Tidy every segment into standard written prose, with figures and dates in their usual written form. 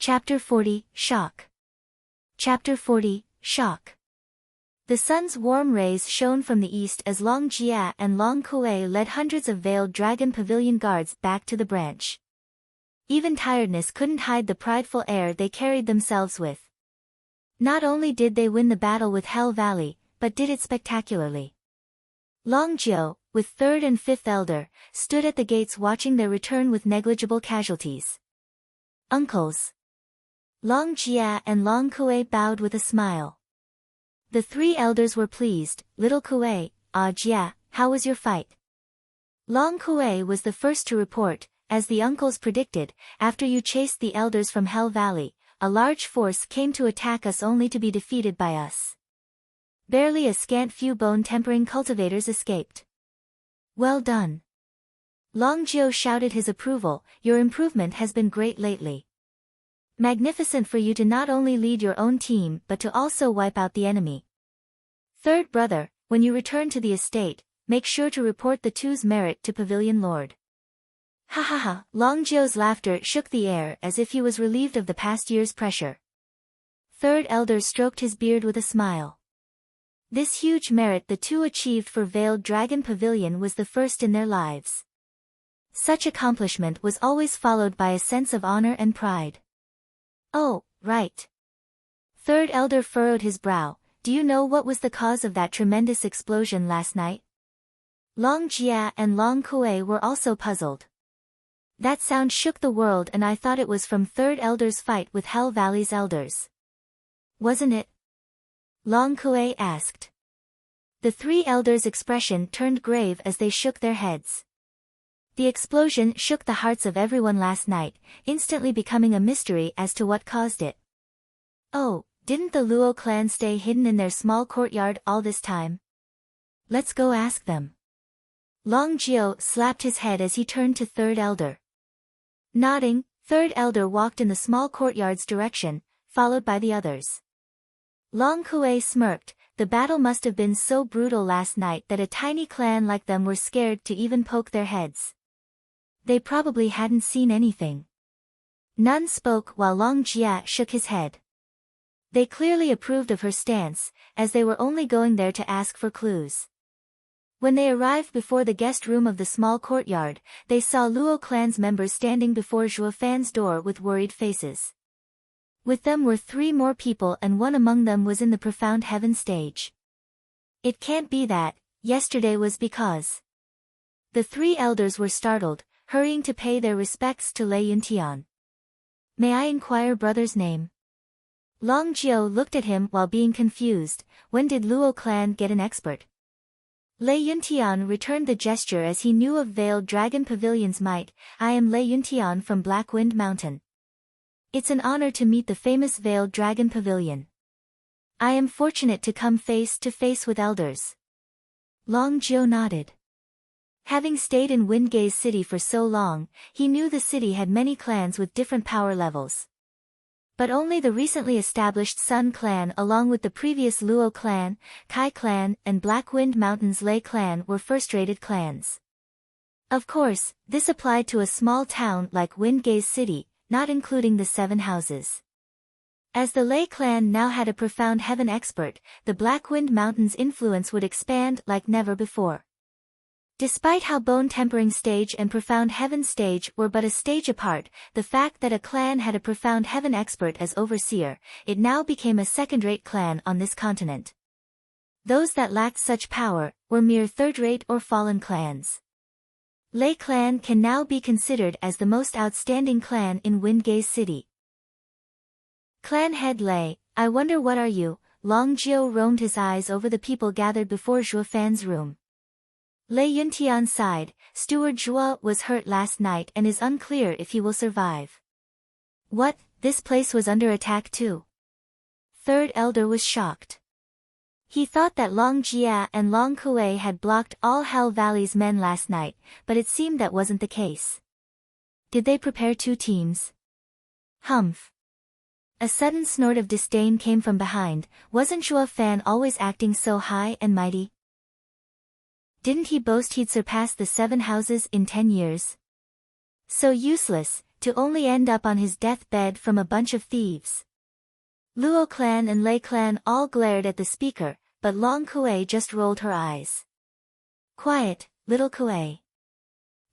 Chapter 40, Shock. Chapter 40, Shock. The sun's warm rays shone from the east as Long Jia and Long Kuei led hundreds of veiled dragon pavilion guards back to the branch. Even tiredness couldn't hide the prideful air they carried themselves with. Not only did they win the battle with Hell Valley, but did it spectacularly. Long Jiu, with third and fifth elder, stood at the gates watching their return with negligible casualties. Uncles. Long Jia and Long Kuei bowed with a smile. The three elders were pleased. Little Kuei, Jia, how was your fight? Long Kuei was the first to report. As the uncles predicted, after you chased the elders from Hell Valley, a large force came to attack us only to be defeated by us. Barely a scant few bone-tempering cultivators escaped. Well done. Long Jiu shouted his approval. Your improvement has been great lately. Magnificent for you to not only lead your own team but to also wipe out the enemy. Third brother, when you return to the estate, make sure to report the two's merit to Pavilion Lord. Ha ha ha, Long Jiu's laughter shook the air as if he was relieved of the past year's pressure. Third elder stroked his beard with a smile. This huge merit the two achieved for Veiled Dragon Pavilion was the first in their lives. Such accomplishment was always followed by a sense of honor and pride. Oh, right. Third elder furrowed his brow. Do you know what was the cause of that tremendous explosion last night? Long Jia and Long Kuei were also puzzled. That sound shook the world and I thought it was from Third Elder's fight with Hell Valley's elders. Wasn't it? Long Kuei asked. The three elders' expression turned grave as they shook their heads. The explosion shook the hearts of everyone last night, instantly becoming a mystery as to what caused it. Oh, didn't the Luo clan stay hidden in their small courtyard all this time? Let's go ask them. Long Jiu slapped his head as he turned to Third Elder. Nodding, Third Elder walked in the small courtyard's direction, followed by the others. Long Kuei smirked. The battle must have been so brutal last night that a tiny clan like them were scared to even poke their heads. They probably hadn't seen anything. None spoke while Long Jia shook his head. They clearly approved of her stance, as they were only going there to ask for clues. When they arrived before the guest room of the small courtyard, they saw Luo clan's members standing before Zhuo Fan's door with worried faces. With them were three more people and one among them was in the profound heaven stage. It can't be that, yesterday was because. The three elders were startled, hurrying to pay their respects to Lei Yuntian. May I inquire brother's name? Long Jiu looked at him while being confused. When did Luo clan get an expert? Lei Yuntian returned the gesture as he knew of Veiled Dragon Pavilion's might. I am Lei Yuntian from Blackwind Mountain. It's an honor to meet the famous Veiled Dragon Pavilion. I am fortunate to come face to face with elders. Long Jiu nodded. Having stayed in Windgaze City for so long, he knew the city had many clans with different power levels. But only the recently established Sun clan along with the previous Luo clan, Kai clan, and Blackwind Mountain's Lei clan were first-rated clans. Of course, this applied to a small town like Windgaze City, not including the 7 houses. As the Lei clan now had a profound heaven expert, the Blackwind Mountain's influence would expand like never before. Despite how Bone-Tempering Stage and Profound Heaven Stage were but a stage apart, the fact that a clan had a Profound Heaven expert as overseer, it now became a second-rate clan on this continent. Those that lacked such power were mere third-rate or fallen clans. Lei clan can now be considered as the most outstanding clan in Windgaze City. Clan head Lei, I wonder what are you? Long Jiu roamed his eyes over the people gathered before Zhuo Fan's room. Lei Yuntian sighed. Steward Zhuo was hurt last night and is unclear if he will survive. What, this place was under attack too? Third elder was shocked. He thought that Long Jia and Long Kuei had blocked all Hell Valley's men last night, but it seemed that wasn't the case. Did they prepare 2 teams? Humph. A sudden snort of disdain came from behind. Wasn't Zhuo Fan always acting so high and mighty? Didn't he boast he'd surpass the 7 houses in 10 years? So useless, to only end up on his deathbed from a bunch of thieves. Luo clan and Lei clan all glared at the speaker, but Long Kuei just rolled her eyes. Quiet, little Kuei.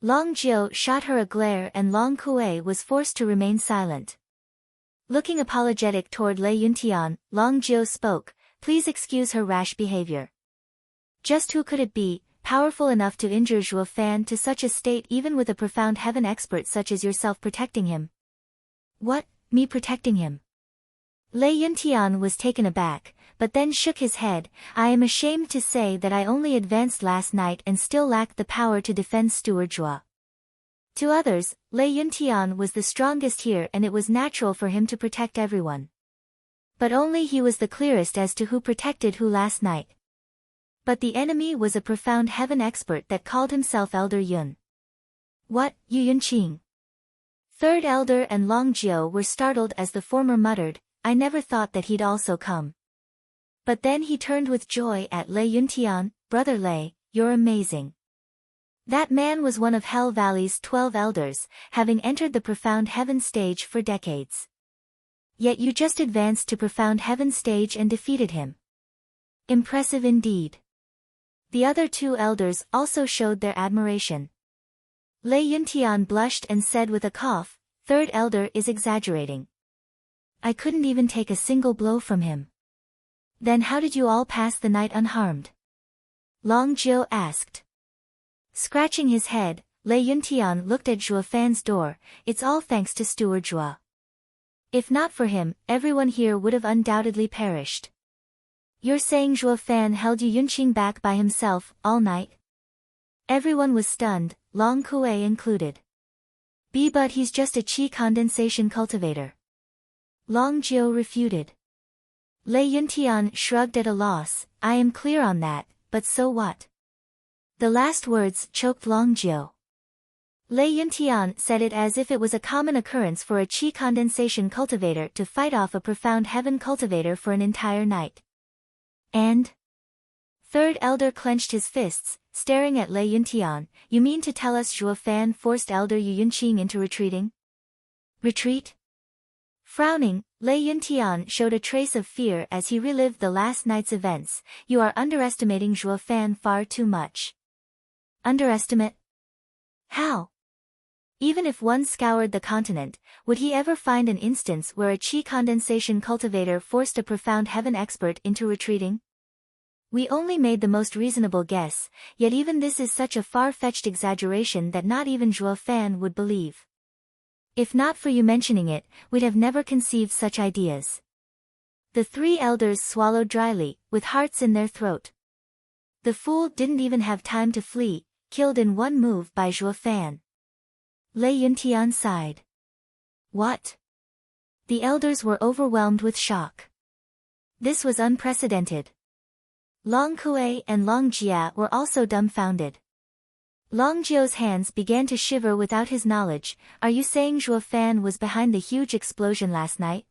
Long Jiu shot her a glare and Long Kuei was forced to remain silent. Looking apologetic toward Lei Yuntian, Long Jiu spoke, please excuse her rash behavior. Just who could it be, powerful enough to injure Zhuo Fan to such a state even with a profound heaven expert such as yourself protecting him? What, me protecting him? Lei Yuntian was taken aback, but then shook his head, I am ashamed to say that I only advanced last night and still lacked the power to defend Steward Zhuo. To others, Lei Yuntian was the strongest here and it was natural for him to protect everyone. But only he was the clearest as to who protected who last night. But the enemy was a profound heaven expert that called himself Elder Yun. What, Yu Yunqing? Third Elder and Long Jiu were startled as the former muttered, I never thought that he'd also come. But then he turned with joy at Lei Yuntian, Brother Lei, you're amazing. That man was one of Hell Valley's 12 elders, having entered the profound heaven stage for decades. Yet you just advanced to profound heaven stage and defeated him. Impressive indeed. The other two elders also showed their admiration. Lei Yuntian blushed and said with a cough, Third Elder is exaggerating. I couldn't even take a single blow from him. Then how did you all pass the night unharmed? Long Jiu asked. Scratching his head, Lei Yuntian looked at Zhuo Fan's door, it's all thanks to Steward Zhuo. If not for him, everyone here would have undoubtedly perished. You're saying Zhuo Fan held Yu Yunqing back by himself, all night? Everyone was stunned, Long Kuei included. But he's just a qi condensation cultivator. Long Jiu refuted. Lei Yuntian shrugged at a loss, I am clear on that, but so what? The last words choked Long Jiu. Lei Yuntian said it as if it was a common occurrence for a qi condensation cultivator to fight off a profound heaven cultivator for an entire night. And? Third Elder clenched his fists, staring at Lei Yuntian, you mean to tell us Zhuo Fan forced Elder Yu Yunqing into retreating? Retreat? Frowning, Lei Yuntian showed a trace of fear as he relived the last night's events, you are underestimating Zhuo Fan far too much. Underestimate? How? Even if one scoured the continent, would he ever find an instance where a qi condensation cultivator forced a profound heaven expert into retreating? We only made the most reasonable guess, yet even this is such a far-fetched exaggeration that not even Zhuo Fan would believe. If not for you mentioning it, we'd have never conceived such ideas. The three elders swallowed dryly, with hearts in their throat. The fool didn't even have time to flee, killed in one move by Zhuo Fan. Lei Yuntian sighed. What? The elders were overwhelmed with shock. This was unprecedented. Long Kuei and Long Jia were also dumbfounded. Long Jiu's hands began to shiver without his knowledge, are you saying Zhuo Fan was behind the huge explosion last night?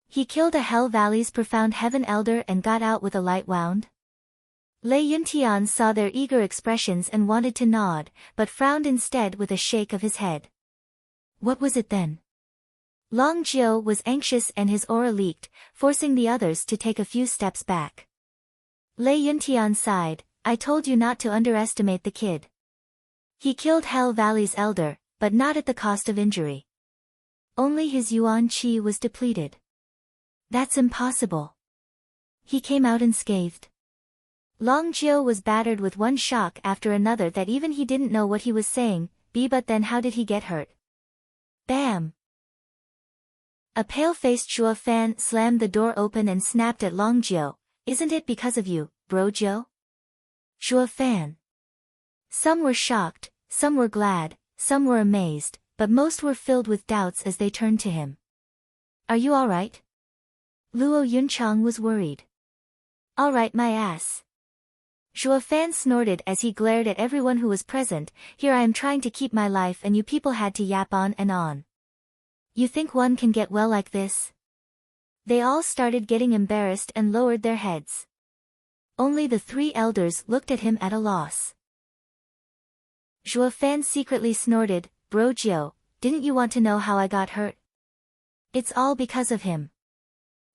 He killed a Hell Valley's profound heaven elder and got out with a light wound? Lei Yuntian saw their eager expressions and wanted to nod, but frowned instead with a shake of his head. What was it then? Long Jiu was anxious and his aura leaked, forcing the others to take a few steps back. Lei Yuntian sighed, I told you not to underestimate the kid. He killed Hell Valley's elder, but not at the cost of injury. Only his yuan qi was depleted. That's impossible. He came out unscathed. Long Jiu was battered with one shock after another that even he didn't know what he was saying, but then how did he get hurt? Bam! A pale-faced Zhuo Fan slammed the door open and snapped at Long Jiu, isn't it because of you, bro Jiu? Zhuo Fan. Some were shocked, some were glad, some were amazed, but most were filled with doubts as they turned to him. Are you alright? Luo Yunchang was worried. Alright my ass. Zhuo Fan snorted as he glared at everyone who was present, here I am trying to keep my life and you people had to yap on and on. You think one can get well like this? They all started getting embarrassed and lowered their heads. Only the three elders looked at him at a loss. Zhuo Fan secretly snorted, Bro Jiu, didn't you want to know how I got hurt? It's all because of him.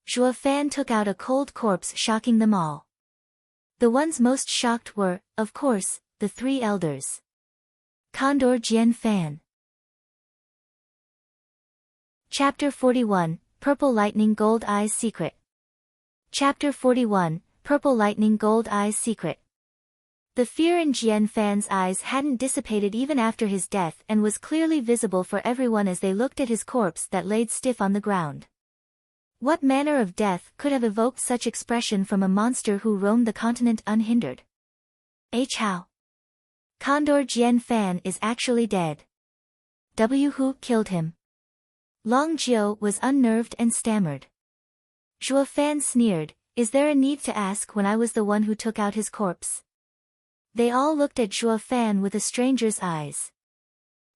Zhuo Fan took out a cold corpse, shocking them all. The ones most shocked were, of course, the three elders. Condor Jian Fan. Chapter 41, Purple Lightning Gold Eye's Secret. Chapter 41, Purple Lightning Gold Eye's Secret. The fear in Jian Fan's eyes hadn't dissipated even after his death and was clearly visible for everyone as they looked at his corpse that laid stiff on the ground. What manner of death could have evoked such expression from a monster who roamed the continent unhindered? How? Condor Jian Fan is actually dead. Who killed him? Long Jiu was unnerved and stammered. Zhuo Fan sneered, is there a need to ask when I was the one who took out his corpse? They all looked at Zhuo Fan with a stranger's eyes.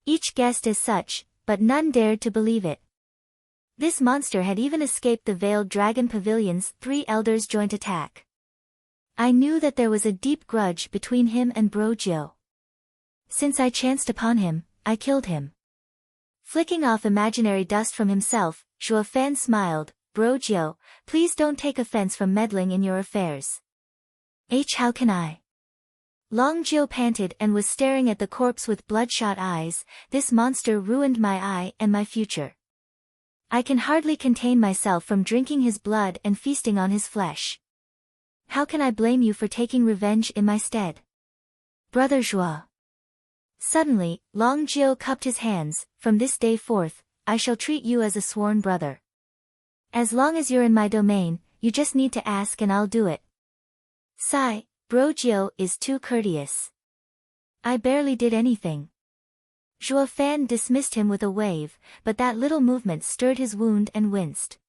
Each guessed as such, but none dared to believe it. This monster had even escaped the Veiled Dragon Pavilion's 3 elders' joint attack. I knew that there was a deep grudge between him and Bro Jiu. Since I chanced upon him, I killed him. Flicking off imaginary dust from himself, Zhuo Fan smiled, Bro Jiu, please don't take offense from meddling in your affairs. How can I? Long Jiu panted and was staring at the corpse with bloodshot eyes. This monster ruined my eye and my future. I can hardly contain myself from drinking his blood and feasting on his flesh. How can I blame you for taking revenge in my stead? Brother Zhuo. Suddenly, Long Jiu cupped his hands, from this day forth, I shall treat you as a sworn brother. As long as you're in my domain, you just need to ask and I'll do it. Sigh, Bro Jiu is too courteous. I barely did anything. Zhuo Fan dismissed him with a wave, but that little movement stirred his wound and winced.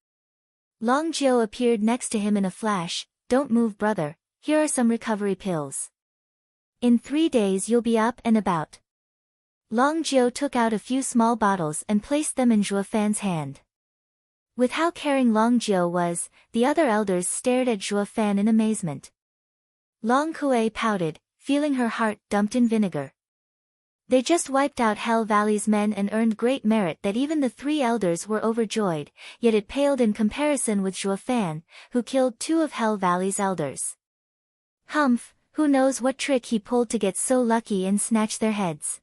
Long Jiu appeared next to him in a flash, don't move brother, here are some recovery pills. In 3 days you'll be up and about. Long Jiu took out a few small bottles and placed them in Zhuo Fan's hand. With how caring Long Jiu was, the other elders stared at Zhuo Fan in amazement. Long Kuei pouted, feeling her heart dumped in vinegar. They just wiped out Hell Valley's men and earned great merit that even the 3 elders were overjoyed, yet it paled in comparison with Zhuo Fan, who killed 2 of Hell Valley's elders. Humph, who knows what trick he pulled to get so lucky and snatch their heads.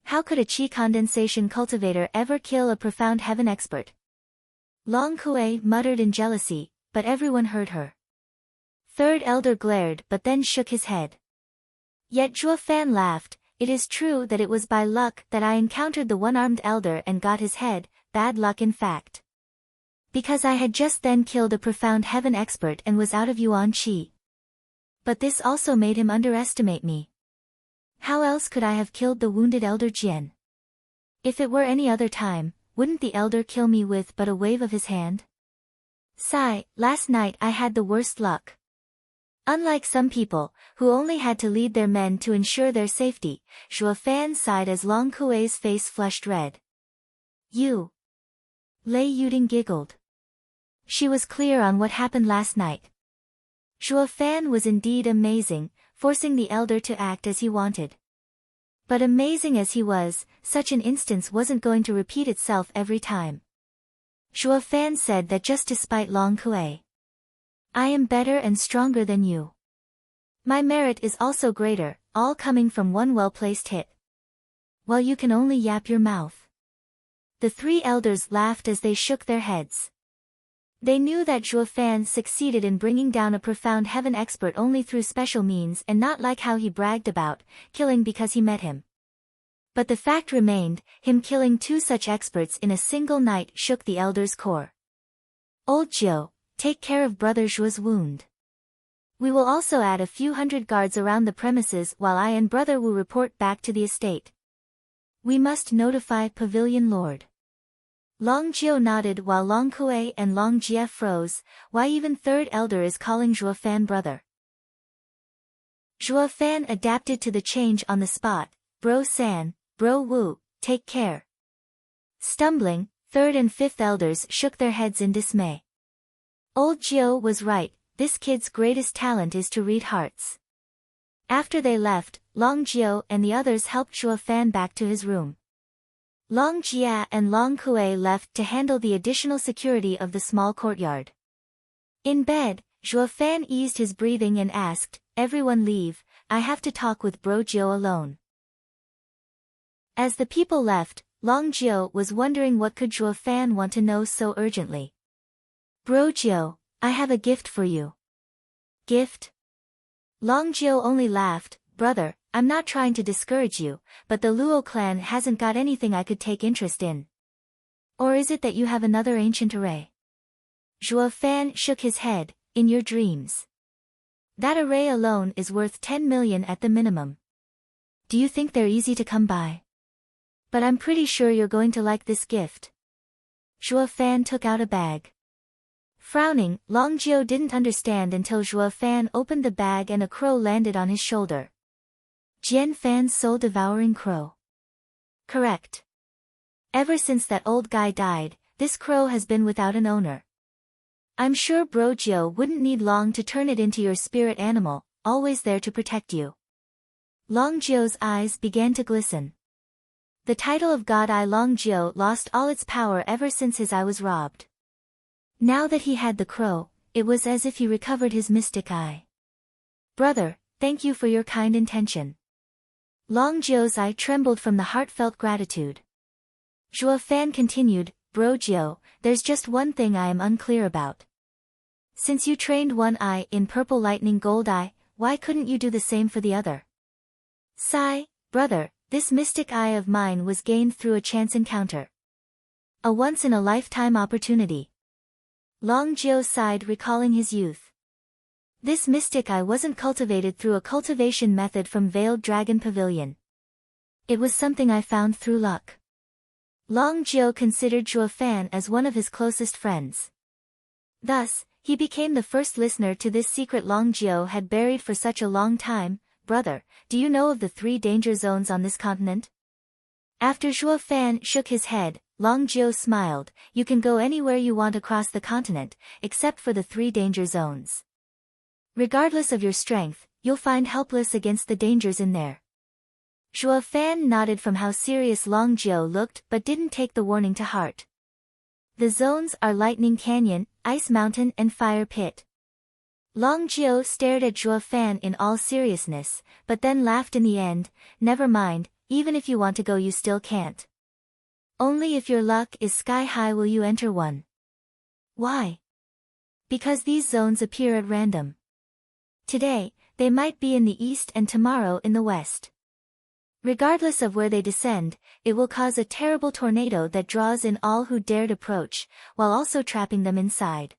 How could a chi condensation cultivator ever kill a profound heaven expert? Long Kuei muttered in jealousy, but everyone heard her. Third elder glared but then shook his head. Yet Zhuo Fan laughed, it is true that it was by luck that I encountered the one-armed elder and got his head, bad luck in fact. Because I had just then killed a profound heaven expert and was out of yuan chi. But this also made him underestimate me. How else could I have killed the wounded elder Jian? If it were any other time, wouldn't the elder kill me with but a wave of his hand? Sigh, last night I had the worst luck. Unlike some people, who only had to lead their men to ensure their safety, Zhuo Fan sighed as Long Kuei's face flushed red. You. Lei Yuding giggled. She was clear on what happened last night. Zhuo Fan was indeed amazing, forcing the elder to act as he wanted. But amazing as he was, such an instance wasn't going to repeat itself every time. Zhuo Fan said that just to spite Long Kuei. I am better and stronger than you. My merit is also greater, all coming from one well-placed hit. While you can only yap your mouth. The 3 elders laughed as they shook their heads. They knew that Zhuo Fan succeeded in bringing down a profound heaven expert only through special means and not like how he bragged about, killing because he met him. But the fact remained, him killing 2 such experts in a single night shook the elders' core. Old Jiu, take care of Brother Zhuo's wound. We will also add a few hundred guards around the premises while I and Brother Wu report back to the estate. We must notify Pavilion Lord. Long Jiu nodded while Long Kuei and Long Jie froze, why even third elder is calling Zhuo Fan brother. Zhuo Fan adapted to the change on the spot, Bro San, Bro Wu, take care. Stumbling, third and fifth elders shook their heads in dismay. Old Jiu was right, this kid's greatest talent is to read hearts. After they left, Long Jiu and the others helped Zhuo Fan back to his room. Long Jia and Long Kuei left to handle the additional security of the small courtyard. In bed, Zhuo Fan eased his breathing and asked, "Everyone leave, I have to talk with Bro Jiu alone." As the people left, Long Jiu was wondering what could Zhuo Fan want to know so urgently. "Bro Jiu, I have a gift for you." "Gift?" Long Jiu only laughed. "Brother, I'm not trying to discourage you, but the Luo clan hasn't got anything I could take interest in. Or is it that you have another ancient array?" Zhuo Fan shook his head. "In your dreams. That array alone is worth 10 million at the minimum. Do you think they're easy to come by? But I'm pretty sure you're going to like this gift." Zhuo Fan took out a bag. Frowning, Long Jiu didn't understand until Zhuo Fan opened the bag and a crow landed on his shoulder. Jian Fan's soul-devouring crow. Correct. Ever since that old guy died, this crow has been without an owner. I'm sure Bro Jiu wouldn't need long to turn it into your spirit animal, always there to protect you. Long Jiu's eyes began to glisten. The title of God Eye Long Jiu lost all its power ever since his eye was robbed. Now that he had the crow, it was as if he recovered his mystic eye. "Brother, thank you for your kind intention." Long Jiu's eye trembled from the heartfelt gratitude. Zhuo Fan continued, "Bro Jiu, there's just one thing I am unclear about. Since you trained one eye in Purple Lightning Gold Eye, why couldn't you do the same for the other?" "Sigh, brother, this mystic eye of mine was gained through a chance encounter. A once-in-a-lifetime opportunity." Long Jiu sighed, recalling his youth. This mystic eye wasn't cultivated through a cultivation method from Veiled Dragon Pavilion. It was something I found through luck. Long Jiu considered Zhuo Fan as one of his closest friends. Thus, he became the first listener to this secret Long Jiu had buried for such a long time. "Brother, do you know of the 3 danger zones on this continent?" After Zhuo Fan shook his head, Long Jiu smiled. "You can go anywhere you want across the continent, except for the 3 danger zones. Regardless of your strength, you'll find helpless against the dangers in there." Zhuo Fan nodded from how serious Long Jiu looked but didn't take the warning to heart. The zones are Lightning Canyon, Ice Mountain and Fire Pit. Long Jiu stared at Zhuo Fan in all seriousness, but then laughed in the end. "Never mind, even if you want to go you still can't. Only if your luck is sky high will you enter one." "Why?" "Because these zones appear at random. Today, they might be in the east and tomorrow in the west. Regardless of where they descend, it will cause a terrible tornado that draws in all who dared approach, while also trapping them inside.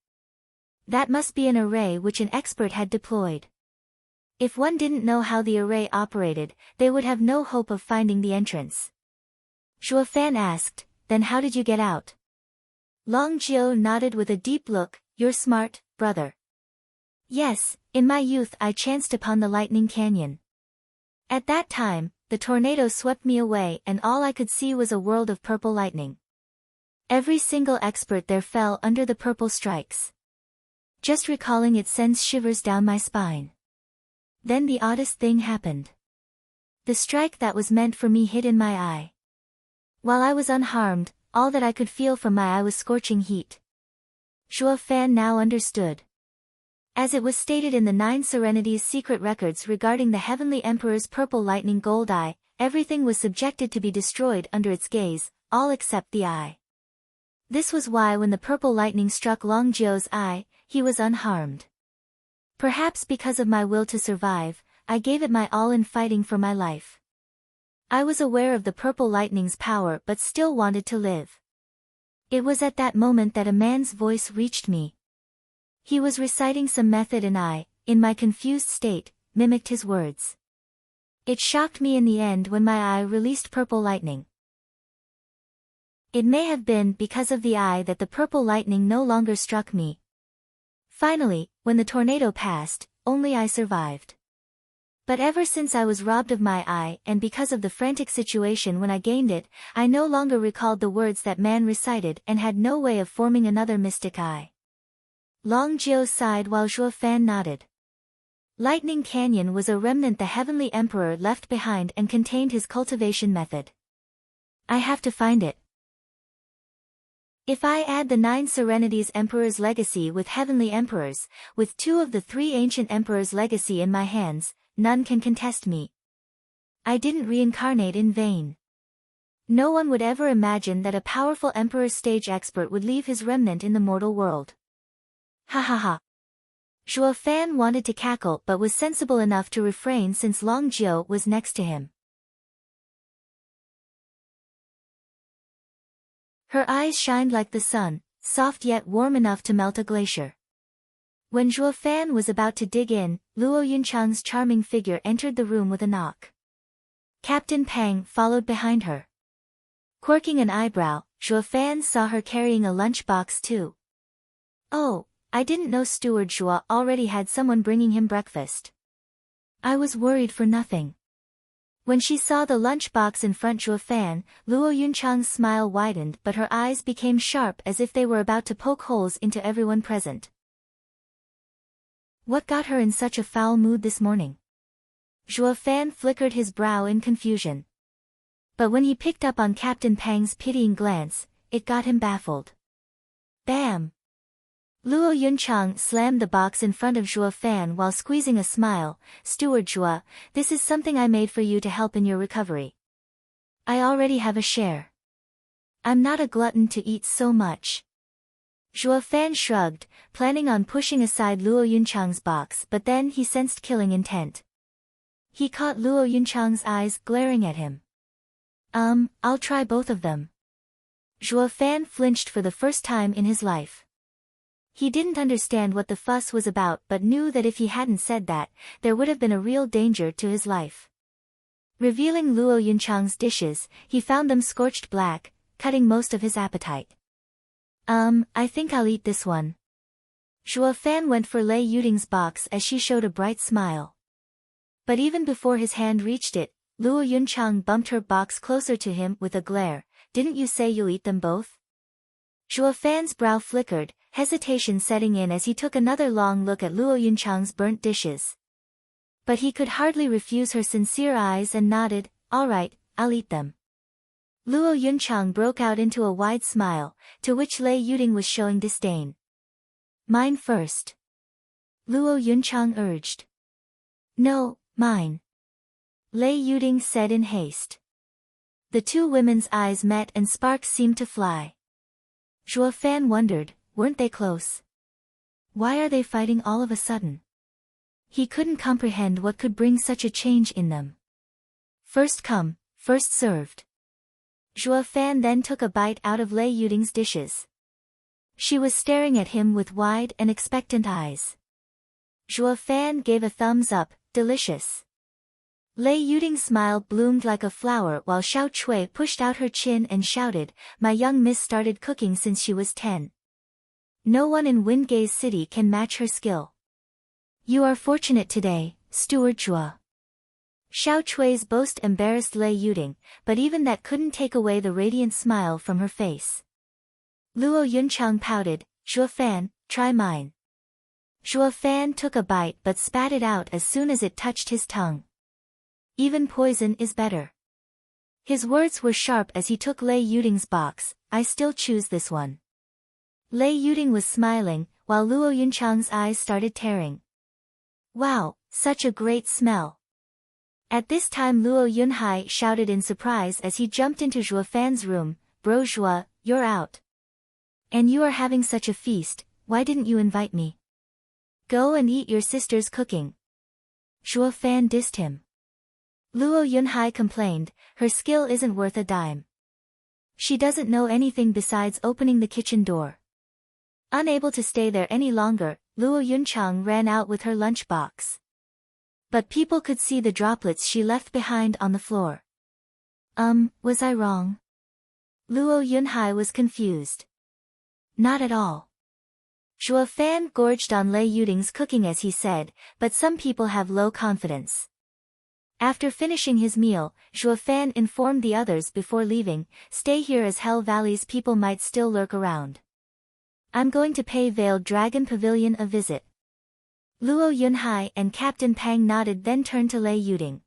That must be an array which an expert had deployed. If one didn't know how the array operated, they would have no hope of finding the entrance." Zhuo Fan asked, "Then how did you get out?" Long Jiu nodded with a deep look. "You're smart, brother." "Yes, in my youth I chanced upon the Lightning Canyon. At that time, the tornado swept me away and all I could see was a world of purple lightning. Every single expert there fell under the purple strikes. Just recalling it sends shivers down my spine. Then the oddest thing happened. The strike that was meant for me hit in my eye. While I was unharmed, all that I could feel from my eye was scorching heat." Zhuo Fan now understood. As it was stated in the 9 Serenities secret records regarding the Heavenly Emperor's Purple Lightning Gold Eye, everything was subjected to be destroyed under its gaze, all except the eye. This was why when the purple lightning struck Long Jiu's eye, he was unharmed. Perhaps because of my will to survive, I gave it my all in fighting for my life. I was aware of the purple lightning's power but still wanted to live. It was at that moment that a man's voice reached me. He was reciting some method and I, in my confused state, mimicked his words. It shocked me in the end when my eye released purple lightning. It may have been because of the eye that the purple lightning no longer struck me. Finally, when the tornado passed, only I survived. But ever since I was robbed of my eye and because of the frantic situation when I gained it, I no longer recalled the words that man recited and had no way of forming another mystic eye. Long Jiu sighed while Zhuo Fan nodded. Lightning Canyon was a remnant the Heavenly Emperor left behind and contained his cultivation method. I have to find it. If I add the 9 Serenities Emperor's legacy with Heavenly Emperors, with 2 of the 3 Ancient Emperors' legacy in my hands, none can contest me. I didn't reincarnate in vain. No one would ever imagine that a powerful Emperor's stage expert would leave his remnant in the mortal world. Ha ha ha. Zhuo Fan wanted to cackle but was sensible enough to refrain since Long Jiu was next to him. Her eyes shined like the sun, soft yet warm enough to melt a glacier. When Zhuo Fan was about to dig in, Luo Yunchang's charming figure entered the room with a knock. Captain Pang followed behind her. Quirking an eyebrow, Zhuo Fan saw her carrying a lunchbox too. Oh, I didn't know Steward Zhuo already had someone bringing him breakfast. I was worried for nothing. When she saw the lunchbox in front Zhuo Fan, Luo Yunchang's smile widened but her eyes became sharp as if they were about to poke holes into everyone present. What got her in such a foul mood this morning? Zhuo Fan flickered his brow in confusion. But when he picked up on Captain Pang's pitying glance, it got him baffled. Bam! Luo Yunchang slammed the box in front of Zhuo Fan while squeezing a smile. Steward Zhuo, this is something I made for you to help in your recovery. I already have a share. I'm not a glutton to eat so much. Zhuo Fan shrugged, planning on pushing aside Luo Yunchang's box, but then he sensed killing intent. He caught Luo Yunchang's eyes glaring at him. I'll try both of them. Zhuo Fan flinched for the first time in his life. He didn't understand what the fuss was about but knew that if he hadn't said that, there would have been a real danger to his life. Revealing Luo Yunchang's dishes, he found them scorched black, cutting most of his appetite. I think I'll eat this one. Zhuo Fan went for Lei Yuding's box as she showed a bright smile. But even before his hand reached it, Luo Yunchang bumped her box closer to him with a glare. Didn't you say you'll eat them both? Zhuo Fan's brow flickered, hesitation setting in as he took another long look at Luo Yunchang's burnt dishes. But he could hardly refuse her sincere eyes and nodded, all right, I'll eat them. Luo Yunchang broke out into a wide smile, to which Lei Yuding was showing disdain. Mine first. Luo Yunchang urged. No, mine. Lei Yuding said in haste. The two women's eyes met and sparks seemed to fly. Zhuo Fan wondered, weren't they close? Why are they fighting all of a sudden? He couldn't comprehend what could bring such a change in them. First come, first served. Zhuo Fan then took a bite out of Lei Yuding's dishes. She was staring at him with wide and expectant eyes. Zhuo Fan gave a thumbs up, delicious. Lei Yuding's smile bloomed like a flower while Xiao Chui pushed out her chin and shouted, my young miss started cooking since she was 10. No one in Windgaze City can match her skill. You are fortunate today, Steward Zhuo. Xiao Chui's boast embarrassed Lei Yuding, but even that couldn't take away the radiant smile from her face. Luo Yunchang pouted, Zhuo Fan, try mine. Zhuo Fan took a bite but spat it out as soon as it touched his tongue. Even poison is better. His words were sharp as he took Lei Yuding's box, I still choose this one. Lei Yuding was smiling, while Luo Yunchang's eyes started tearing. Wow, such a great smell. At this time Luo Yunhai shouted in surprise as he jumped into Zhuo Fan's room, Bro Zhuo, you're out. And you are having such a feast, why didn't you invite me? Go and eat your sister's cooking. Zhuo Fan dissed him. Luo Yunhai complained, her skill isn't worth a dime. She doesn't know anything besides opening the kitchen door. Unable to stay there any longer, Luo Yunchang ran out with her lunchbox. But people could see the droplets she left behind on the floor. Was I wrong? Luo Yunhai was confused. Not at all. Zhuo Fan gorged on Lei Yuding's cooking as he said, but some people have low confidence. After finishing his meal, Zhuo Fan informed the others before leaving, stay here as Hell Valley's people might still lurk around. I'm going to pay Veiled Dragon Pavilion a visit. Luo Yunhai and Captain Pang nodded then turned to Lei Yuding.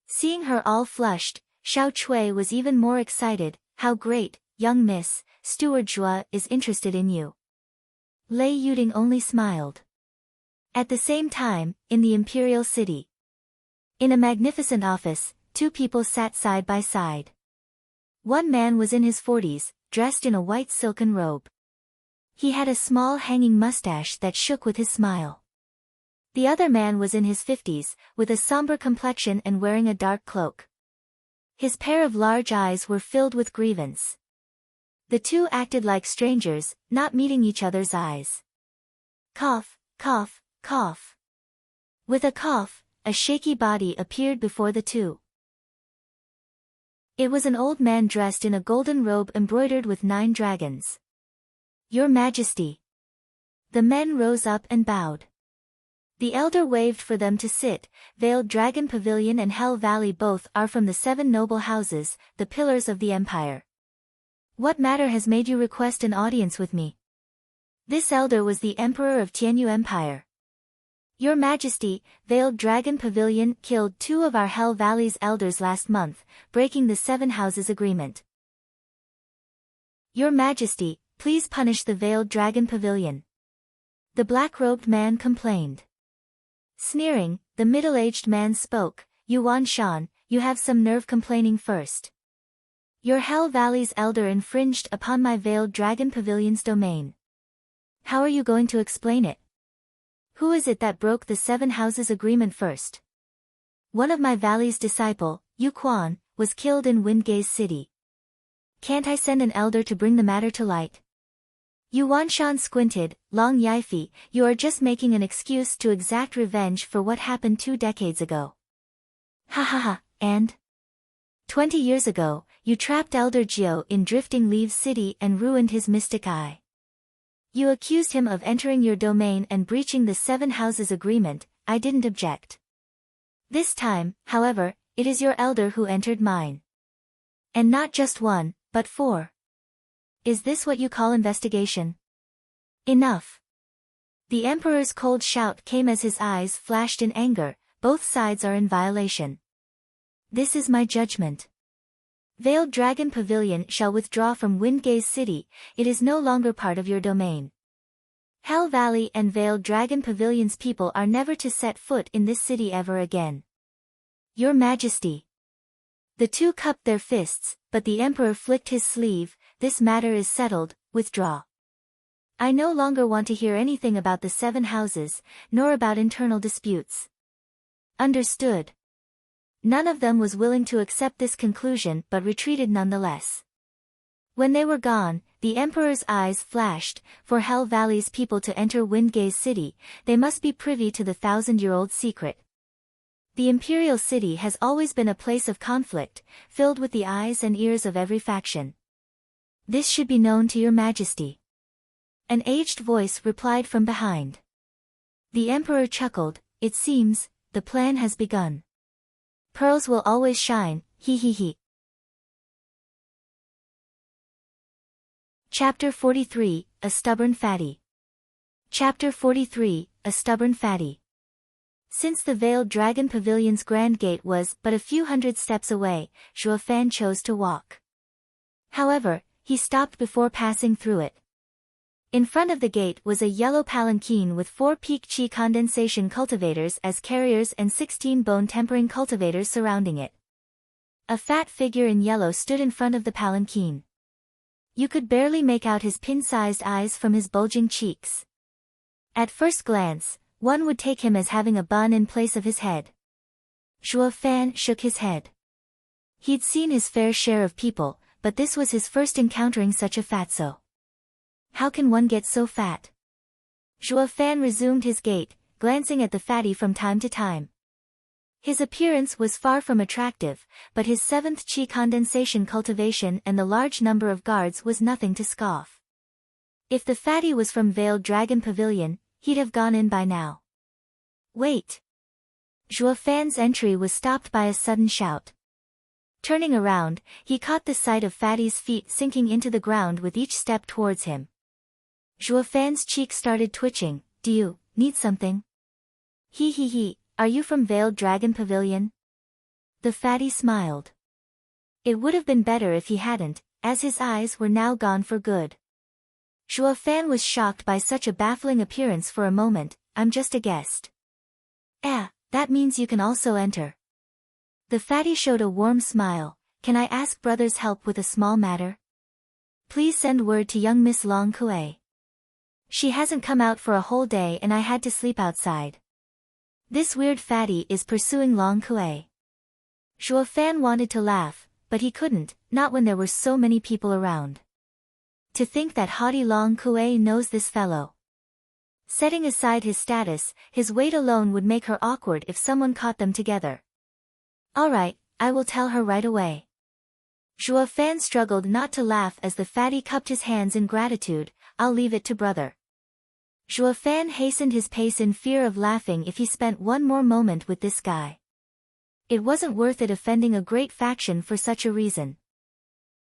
Seeing her all flushed, Xiao Chui was even more excited. How great, young miss, Steward Zhua is interested in you. Lei Yuding only smiled. At the same time, in the Imperial city. In a magnificent office, two people sat side by side. One man was in his 40s, dressed in a white silken robe. He had a small hanging mustache that shook with his smile. The other man was in his 50s, with a somber complexion and wearing a dark cloak. His pair of large eyes were filled with grievance. The two acted like strangers, not meeting each other's eyes. Cough, cough, cough. With a cough, a shaky body appeared before the two. It was an old man dressed in a golden robe embroidered with 9 dragons. Your Majesty. The men rose up and bowed. The elder waved for them to sit. Veiled Dragon Pavilion and Hell Valley both are from the 7 noble houses, the pillars of the empire. What matter has made you request an audience with me? This elder was the Emperor of Tianyu Empire. Your Majesty, Veiled Dragon Pavilion killed 2 of our Hell Valley's elders last month, breaking the 7 houses agreement. Your Majesty, please punish the Veiled Dragon Pavilion. The black-robed man complained. Sneering, the middle-aged man spoke. Yuan Shan, you have some nerve complaining first. Your Hell Valley's elder infringed upon my Veiled Dragon Pavilion's domain. How are you going to explain it? Who is it that broke the 7 houses agreement first? One of my valley's disciple, Yu Quan, was killed in Windgaze City. Can't I send an elder to bring the matter to light? Yuan Shan squinted. Long Yifi, you are just making an excuse to exact revenge for what happened 2 decades ago. Ha ha ha, and? 20 years ago, you trapped Elder Jiao in Drifting Leaves City and ruined his mystic eye. You accused him of entering your domain and breaching the 7 houses agreement. I didn't object. This time, however, it is your elder who entered mine. And not just 1, but 4. Is this what you call investigation? Enough. The Emperor's cold shout came as his eyes flashed in anger. Both sides are in violation. This is my judgment. Veiled Dragon Pavilion shall withdraw from Windgaze City. It is no longer part of your domain. Hell Valley and Veiled Dragon Pavilion's people are never to set foot in this city ever again. Your Majesty. The two cupped their fists, but the Emperor flicked his sleeve. This matter is settled, withdraw. I no longer want to hear anything about the 7 houses, nor about internal disputes. Understood. None of them was willing to accept this conclusion but retreated nonetheless. When they were gone, the Emperor's eyes flashed. For Hell Valley's people to enter Windgaze City, they must be privy to the 1,000-year-old secret. The Imperial City has always been a place of conflict, filled with the eyes and ears of every faction. This should be known to your Majesty. An aged voice replied from behind. The Emperor chuckled. It seems, the plan has begun. Pearls will always shine, he he he. Chapter 43, A Stubborn Fatty. Chapter 43, A Stubborn Fatty. Since the Veiled Dragon Pavilion's grand gate was but a few hundred steps away, Zhuo Fan chose to walk. However, he stopped before passing through it. In front of the gate was a yellow palanquin with 4 peak chi condensation cultivators as carriers and 16 bone tempering cultivators surrounding it. A fat figure in yellow stood in front of the palanquin. You could barely make out his pin-sized eyes from his bulging cheeks. At first glance, one would take him as having a bun in place of his head. Zhuo Fan shook his head. He'd seen his fair share of people, but this was his first encountering such a fatso. How can one get so fat? Zhuo Fan resumed his gait, glancing at the fatty from time to time. His appearance was far from attractive, but his 7th chi condensation cultivation and the large number of guards was nothing to scoff. If the fatty was from Veiled Dragon Pavilion, he'd have gone in by now. Wait! Zhuo Fan's entry was stopped by a sudden shout. Turning around, he caught the sight of Fatty's feet sinking into the ground with each step towards him. Zhuo Fan's cheeks started twitching. Do you need something? He, are you from Veiled Dragon Pavilion? The fatty smiled. It would have been better if he hadn't, as his eyes were now gone for good. Zhuo Fan was shocked by such a baffling appearance for a moment. I'm just a guest. That means you can also enter. The fatty showed a warm smile. Can I ask brother's help with a small matter? Please send word to young Miss Long Kuei. She hasn't come out for a whole day and I had to sleep outside. This weird fatty is pursuing Long Kuei. Zhuo Fan wanted to laugh, but he couldn't, not when there were so many people around. To think that haughty Long Kuei knows this fellow. Setting aside his status, his weight alone would make her awkward if someone caught them together. Alright, I will tell her right away. Zhuo Fan struggled not to laugh as the fatty cupped his hands in gratitude. I'll leave it to brother. Zhuo Fan hastened his pace in fear of laughing if he spent one more moment with this guy. It wasn't worth it offending a great faction for such a reason.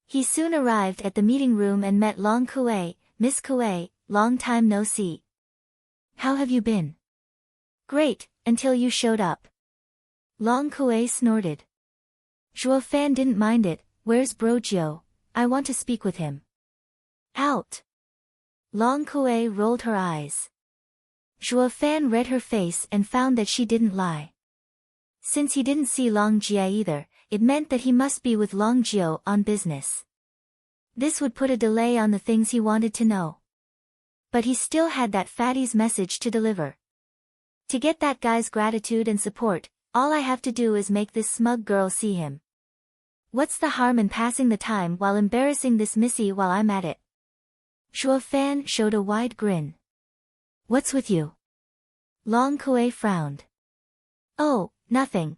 He soon arrived at the meeting room and met Long Kuei. Miss Kuei, long time no see. How have you been? Great, until you showed up. Long Kuei snorted. Zhuo Fan didn't mind it. Where's Bro Jiu? I want to speak with him. Out. Long Kuei rolled her eyes. Zhuo Fan read her face and found that she didn't lie. Since he didn't see Long Jia either, it meant that he must be with Long Jiu on business. This would put a delay on the things he wanted to know. But he still had that fatty's message to deliver. To get that guy's gratitude and support, all I have to do is make this smug girl see him. What's the harm in passing the time while embarrassing this missy while I'm at it? Zhuo Fan showed a wide grin. What's with you? Long Kuei frowned. Oh, nothing.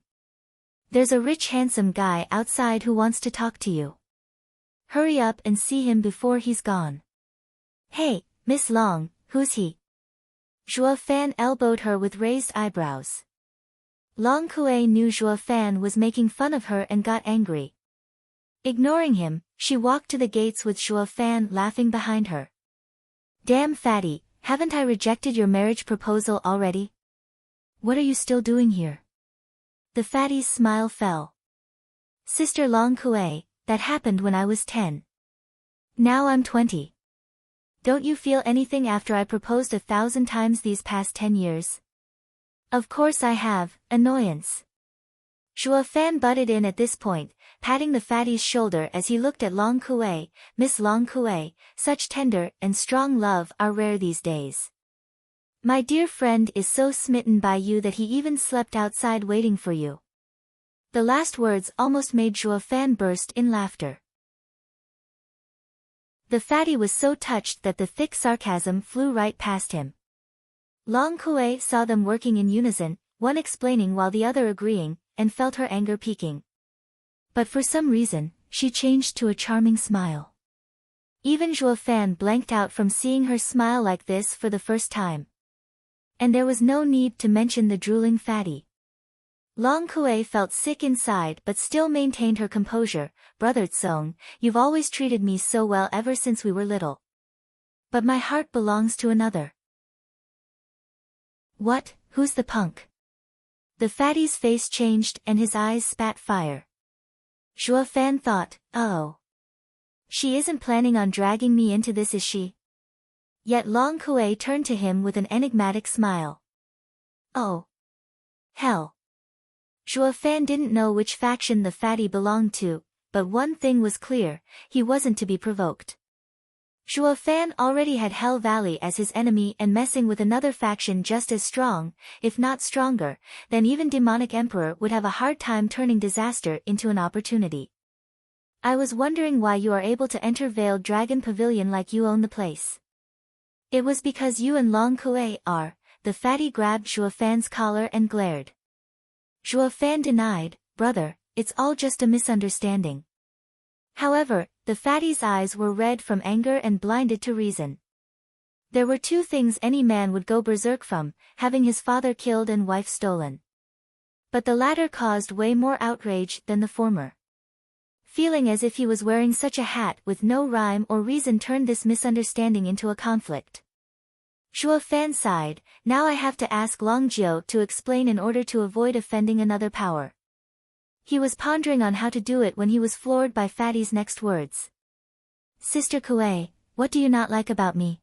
There's a rich handsome guy outside who wants to talk to you. Hurry up and see him before he's gone. Hey, Miss Long, who's he? Zhuo Fan elbowed her with raised eyebrows. Long Kuei knew Zhuo Fan was making fun of her and got angry. Ignoring him, she walked to the gates with Zhuo Fan laughing behind her. Damn fatty, haven't I rejected your marriage proposal already? What are you still doing here? The fatty's smile fell. Sister Long Kuei, that happened when I was 10. Now I'm 20. Don't you feel anything after I proposed 1,000 times these past 10 years? Of course I have, annoyance. Zhuo Fan butted in at this point, patting the fatty's shoulder as he looked at Long Kuei. Miss Long Kuei, such tender and strong love are rare these days. My dear friend is so smitten by you that he even slept outside waiting for you. The last words almost made Zhuo Fan burst in laughter. The fatty was so touched that the thick sarcasm flew right past him. Long Kuei saw them working in unison, one explaining while the other agreeing, and felt her anger peaking. But for some reason, she changed to a charming smile. Even Zhuo Fan blanked out from seeing her smile like this for the first time. And there was no need to mention the drooling fatty. Long Kuei felt sick inside but still maintained her composure. Brother Tsong, you've always treated me so well ever since we were little. But my heart belongs to another. What? Who's the punk? The fatty's face changed and his eyes spat fire. Zhuo Fan thought, oh. She isn't planning on dragging me into this, is she? Yet Long Kuei turned to him with an enigmatic smile. Oh. Hell. Zhuo Fan didn't know which faction the fatty belonged to, but one thing was clear, he wasn't to be provoked. Zhuo Fan already had Hell Valley as his enemy and messing with another faction just as strong, if not stronger, then even Demonic Emperor would have a hard time turning disaster into an opportunity. I was wondering why you are able to enter Veiled Dragon Pavilion like you own the place. It was because you and Long Kuei are. The fatty grabbed Zhuo Fan's collar and glared. Zhuo Fan denied, brother, it's all just a misunderstanding. However, the fatty's eyes were red from anger and blinded to reason. There were two things any man would go berserk from, having his father killed and wife stolen. But the latter caused way more outrage than the former. Feeling as if he was wearing such a hat with no rhyme or reason turned this misunderstanding into a conflict. Zhuo Fan sighed, now I have to ask Long Jiu to explain in order to avoid offending another power. He was pondering on how to do it when he was floored by Fatty's next words. Sister Kuei, what do you not like about me?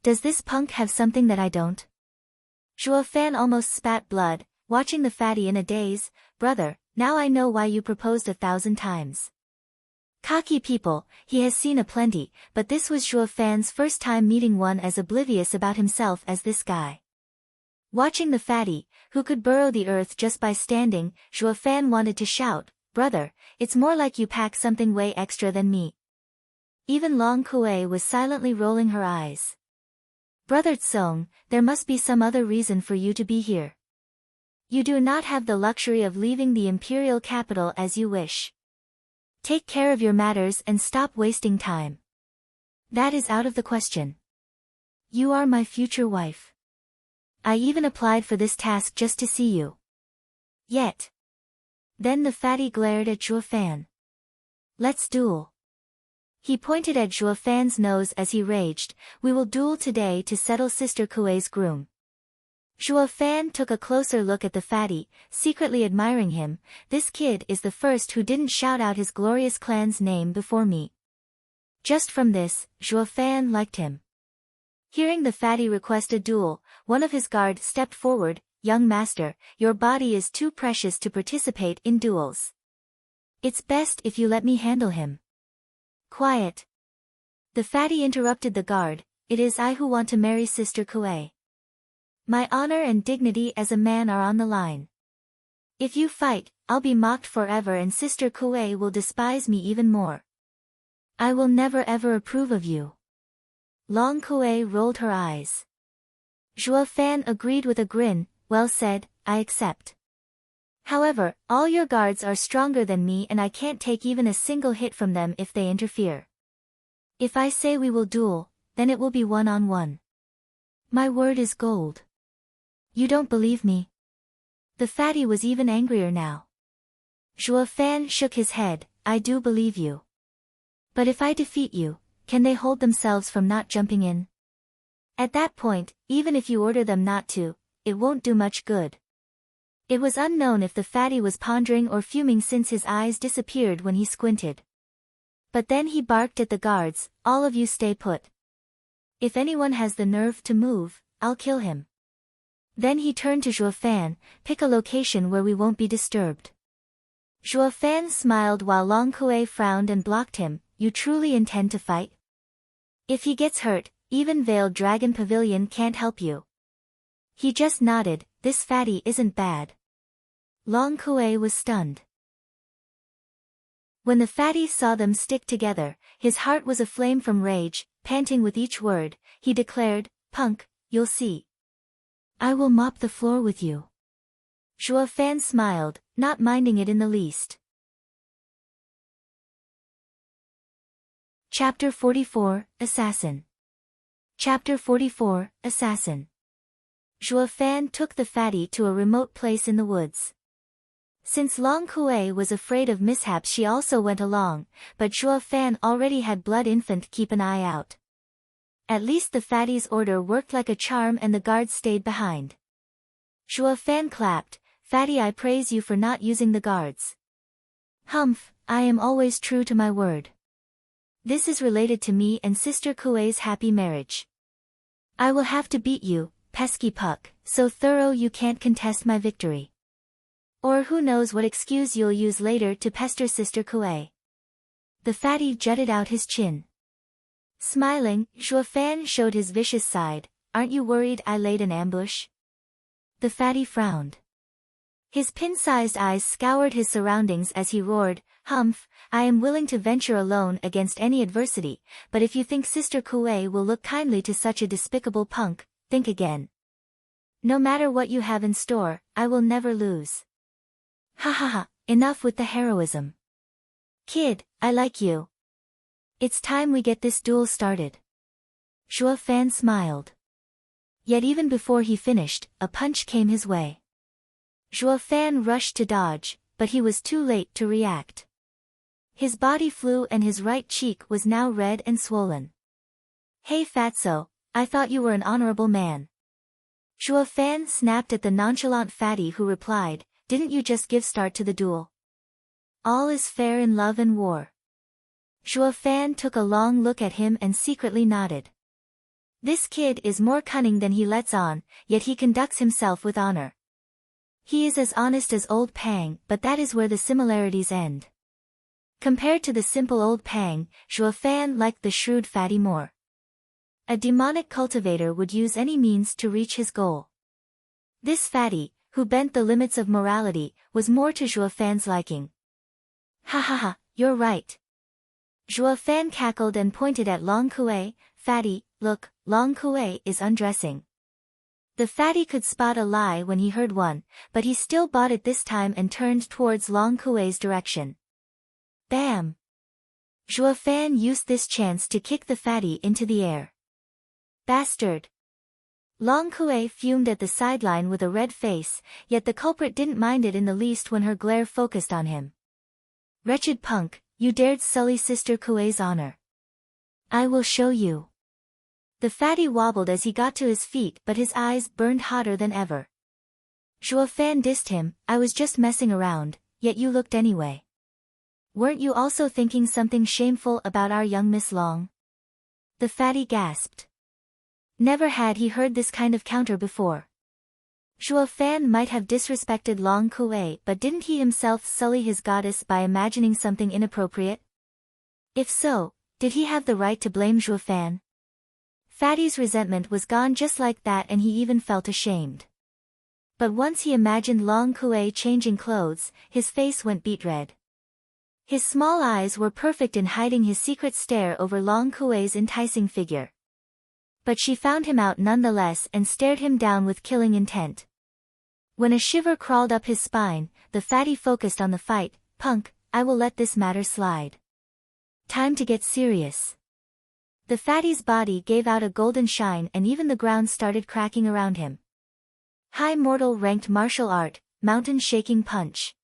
Does this punk have something that I don't? Zhuo Fan almost spat blood, watching the fatty in a daze. Brother, now I know why you proposed 1,000 times. Cocky people, he has seen aplenty, but this was Zhuo Fan's first time meeting one as oblivious about himself as this guy. Watching the fatty, who could burrow the earth just by standing, Zhuo Fan wanted to shout, Brother, it's more like you pack something way extra than me. Even Long Kuei was silently rolling her eyes. Brother Tsong, there must be some other reason for you to be here. You do not have the luxury of leaving the Imperial capital as you wish. Take care of your matters and stop wasting time. That is out of the question. You are my future wife. I even applied for this task just to see you. Yet. Then the fatty glared at Zhuo Fan. Let's duel. He pointed at Zhuo Fan's nose as he raged, we will duel today to settle Sister Kuei's groom. Zhuo Fan took a closer look at the fatty, secretly admiring him. This kid is the first who didn't shout out his glorious clan's name before me. Just from this, Zhuo Fan liked him. Hearing the fatty request a duel, one of his guard stepped forward, Young master, your body is too precious to participate in duels. It's best if you let me handle him. Quiet. The fatty interrupted the guard, it is I who want to marry Sister Kuei. My honor and dignity as a man are on the line. If you fight, I'll be mocked forever and Sister Kuei will despise me even more. I will never ever approve of you. Long Kuei rolled her eyes. Zhuo Fan agreed with a grin, well said, I accept. However, all your guards are stronger than me and I can't take even a single hit from them if they interfere. If I say we will duel, then it will be one-on-one. My word is gold. You don't believe me? The fatty was even angrier now. Zhuo Fan shook his head, I do believe you. But if I defeat you, can they hold themselves from not jumping in? At that point, even if you order them not to, it won't do much good. It was unknown if the fatty was pondering or fuming since his eyes disappeared when he squinted. But then he barked at the guards, all of you stay put. If anyone has the nerve to move, I'll kill him. Then he turned to Zhuo Fan, pick a location where we won't be disturbed. Zhuo Fan smiled while Long Kuei frowned and blocked him, you truly intend to fight? If he gets hurt, even Veiled Dragon Pavilion can't help you. He just nodded, this fatty isn't bad. Long Kuei was stunned. When the fatty saw them stick together, his heart was aflame from rage, panting with each word, he declared, punk, you'll see. I will mop the floor with you. Zhuo Fan smiled, not minding it in the least. Chapter 44, Assassin. Chapter 44, Assassin. Zhuo Fan took the fatty to a remote place in the woods. Since Long Kuei was afraid of mishaps she also went along, but Zhuo Fan already had Blood Infant keep an eye out. At least the fatty's order worked like a charm and the guards stayed behind. Zhuo Fan clapped, Fatty, I praise you for not using the guards. Humph, I am always true to my word. This is related to me and Sister Kuei's happy marriage. I will have to beat you, pesky puck, so thorough you can't contest my victory. Or who knows what excuse you'll use later to pester Sister Kuei. The fatty jutted out his chin. Smiling, Zhuo Fan showed his vicious side, aren't you worried I laid an ambush? The fatty frowned. His pin-sized eyes scoured his surroundings as he roared, Humph, I am willing to venture alone against any adversity, but if you think Sister Kuei will look kindly to such a despicable punk, think again. No matter what you have in store, I will never lose. Ha ha ha, enough with the heroism. Kid, I like you. It's time we get this duel started. Zhuo Fan smiled. Yet even before he finished, a punch came his way. Zhuo Fan rushed to dodge, but he was too late to react. His body flew and his right cheek was now red and swollen. Hey Fatso, I thought you were an honorable man. Zhuo Fan snapped at the nonchalant fatty who replied, didn't you just give start to the duel? All is fair in love and war. Zhuo Fan took a long look at him and secretly nodded. This kid is more cunning than he lets on, yet he conducts himself with honor. He is as honest as old Pang, but that is where the similarities end. Compared to the simple old Pang, Zhuo Fan liked the shrewd fatty more. A demonic cultivator would use any means to reach his goal. This fatty, who bent the limits of morality, was more to Zhuo Fan's liking. Ha ha ha, you're right. Zhuo Fan cackled and pointed at Long Kuei. Fatty, look, Long Kuei is undressing. The fatty could spot a lie when he heard one, but he still bought it this time and turned towards Long Kuei's direction. Bam! Zhuo Fan used this chance to kick the fatty into the air. Bastard! Long Kuei fumed at the sideline with a red face, yet the culprit didn't mind it in the least when her glare focused on him. Wretched punk, you dared sully Sister Kuei's honor. I will show you. The fatty wobbled as he got to his feet, but his eyes burned hotter than ever. Zhuo Fan dissed him, I was just messing around, yet you looked anyway. Weren't you also thinking something shameful about our young Miss Long? The fatty gasped. Never had he heard this kind of counter before. Zhuo Fan might have disrespected Long Kuei, but didn't he himself sully his goddess by imagining something inappropriate? If so, did he have the right to blame Zhuo Fan? Fatty's resentment was gone just like that, and he even felt ashamed. But once he imagined Long Kuei changing clothes, his face went beet red. His small eyes were perfect in hiding his secret stare over Long Kuei's enticing figure. But she found him out nonetheless and stared him down with killing intent. When a shiver crawled up his spine, the fatty focused on the fight. Punk, I will let this matter slide. Time to get serious. The fatty's body gave out a golden shine and even the ground started cracking around him. High mortal ranked martial art, mountain shaking punch.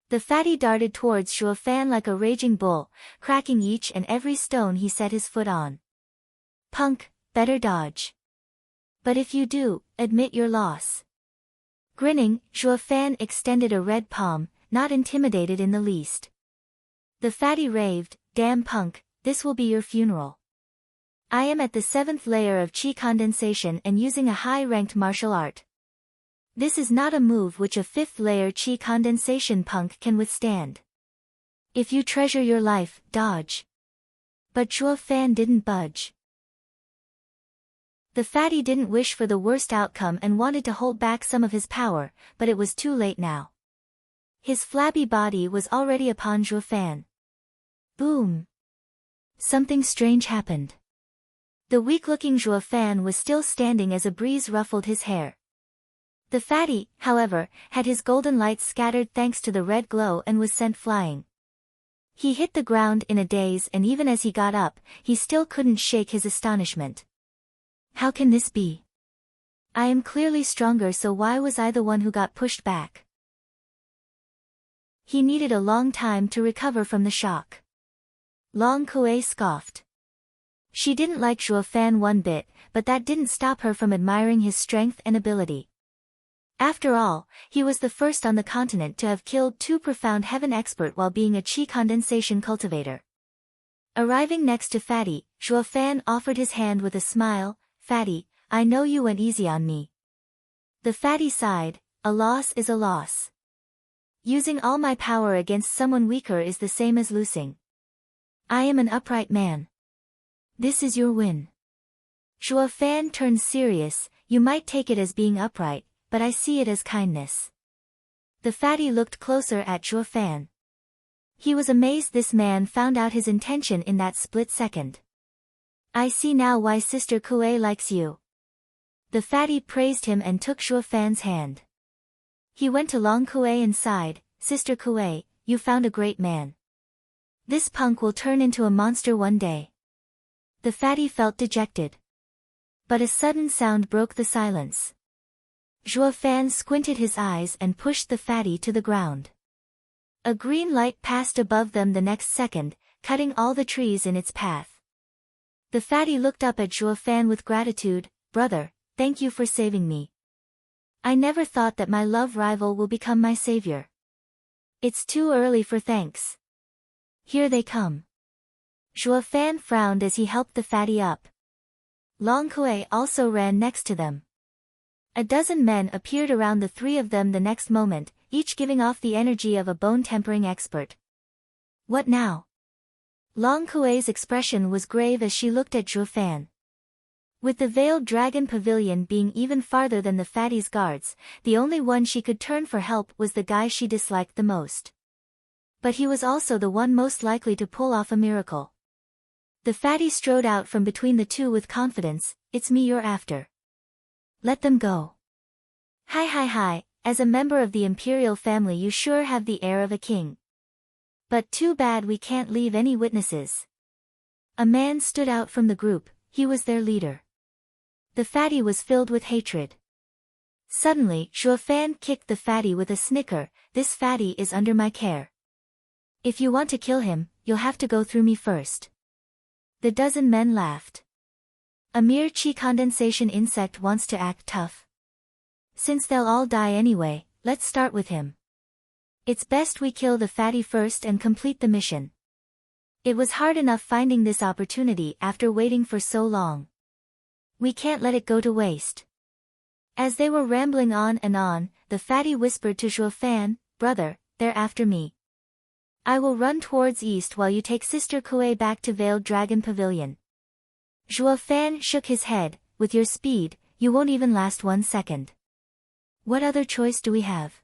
The fatty darted towards Zhuo Fan like a raging bull, cracking each and every stone he set his foot on. Punk, better dodge. But if you do, admit your loss. Grinning, Zhuo Fan extended a red palm, not intimidated in the least. The fatty raved, damn punk, this will be your funeral. I am at the 7th layer of chi condensation and using a high-ranked martial art. This is not a move which a 5th layer chi condensation punk can withstand. If you treasure your life, dodge. But Zhuo Fan didn't budge. The fatty didn't wish for the worst outcome and wanted to hold back some of his power, but it was too late now. His flabby body was already upon Zhuo Fan. Boom! Something strange happened. The weak-looking Zhuo Fan was still standing as a breeze ruffled his hair. The fatty, however, had his golden light scattered thanks to the red glow and was sent flying. He hit the ground in a daze, and even as he got up, he still couldn't shake his astonishment. How can this be? I am clearly stronger, so why was I the one who got pushed back? He needed a long time to recover from the shock. Long Kuei scoffed. She didn't like Zhuo Fan one bit, but that didn't stop her from admiring his strength and ability. After all, he was the first on the continent to have killed 2 profound heaven expert while being a chi condensation cultivator. Arriving next to Fatty, Zhuo Fan offered his hand with a smile. Fatty, I know you went easy on me. The fatty sighed, a loss is a loss. Using all my power against someone weaker is the same as losing. I am an upright man. This is your win. Zhuo Fan turned serious, you might take it as being upright, but I see it as kindness. The fatty looked closer at Zhuo Fan. He was amazed this man found out his intention in that split second. I see now why Sister Kuei likes you. The fatty praised him and took Zhuo Fan's hand. He went to Long Kuei and sighed, Sister Kuei, you found a great man. This punk will turn into a monster one day. The fatty felt dejected. But a sudden sound broke the silence. Zhuo Fan squinted his eyes and pushed the fatty to the ground. A green light passed above them the next second, cutting all the trees in its path. The fatty looked up at Zhuo Fan with gratitude, brother, thank you for saving me. I never thought that my love rival will become my savior. It's too early for thanks. Here they come. Zhuo Fan frowned as he helped the fatty up. Long Kuei also ran next to them. A dozen men appeared around the three of them the next moment, each giving off the energy of a bone-tempering expert. What now? Long Kuei's expression was grave as she looked at Zhuo Fan. With the veiled dragon pavilion being even farther than the fatty's guards, the only one she could turn for help was the guy she disliked the most. But he was also the one most likely to pull off a miracle. The fatty strode out from between the two with confidence. It's me you're after. Let them go. Hi, as a member of the Imperial family you sure have the air of a king. But too bad we can't leave any witnesses. A man stood out from the group, he was their leader. The fatty was filled with hatred. Suddenly, Zhuo Fan kicked the fatty with a snicker. This fatty is under my care. If you want to kill him, you'll have to go through me first. The dozen men laughed. A mere chi condensation insect wants to act tough. Since they'll all die anyway, let's start with him. It's best we kill the fatty first and complete the mission. It was hard enough finding this opportunity after waiting for so long. We can't let it go to waste. As they were rambling on and on, the fatty whispered to Zhuo Fan, brother, they're after me. I will run towards east while you take Sister Kuei back to Veiled Dragon Pavilion. Zhuo Fan shook his head, with your speed, you won't even last 1 second. What other choice do we have?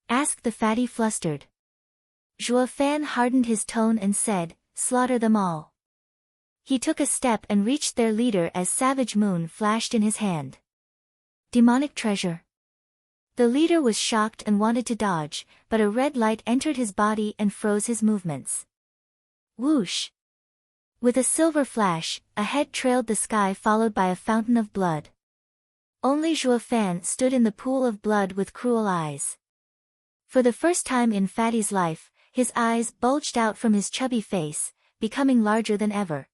Asked the fatty flustered. Zhuo Fan hardened his tone and said, slaughter them all. He took a step and reached their leader as Savage Moon flashed in his hand. Demonic treasure. The leader was shocked and wanted to dodge, but a red light entered his body and froze his movements. Whoosh! With a silver flash, a head trailed the sky followed by a fountain of blood. Only Zhuo Fan stood in the pool of blood with cruel eyes. For the first time in Fatty's life, his eyes bulged out from his chubby face, becoming larger than ever.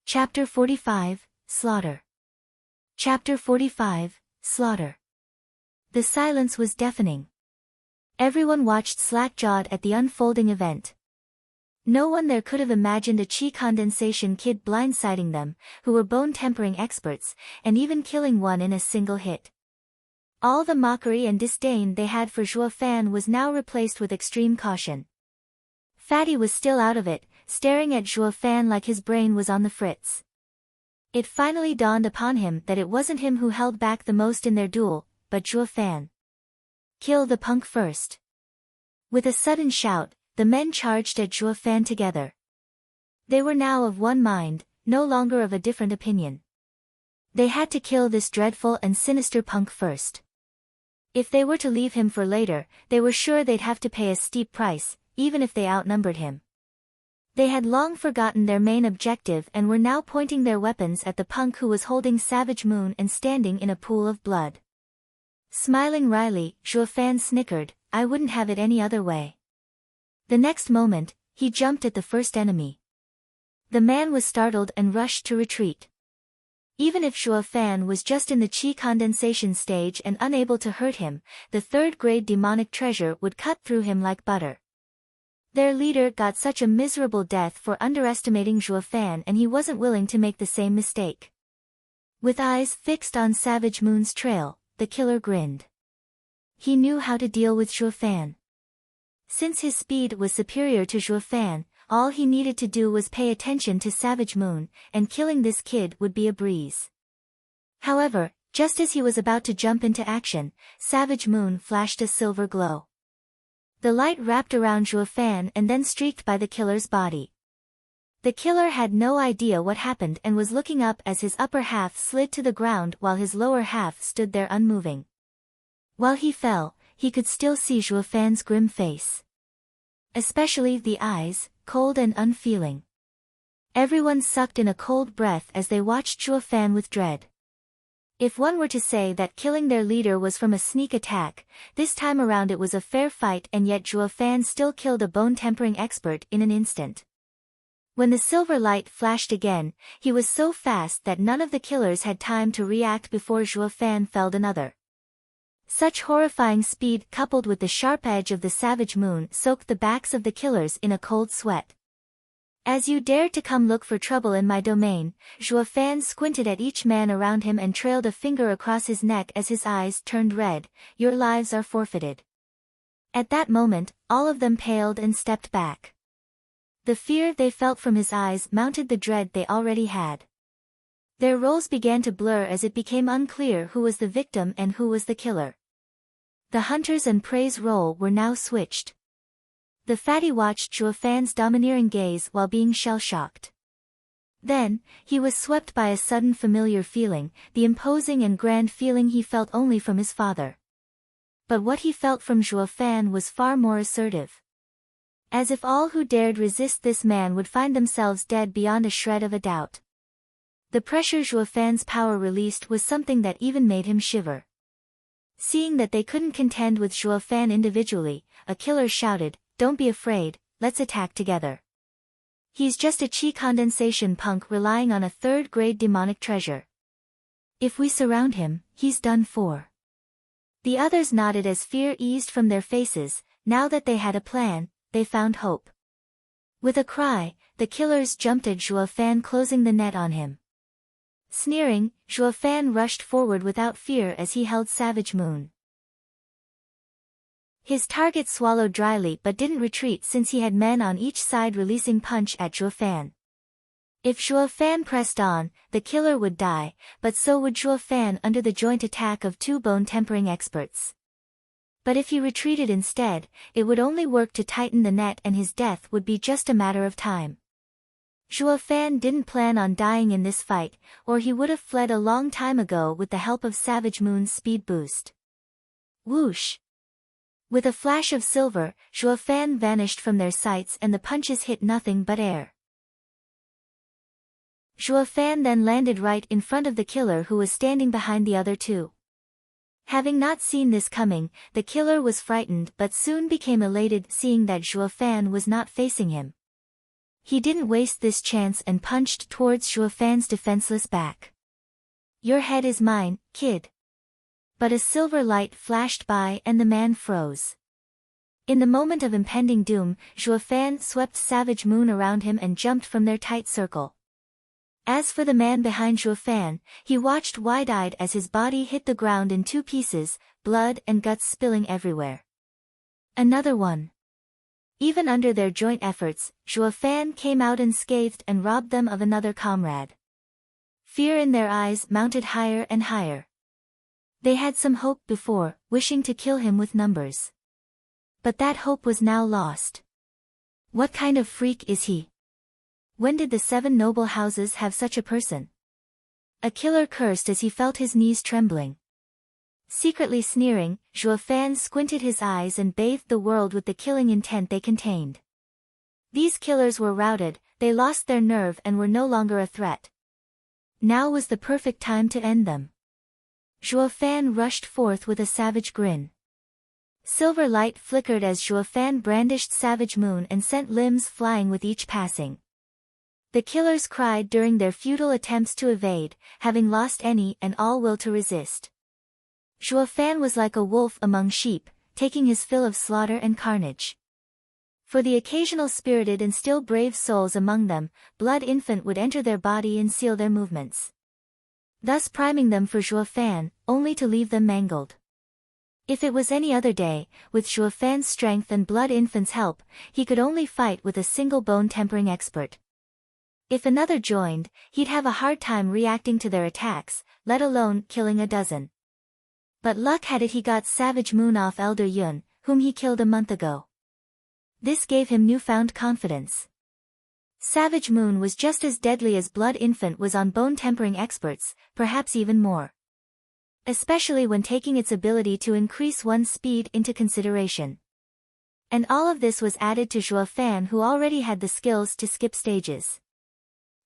Chapter 45, Slaughter. Chapter 45, Slaughter. The silence was deafening. Everyone watched slack-jawed at the unfolding event. No one there could have imagined a chi condensation kid blindsiding them, who were bone-tempering experts, and even killing one in a single hit. All the mockery and disdain they had for Zhuo Fan was now replaced with extreme caution. Fatty was still out of it, staring at Zhuo Fan like his brain was on the fritz. It finally dawned upon him that it wasn't him who held back the most in their duel, but Zhuo Fan. Kill the punk first. With a sudden shout, the men charged at Zhuo Fan together. They were now of one mind, no longer of a different opinion. They had to kill this dreadful and sinister punk first. If they were to leave him for later, they were sure they'd have to pay a steep price, even if they outnumbered him. They had long forgotten their main objective and were now pointing their weapons at the punk who was holding Savage Moon and standing in a pool of blood. Smiling wryly, Zhuo Fan snickered, I wouldn't have it any other way. The next moment, he jumped at the first enemy. The man was startled and rushed to retreat. Even if Zhuo Fan was just in the chi condensation stage and unable to hurt him, the third-grade demonic treasure would cut through him like butter. Their leader got such a miserable death for underestimating Zhuo Fan, and he wasn't willing to make the same mistake. With eyes fixed on Savage Moon's trail, the killer grinned. He knew how to deal with Zhuo Fan. Since his speed was superior to Zhuo Fan, all he needed to do was pay attention to Savage Moon, and killing this kid would be a breeze. However, just as he was about to jump into action, Savage Moon flashed a silver glow. The light wrapped around Zhuo Fan and then streaked by the killer's body. The killer had no idea what happened and was looking up as his upper half slid to the ground while his lower half stood there unmoving. While he fell, he could still see Zhuo Fan's grim face. Especially the eyes, cold and unfeeling. Everyone sucked in a cold breath as they watched Zhuo Fan with dread. If one were to say that killing their leader was from a sneak attack, this time around it was a fair fight, and yet Zhuo Fan still killed a bone-tempering expert in an instant. When the silver light flashed again, he was so fast that none of the killers had time to react before Zhuo Fan felled another. Such horrifying speed coupled with the sharp edge of the savage moon soaked the backs of the killers in a cold sweat. As you dared to come look for trouble in my domain, Zhuo Fan squinted at each man around him and trailed a finger across his neck as his eyes turned red. Your lives are forfeited. At that moment, all of them paled and stepped back. The fear they felt from his eyes mounted the dread they already had. Their roles began to blur as it became unclear who was the victim and who was the killer. The hunters and prey's role were now switched. The fatty watched Zhuo Fan's domineering gaze while being shell-shocked. Then, he was swept by a sudden familiar feeling, the imposing and grand feeling he felt only from his father. But what he felt from Zhuo Fan was far more assertive. As if all who dared resist this man would find themselves dead beyond a shred of a doubt. The pressure Zhuo Fan's power released was something that even made him shiver. Seeing that they couldn't contend with Zhuo Fan individually, a killer shouted, "Don't be afraid, let's attack together. He's just a chi condensation punk relying on a third-grade demonic treasure. If we surround him, he's done for." The others nodded as fear eased from their faces. Now that they had a plan, they found hope. With a cry, the killers jumped at Zhuo Fan, closing the net on him. Sneering, Zhuo Fan rushed forward without fear as he held Savage Moon. His target swallowed dryly but didn't retreat since he had men on each side releasing punch at Zhuo Fan. If Zhuo Fan pressed on, the killer would die, but so would Zhuo Fan under the joint attack of two bone-tempering experts. But if he retreated instead, it would only work to tighten the net and his death would be just a matter of time. Zhuo Fan didn't plan on dying in this fight, or he would have fled a long time ago with the help of Savage Moon's speed boost. Whoosh! With a flash of silver, Zhuo Fan vanished from their sights and the punches hit nothing but air. Zhuo Fan then landed right in front of the killer who was standing behind the other two. Having not seen this coming, the killer was frightened but soon became elated seeing that Zhuo Fan was not facing him. He didn't waste this chance and punched towards Zhuo Fan's defenseless back. "Your head is mine, kid." But a silver light flashed by and the man froze. In the moment of impending doom, Zhuo Fan swept Savage Moon around him and jumped from their tight circle. As for the man behind Zhuo Fan, he watched wide-eyed as his body hit the ground in two pieces, blood and guts spilling everywhere. Another one. Even under their joint efforts, Zhuo Fan came out unscathed and robbed them of another comrade. Fear in their eyes mounted higher and higher. They had some hope before, wishing to kill him with numbers. But that hope was now lost. What kind of freak is he? When did the 7 noble houses have such a person? A killer cursed as he felt his knees trembling. Secretly sneering, Zhuo Fan squinted his eyes and bathed the world with the killing intent they contained. These killers were routed, they lost their nerve and were no longer a threat. Now was the perfect time to end them. Zhuo Fan rushed forth with a savage grin. Silver light flickered as Zhuo Fan brandished Savage Moon and sent limbs flying with each passing. The killers cried during their futile attempts to evade, having lost any and all will to resist. Zhuo Fan was like a wolf among sheep, taking his fill of slaughter and carnage. For the occasional spirited and still brave souls among them, Blood Infant would enter their body and seal their movements. Thus priming them for Zhuo Fan, only to leave them mangled. If it was any other day, with Zhuo Fan's strength and Blood Infant's help, he could only fight with a single bone-tempering expert. If another joined, he'd have a hard time reacting to their attacks, let alone killing a dozen. But luck had it he got Savage Moon off Elder Yun, whom he killed a month ago. This gave him newfound confidence. Savage Moon was just as deadly as Blood Infant was on bone-tempering experts, perhaps even more. Especially when taking its ability to increase one's speed into consideration. And all of this was added to Zhuo Fan, who already had the skills to skip stages.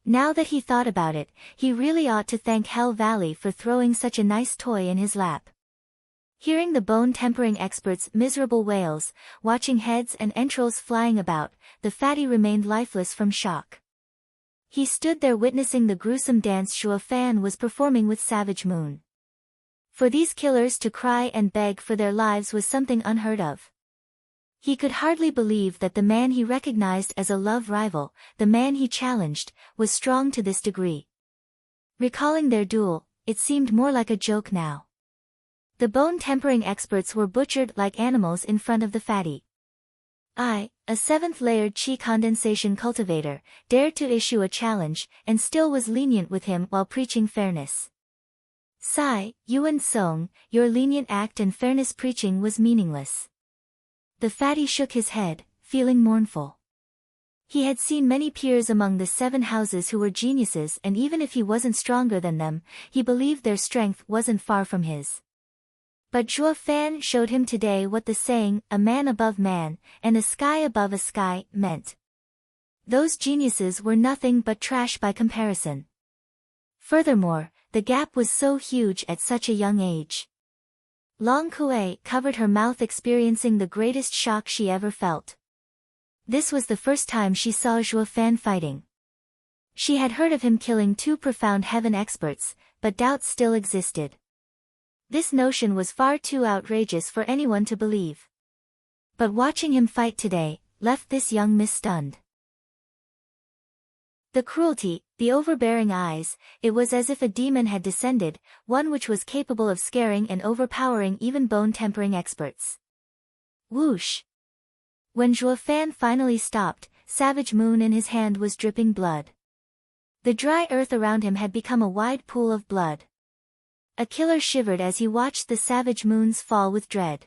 Now that he thought about it, he really ought to thank Hell Valley for throwing such a nice toy in his lap. Hearing the bone-tempering expert's miserable wails, watching heads and entrails flying about, the fatty remained lifeless from shock. He stood there witnessing the gruesome dance Zhuo Fan was performing with Savage Moon. For these killers to cry and beg for their lives was something unheard of. He could hardly believe that the man he recognized as a love rival, the man he challenged, was strong to this degree. Recalling their duel, it seemed more like a joke now. The bone-tempering experts were butchered like animals in front of the fatty. I, a seventh-layered chi condensation cultivator, dared to issue a challenge, and still was lenient with him while preaching fairness. Sigh, Yuan Song, your lenient act and fairness preaching was meaningless. The fatty shook his head, feeling mournful. He had seen many peers among the 7 houses who were geniuses, and even if he wasn't stronger than them, he believed their strength wasn't far from his. But Zhuo Fan showed him today what the saying, a man above man, and a sky above a sky, meant. Those geniuses were nothing but trash by comparison. Furthermore, the gap was so huge at such a young age. Long Kuei covered her mouth, experiencing the greatest shock she ever felt. This was the first time she saw Zhuo Fan fighting. She had heard of him killing 2 profound heaven experts, but doubts still existed. This notion was far too outrageous for anyone to believe. But watching him fight today, left this young miss stunned. The cruelty, the overbearing eyes, it was as if a demon had descended, one which was capable of scaring and overpowering even bone-tempering experts. Whoosh! When Zhuo Fan finally stopped, Savage Moon in his hand was dripping blood. The dry earth around him had become a wide pool of blood. A killer shivered as he watched the Savage Moons fall with dread.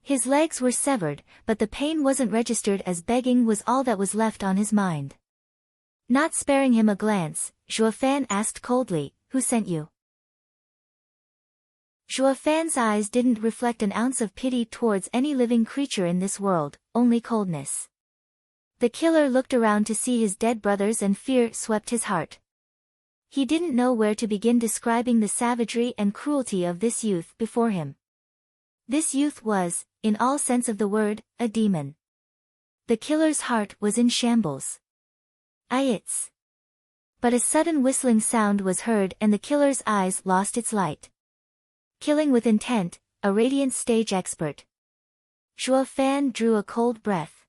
His legs were severed, but the pain wasn't registered, as begging was all that was left on his mind. Not sparing him a glance, Zhuo Fan asked coldly, "Who sent you?" Zhuo Fan's eyes didn't reflect an ounce of pity towards any living creature in this world, only coldness. The killer looked around to see his dead brothers, and fear swept his heart. He didn't know where to begin describing the savagery and cruelty of this youth before him. This youth was, in all sense of the word, a demon. The killer's heart was in shambles. It's. But a sudden whistling sound was heard, and the killer's eyes lost its light. Killing with intent, a radiant stage expert. Zhuo Fan drew a cold breath.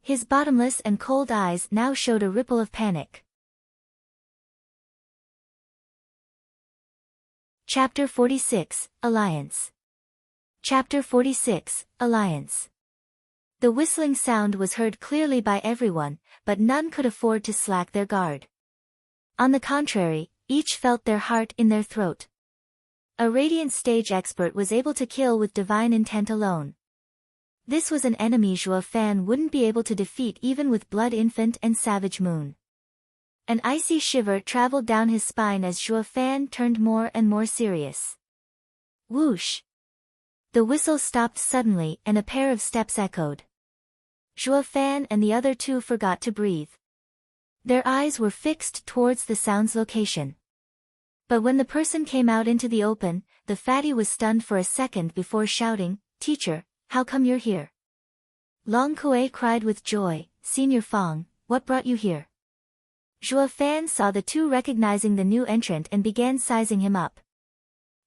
His bottomless and cold eyes now showed a ripple of panic. Chapter 46, Alliance. Chapter 46, Alliance. The whistling sound was heard clearly by everyone, but none could afford to slack their guard. On the contrary, each felt their heart in their throat. A radiant stage expert was able to kill with divine intent alone. This was an enemy Zhuo Fan wouldn't be able to defeat even with Blood Infant and Savage Moon. An icy shiver traveled down his spine as Zhuo Fan turned more and more serious. Whoosh! The whistle stopped suddenly, and a pair of steps echoed. Zhuo Fan and the other 2 forgot to breathe. Their eyes were fixed towards the sound's location. But when the person came out into the open, the fatty was stunned for a second before shouting, "Teacher, how come you're here?" Long Kuei cried with joy, "Senior Fang, what brought you here?" Zhuo Fan saw the 2 recognizing the new entrant and began sizing him up.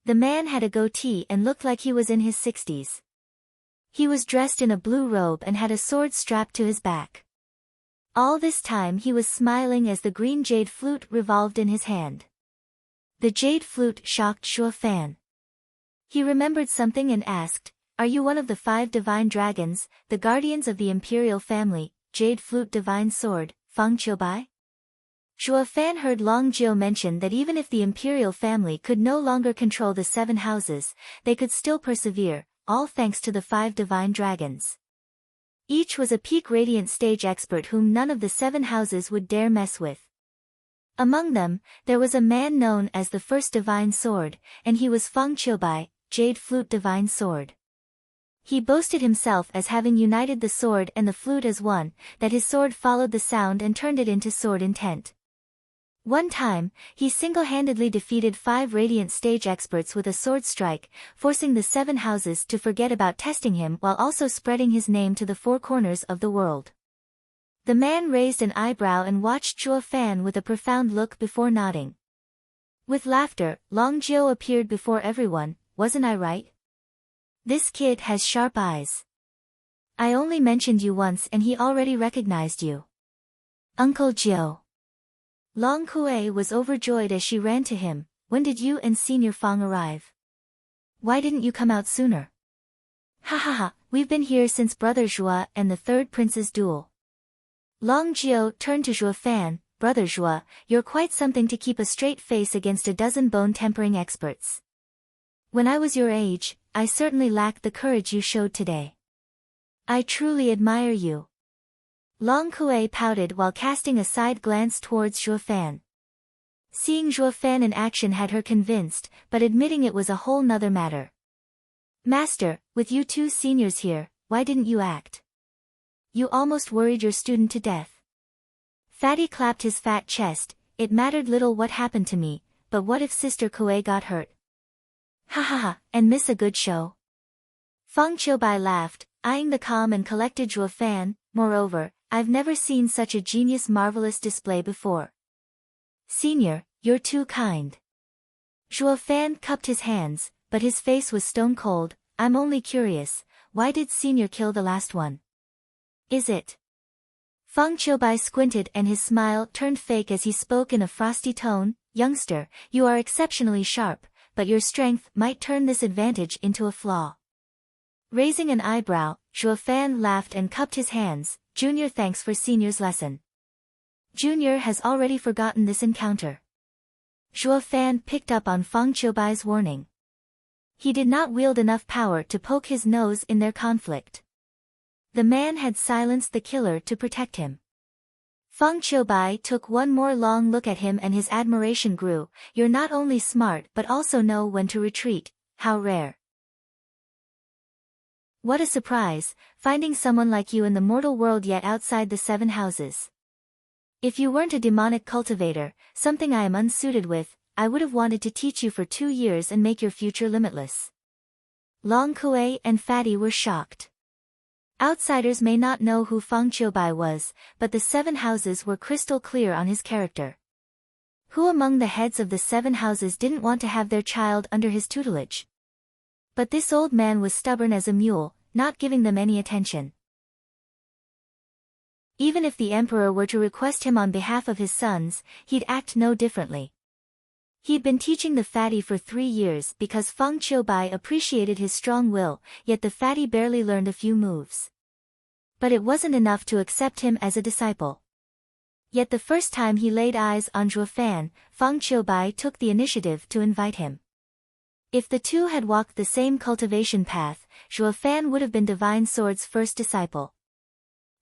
The man had a goatee and looked like he was in his 60s. He was dressed in a blue robe and had a sword strapped to his back. All this time he was smiling as the green jade flute revolved in his hand. The jade flute shocked Zhuo Fan. He remembered something and asked, "Are you one of the 5 divine dragons, the guardians of the Imperial family, jade flute divine sword, Fang Qiubai?" Zhuo Fan heard Long Jiu mention that even if the Imperial family could no longer control the 7 houses, they could still persevere, all thanks to the 5 divine dragons. Each was a peak radiant stage expert whom none of the 7 houses would dare mess with. Among them, there was a man known as the First Divine Sword, and he was Fang Qiubai, Jade Flute Divine Sword. He boasted himself as having united the sword and the flute as one, that his sword followed the sound and turned it into sword intent. One time, he single-handedly defeated 5 radiant stage experts with a sword strike, forcing the 7 houses to forget about testing him while also spreading his name to the 4 corners of the world. The man raised an eyebrow and watched Zhuo Fan with a profound look before nodding. With laughter, Long Jiao appeared before everyone. Wasn't I right? This kid has sharp eyes. I only mentioned you once and he already recognized you. Uncle Jiao. Long Kuei was overjoyed as she ran to him. When did you and Senior Fang arrive? Why didn't you come out sooner? Ha ha ha, we've been here since Brother Zhua and the third prince's duel. Long Jiao turned to Zhua Fan. Brother Zhua, you're quite something to keep a straight face against a dozen bone-tempering experts. When I was your age, I certainly lacked the courage you showed today. I truly admire you. Long Kuei pouted while casting a side glance towards Zhua Fan. Seeing Zhua Fan in action had her convinced, but admitting it was a whole nother matter. Master, with you two seniors here, why didn't you act? You almost worried your student to death. Fatty clapped his fat chest. It mattered little what happened to me, but what if Sister Kuei got hurt? Ha ha ha, and miss a good show? Feng Qiubai laughed, eyeing the calm and collected Zhua Fan. Moreover, I've never seen such a marvelous display before. Senior, you're too kind. Zhua Fan cupped his hands, but his face was stone cold. I'm only curious, why did Senior kill the last one? Is it? Feng Qiubai squinted and his smile turned fake as he spoke in a frosty tone. Youngster, you are exceptionally sharp, but your strength might turn this advantage into a flaw. Raising an eyebrow, Zhua Fan laughed and cupped his hands. Junior, thanks for Senior's lesson. Junior has already forgotten this encounter. Zhua Fan picked up on Feng Qiubai's warning. He did not wield enough power to poke his nose in their conflict. The man had silenced the killer to protect him. Feng Qiubai took one more long look at him and his admiration grew. You're not only smart but also know when to retreat. How rare. What a surprise, finding someone like you in the mortal world yet outside the 7 houses. If you weren't a demonic cultivator, something I am unsuited with, I would have wanted to teach you for 2 years and make your future limitless. Long Kuei and Fatty were shocked. Outsiders may not know who Feng Qiubai was, but the 7 houses were crystal clear on his character. Who among the heads of the 7 houses didn't want to have their child under his tutelage? But this old man was stubborn as a mule, not giving them any attention. Even if the emperor were to request him on behalf of his sons, he'd act no differently. He'd been teaching the Fatty for 3 years because Feng Qiubai appreciated his strong will, yet the Fatty barely learned a few moves. But it wasn't enough to accept him as a disciple. Yet the first time he laid eyes on Zhua Fan, Feng Qiubai took the initiative to invite him. If the two had walked the same cultivation path, Zhua Fan would have been Divine Sword's first disciple.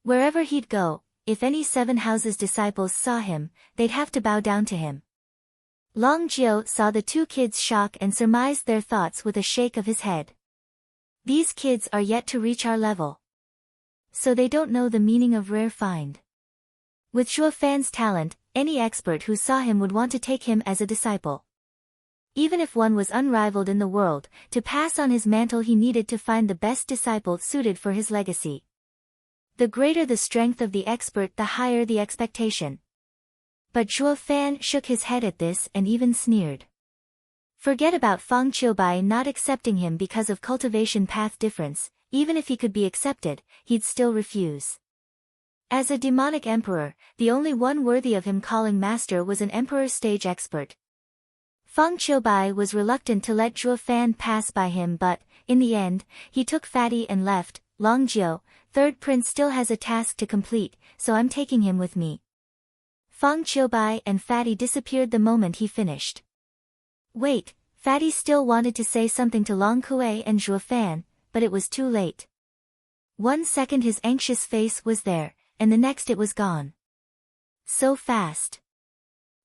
Wherever he'd go, if any 7 houses disciples saw him, they'd have to bow down to him. Long Jiao saw the 2 kids' shock and surmised their thoughts with a shake of his head. These kids are yet to reach our level. So they don't know the meaning of rare find. With Zhua Fan's talent, any expert who saw him would want to take him as a disciple. Even if one was unrivaled in the world, to pass on his mantle he needed to find the best disciple suited for his legacy. The greater the strength of the expert, the higher the expectation. But Zhua Fan shook his head at this and even sneered. Forget about Feng Qiubai not accepting him because of cultivation path difference. Even if he could be accepted, he'd still refuse. As a demonic emperor, the only one worthy of him calling master was an emperor stage expert. Feng Qiubai was reluctant to let Zhua Fan pass by him, but, in the end, he took Fatty and left. Long Jiao, third prince still has a task to complete, so I'm taking him with me. Feng Qiubai and Fatty disappeared the moment he finished. Wait, Fatty still wanted to say something to Long Kuei and Zhua Fan, but it was too late. 1 second his anxious face was there, and the next it was gone. So fast.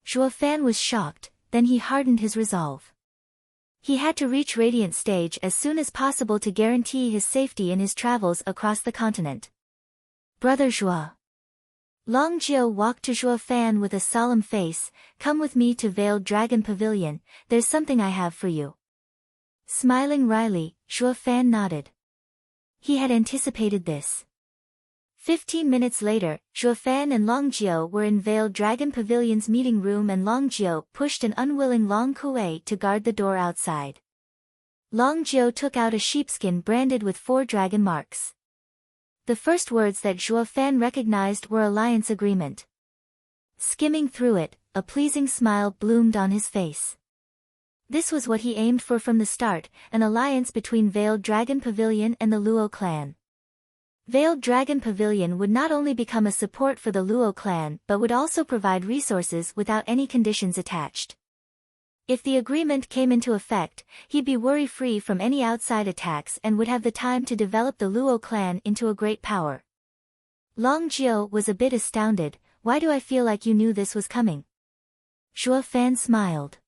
Zhua Fan was shocked, then he hardened his resolve. He had to reach Radiant Stage as soon as possible to guarantee his safety in his travels across the continent. Brother Zhua. Long Jiao walked to Zhua Fan with a solemn face. Come with me to Veiled Dragon Pavilion, there's something I have for you. Smiling wryly, Zhua Fan nodded. He had anticipated this. 15 minutes later, Zhuofan and Long Jiu were in Veiled Dragon Pavilion's meeting room and Long Jiu pushed an unwilling Long Kuei to guard the door outside. Long Jiu took out a sheepskin branded with 4 dragon marks. The first words that Zhuofan recognized were alliance agreement. Skimming through it, a pleasing smile bloomed on his face. This was what he aimed for from the start, an alliance between Veiled Dragon Pavilion and the Luo clan. Veiled Dragon Pavilion would not only become a support for the Luo clan but would also provide resources without any conditions attached. If the agreement came into effect, he'd be worry-free from any outside attacks and would have the time to develop the Luo clan into a great power. Long Jiu was a bit astounded. Why do I feel like you knew this was coming? Zhuofan smiled.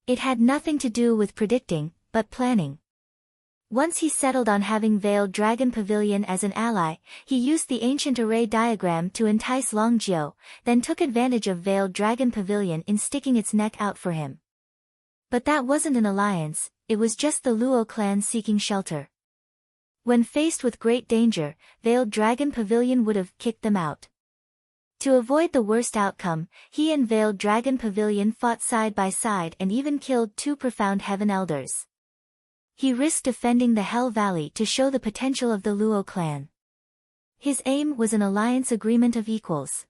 It had nothing to do with predicting, but planning. Once he settled on having Veiled Dragon Pavilion as an ally, he used the ancient array diagram to entice Long Jiu, then took advantage of Veiled Dragon Pavilion in sticking its neck out for him. But that wasn't an alliance, it was just the Luo clan seeking shelter. When faced with great danger, Veiled Dragon Pavilion would have kicked them out. To avoid the worst outcome, he and Veiled Dragon Pavilion fought side by side and even killed 2 profound heaven elders. He risked defending the Hell Valley to show the potential of the Luo clan. His aim was an alliance agreement of equals.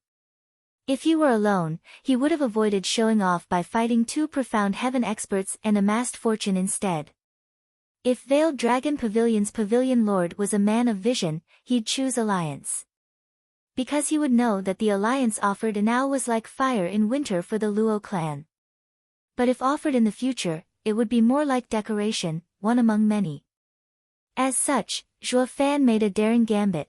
If he were alone, he would have avoided showing off by fighting 2 profound heaven experts and amassed fortune instead. If Veiled Dragon Pavilion's Pavilion Lord was a man of vision, he'd choose alliance. Because he would know that the alliance offered now was like fire in winter for the Luo clan. But if offered in the future, it would be more like decoration, one among many. As such, Zhuofan made a daring gambit.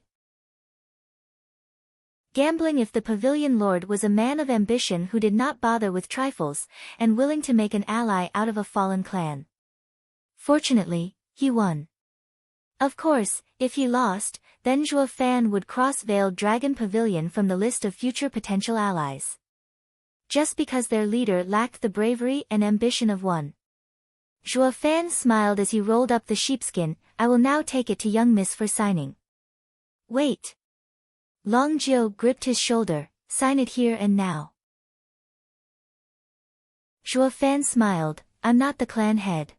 Gambling if the Pavilion Lord was a man of ambition who did not bother with trifles, and willing to make an ally out of a fallen clan. Fortunately, he won. Of course, if he lost, then Zhuofan would cross Veiled Dragon Pavilion from the list of future potential allies. Just because their leader lacked the bravery and ambition of one. Zhuofan smiled as he rolled up the sheepskin. I will now take it to young miss for signing. Wait. Long Jiu gripped his shoulder. Sign it here and now. Zhuofan smiled. I'm not the clan head.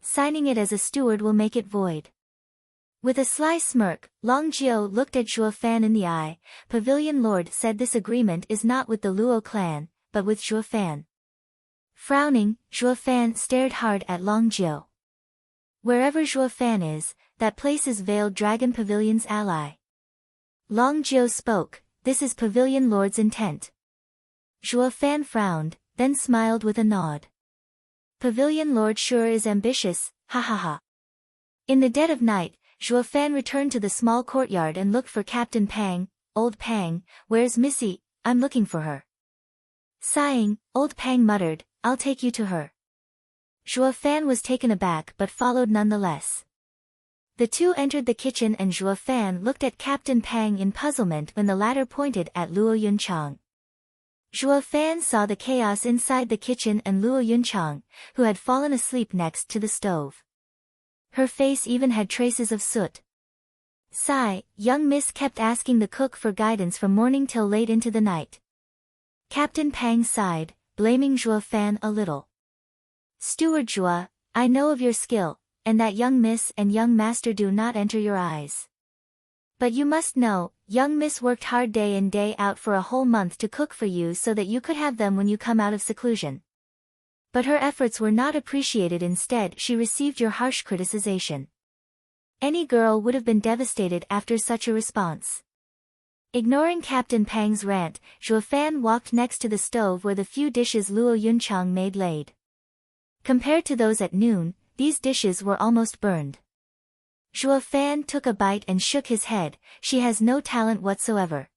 Signing it as a steward will make it void. With a sly smirk, Long Jiu looked at Zhuofan in the eye. Pavilion Lord said this agreement is not with the Luo clan, but with Zhuofan. Frowning, Zhuofan stared hard at Long Jiu. Wherever Zhuofan is, that place is Veiled Dragon Pavilion's ally. Long Jiu spoke, this is Pavilion Lord's intent. Zhuofan frowned, then smiled with a nod. Pavilion Lord sure is ambitious, ha ha ha. In the dead of night, Zhuofan returned to the small courtyard and looked for Captain Pang. Old Pang, where's Missy? I'm looking for her. Sighing, Old Pang muttered, I'll take you to her. Zhuofan was taken aback but followed nonetheless. The two entered the kitchen and Zhuofan looked at Captain Pang in puzzlement when the latter pointed at Luo Yunchang. Zhuofan saw the chaos inside the kitchen and Luo Yunchang, who had fallen asleep next to the stove. Her face even had traces of soot. Sigh, young miss kept asking the cook for guidance from morning till late into the night. Captain Pang sighed, blaming Zhuofan a little. Steward Zhua, I know of your skill, and that young miss and young master do not enter your eyes. But you must know, young miss worked hard day in day out for a whole month to cook for you so that you could have them when you come out of seclusion. But her efforts were not appreciated. Instead she received your harsh criticization. Any girl would have been devastated after such a response. Ignoring Captain Pang's rant, Zhuofan walked next to the stove where the few dishes Luo Yunchang made laid. Compared to those at noon, these dishes were almost burned. Zhuofan took a bite and shook his head. She has no talent whatsoever.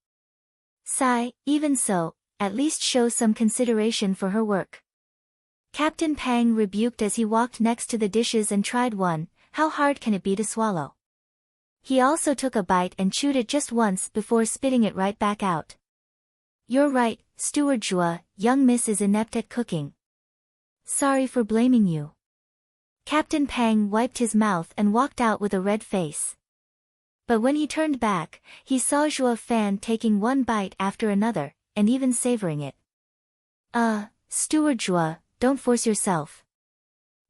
Sigh, even so, at least show some consideration for her work. Captain Pang rebuked as he walked next to the dishes and tried one. How hard can it be to swallow? He also took a bite and chewed it just once before spitting it right back out. You're right, Steward Zhua, young miss is inept at cooking. Sorry for blaming you. Captain Pang wiped his mouth and walked out with a red face. But when he turned back, he saw Zhuo Fan taking one bite after another, and even savoring it. Steward Zhuo, don't force yourself.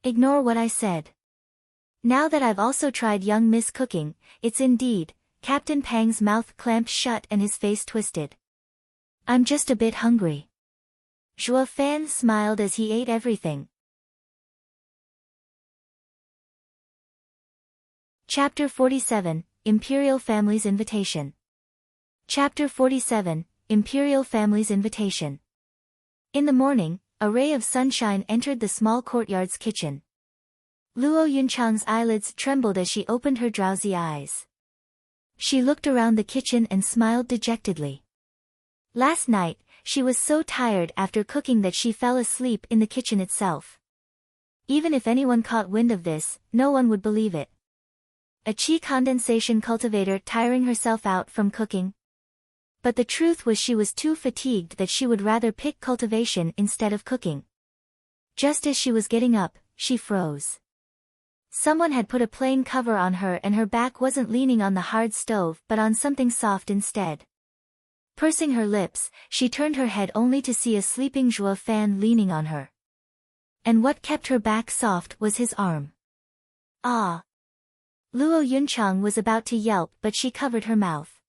Ignore what I said. Now that I've also tried young Miss cooking, it's indeed. Captain Pang's mouth clamped shut and his face twisted. I'm just a bit hungry. Zhuo Fan smiled as he ate everything. Chapter 47, Imperial Family's Invitation. Chapter 47, Imperial Family's Invitation. In the morning, a ray of sunshine entered the small courtyard's kitchen. Luo Yunchang's eyelids trembled as she opened her drowsy eyes. She looked around the kitchen and smiled dejectedly. Last night, she was so tired after cooking that she fell asleep in the kitchen itself. Even if anyone caught wind of this, no one would believe it. A qi condensation cultivator tiring herself out from cooking? But the truth was she was too fatigued that she would rather pick cultivation instead of cooking. Just as she was getting up, she froze. Someone had put a plain cover on her and her back wasn't leaning on the hard stove but on something soft instead. Pursing her lips, she turned her head only to see a sleeping Zhuo Fan leaning on her. And what kept her back soft was his arm. Ah! Luo Yunchang was about to yelp but she covered her mouth.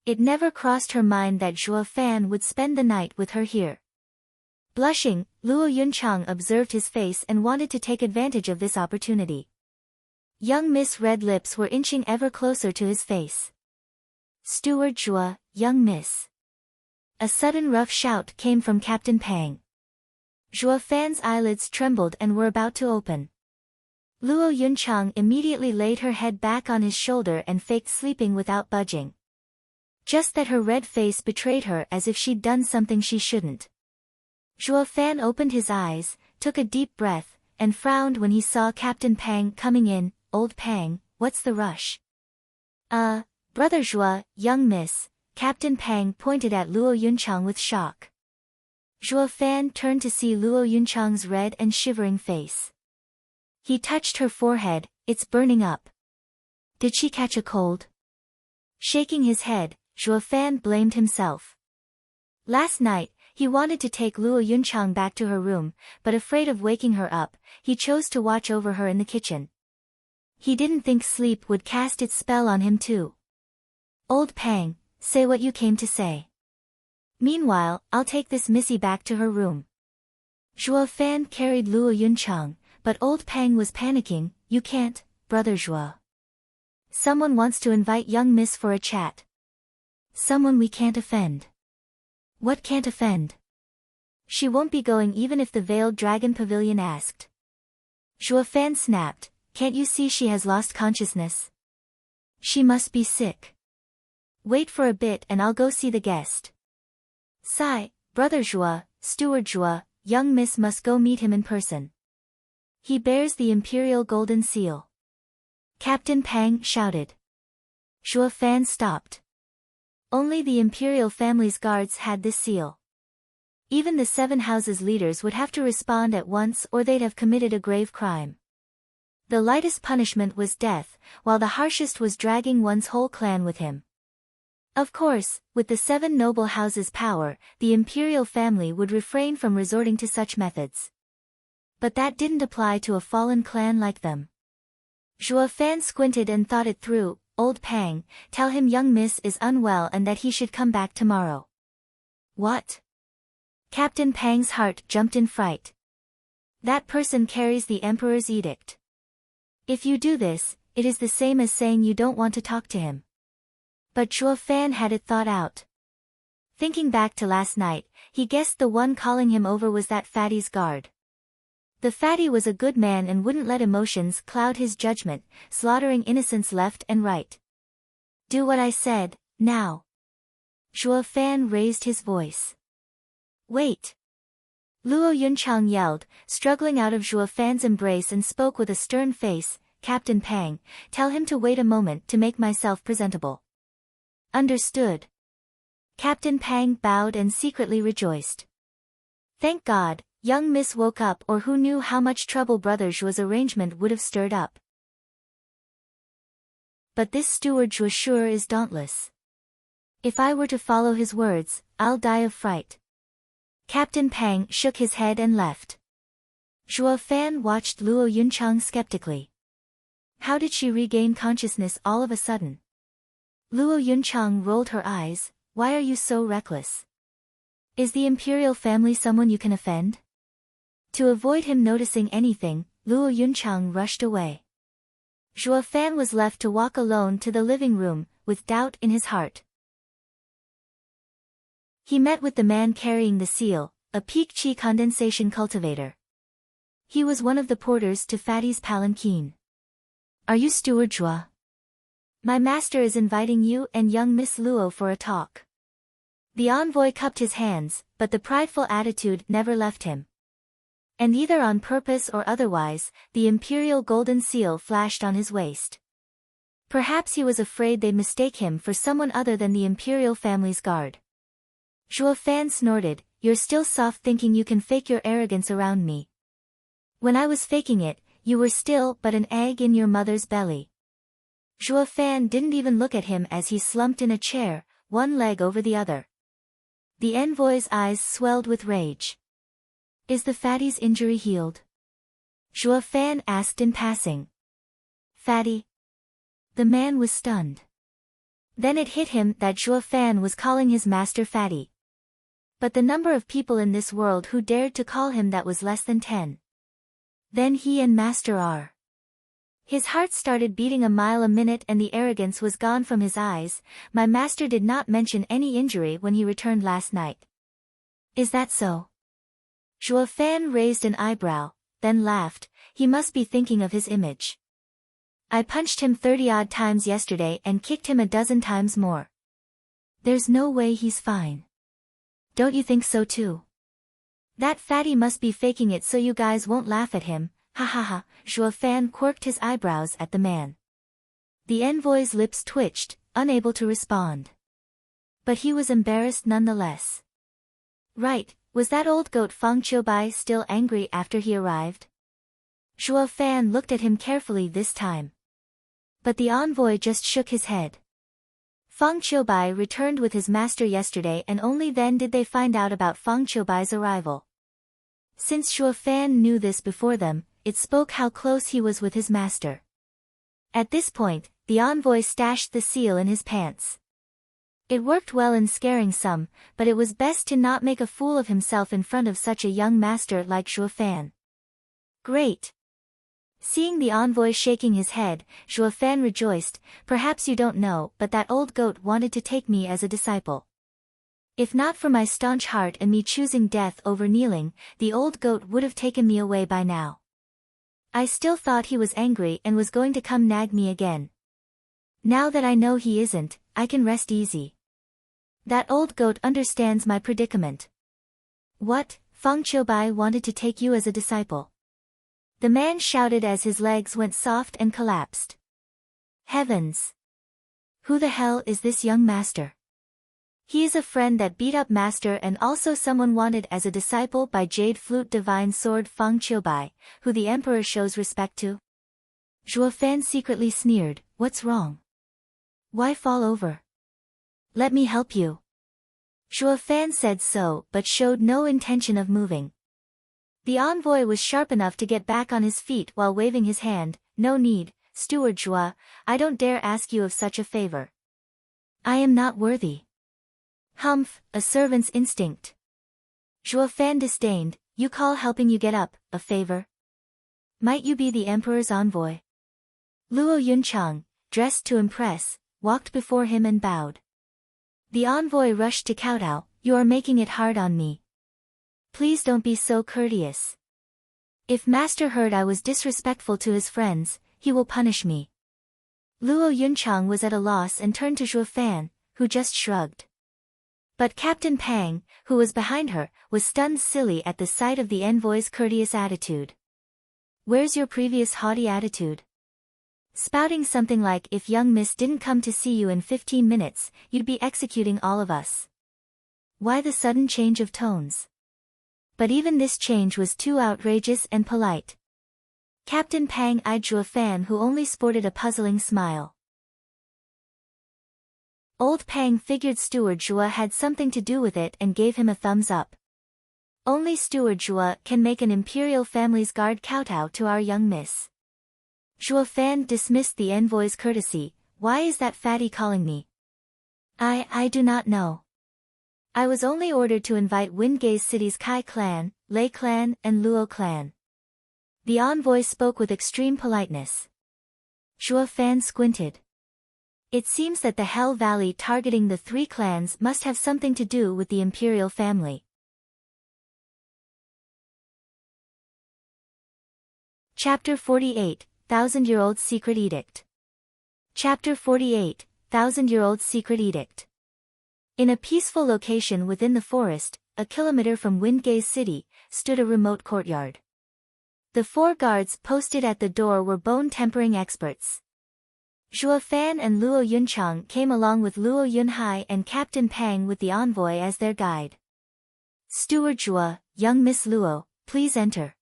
It never crossed her mind that Zhuo Fan would spend the night with her here. Blushing, Luo Yunchang observed his face and wanted to take advantage of this opportunity. Young Miss' red lips were inching ever closer to his face. Steward Zhuo, young miss. A sudden rough shout came from Captain Pang. Zhuo Fan's eyelids trembled and were about to open. Luo Yunchang immediately laid her head back on his shoulder and faked sleeping without budging. Just that her red face betrayed her as if she'd done something she shouldn't. Zhuo Fan opened his eyes, took a deep breath, and frowned when he saw Captain Pang coming in. Old Pang, what's the rush? Brother Zhuo, young miss, Captain Pang pointed at Luo Yunchang with shock. Zhuo Fan turned to see Luo Yunchang's red and shivering face. He touched her forehead, it's burning up. Did she catch a cold? Shaking his head, Zhuo Fan blamed himself. Last night, he wanted to take Luo Yunchang back to her room, but afraid of waking her up, he chose to watch over her in the kitchen. He didn't think sleep would cast its spell on him too. Old Pang, say what you came to say. Meanwhile, I'll take this missy back to her room. Zhuo Fan carried Luo Yunchang, but Old Pang was panicking. You can't, brother Zhuo. Someone wants to invite young miss for a chat. Someone we can't offend. What can't offend? She won't be going even if the Veiled Dragon Pavilion asked. Zhuo Fan snapped, can't you see she has lost consciousness? She must be sick. Wait for a bit and I'll go see the guest. Sigh, brother Zhuo, Steward Zhuo, young miss must go meet him in person. He bears the Imperial Golden Seal. Captain Pang shouted. Zhuo Fan stopped. Only the Imperial family's guards had this seal. Even the 7 houses' leaders would have to respond at once or they'd have committed a grave crime. The lightest punishment was death, while the harshest was dragging one's whole clan with him. Of course, with the 7 noble houses' power, the Imperial family would refrain from resorting to such methods. But that didn't apply to a fallen clan like them. Zhuo Fan squinted and thought it through. Old Pang, tell him young miss is unwell and that he should come back tomorrow. What? Captain Pang's heart jumped in fright. That person carries the Emperor's edict. If you do this, it is the same as saying you don't want to talk to him. But Zhuo Fan had it thought out. Thinking back to last night, he guessed the one calling him over was that fatty's guard. The fatty was a good man and wouldn't let emotions cloud his judgment, slaughtering innocents left and right. Do what I said, now. Zhuo Fan raised his voice. Wait. Luo Yunchang yelled, struggling out of Zhuo Fan's embrace and spoke with a stern face, Captain Pang, tell him to wait a moment to make myself presentable. Understood. Captain Pang bowed and secretly rejoiced. Thank God, young miss woke up or who knew how much trouble brother Zhuo's arrangement would have stirred up. but this steward Zhuo sure is dauntless. If I were to follow his words, I'll die of fright. Captain Pang shook his head and left. Zhuo Fan watched Luo Yunchang skeptically. How did she regain consciousness all of a sudden? Luo Yunchang rolled her eyes. Why are you so reckless? Is the Imperial family someone you can offend? To avoid him noticing anything, Luo Yunchang rushed away. Zhuo Fan was left to walk alone to the living room, with doubt in his heart. He met with the man carrying the seal, a peak chi condensation cultivator. He was one of the porters to Fatty's palanquin. Are you Steward Zhuo? My master is inviting you and young Miss Luo for a talk. The envoy cupped his hands, but the prideful attitude never left him. And either on purpose or otherwise, the imperial golden seal flashed on his waist. Perhaps he was afraid they'd mistake him for someone other than the imperial family's guard. Zhuo Fan snorted, you're still soft thinking you can fake your arrogance around me. When I was faking it, you were still but an egg in your mother's belly. Zhuo Fan didn't even look at him as he slumped in a chair, one leg over the other. The envoy's eyes swelled with rage. Is the fatty's injury healed? Zhuo Fan asked in passing. Fatty? The man was stunned. Then it hit him that Zhuo Fan was calling his master Fatty. But the number of people in this world who dared to call him that was less than 10. Then he and master are. His heart started beating a mile a minute and the arrogance was gone from his eyes. My master did not mention any injury when he returned last night. Is that so? Zhuo Fan raised an eyebrow, then laughed. He must be thinking of his image. I punched him 30-odd times yesterday and kicked him a dozen times more. There's no way he's fine. Don't you think so too? That fatty must be faking it so you guys won't laugh at him. Ha ha ha. Zhuo Fan quirked his eyebrows at the man. The envoy's lips twitched, unable to respond. But he was embarrassed nonetheless. Right, was that old goat Fang Qiubai still angry after he arrived? Zhuo Fan looked at him carefully this time. But the envoy just shook his head. Fang Qiubai returned with his master yesterday and only then did they find out about Fang Qiubai's arrival. Since Zhuo Fan knew this before them, it spoke how close he was with his master. At this point, the envoy stashed the seal in his pants. It worked well in scaring some, but it was best to not make a fool of himself in front of such a young master like Zhuo Fan. Great! Seeing the envoy shaking his head, Zhuo Fan rejoiced. Perhaps you don't know, but that old goat wanted to take me as a disciple. If not for my staunch heart and me choosing death over kneeling, the old goat would have taken me away by now. I still thought he was angry and was going to come nag me again. Now that I know he isn't, I can rest easy. That old goat understands my predicament. What, Fang Qiubai wanted to take you as a disciple? The man shouted as his legs went soft and collapsed. Heavens! Who the hell is this young master? He is a friend that beat up master and also someone wanted as a disciple by Jade Flute Divine Sword Fang Qiubai, who the emperor shows respect to. Zhuo Fan secretly sneered, what's wrong? Why fall over? Let me help you. Zhuo Fan said so but showed no intention of moving. The envoy was sharp enough to get back on his feet while waving his hand. No need, Steward Zhuo, I don't dare ask you of such a favor. I am not worthy. Humph, a servant's instinct. Zhuo Fan disdained, you call helping you get up, a favor? Might you be the emperor's envoy? Luo Yunchang, dressed to impress, walked before him and bowed. The envoy rushed to kowtow, you are making it hard on me. Please don't be so courteous. If master heard I was disrespectful to his friends, he will punish me. Luo Yunchang was at a loss and turned to Zhuo Fan, who just shrugged. But Captain Pang, who was behind her, was stunned silly at the sight of the envoy's courteous attitude. Where's your previous haughty attitude? Spouting something like if young miss didn't come to see you in 15 minutes, you'd be executing all of us. Why the sudden change of tones? But even this change was too outrageous and polite. Captain Pang eyed Zhuo Fan who only sported a puzzling smile. Old Pang figured Steward Zhua had something to do with it and gave him a thumbs up. Only Steward Zhua can make an Imperial family's guard kowtow to our young miss. Zhua Fan dismissed the envoy's courtesy. Why is that fatty calling me? I do not know. I was only ordered to invite Windgaze City's Kai clan, Lei clan and Luo clan. The envoy spoke with extreme politeness. Zhua Fan squinted. It seems that the Hell Valley targeting the 3 clans must have something to do with the Imperial family. Chapter 48, Thousand-Year-Old Secret Edict. Chapter 48, Thousand-Year-Old Secret Edict. In a peaceful location within the forest, a kilometer from Windgaze City, stood a remote courtyard. The 4 guards posted at the door were bone-tempering experts. Zhua Fan and Luo Yunchang came along with Luo Yunhai and Captain Pang with the envoy as their guide. Steward Zhua, young Miss Luo, please enter.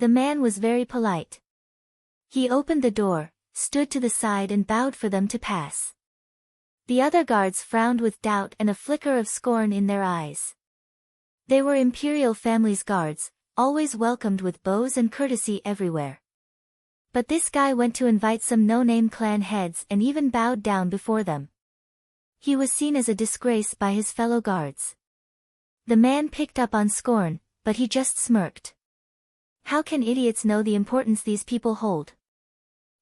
The man was very polite. He opened the door, stood to the side and bowed for them to pass. The other guards frowned with doubt and a flicker of scorn in their eyes. They were Imperial family's guards, always welcomed with bows and courtesy everywhere. But this guy went to invite some no-name clan heads and even bowed down before them. He was seen as a disgrace by his fellow guards. The man picked up on scorn, but he just smirked. How can idiots know the importance these people hold?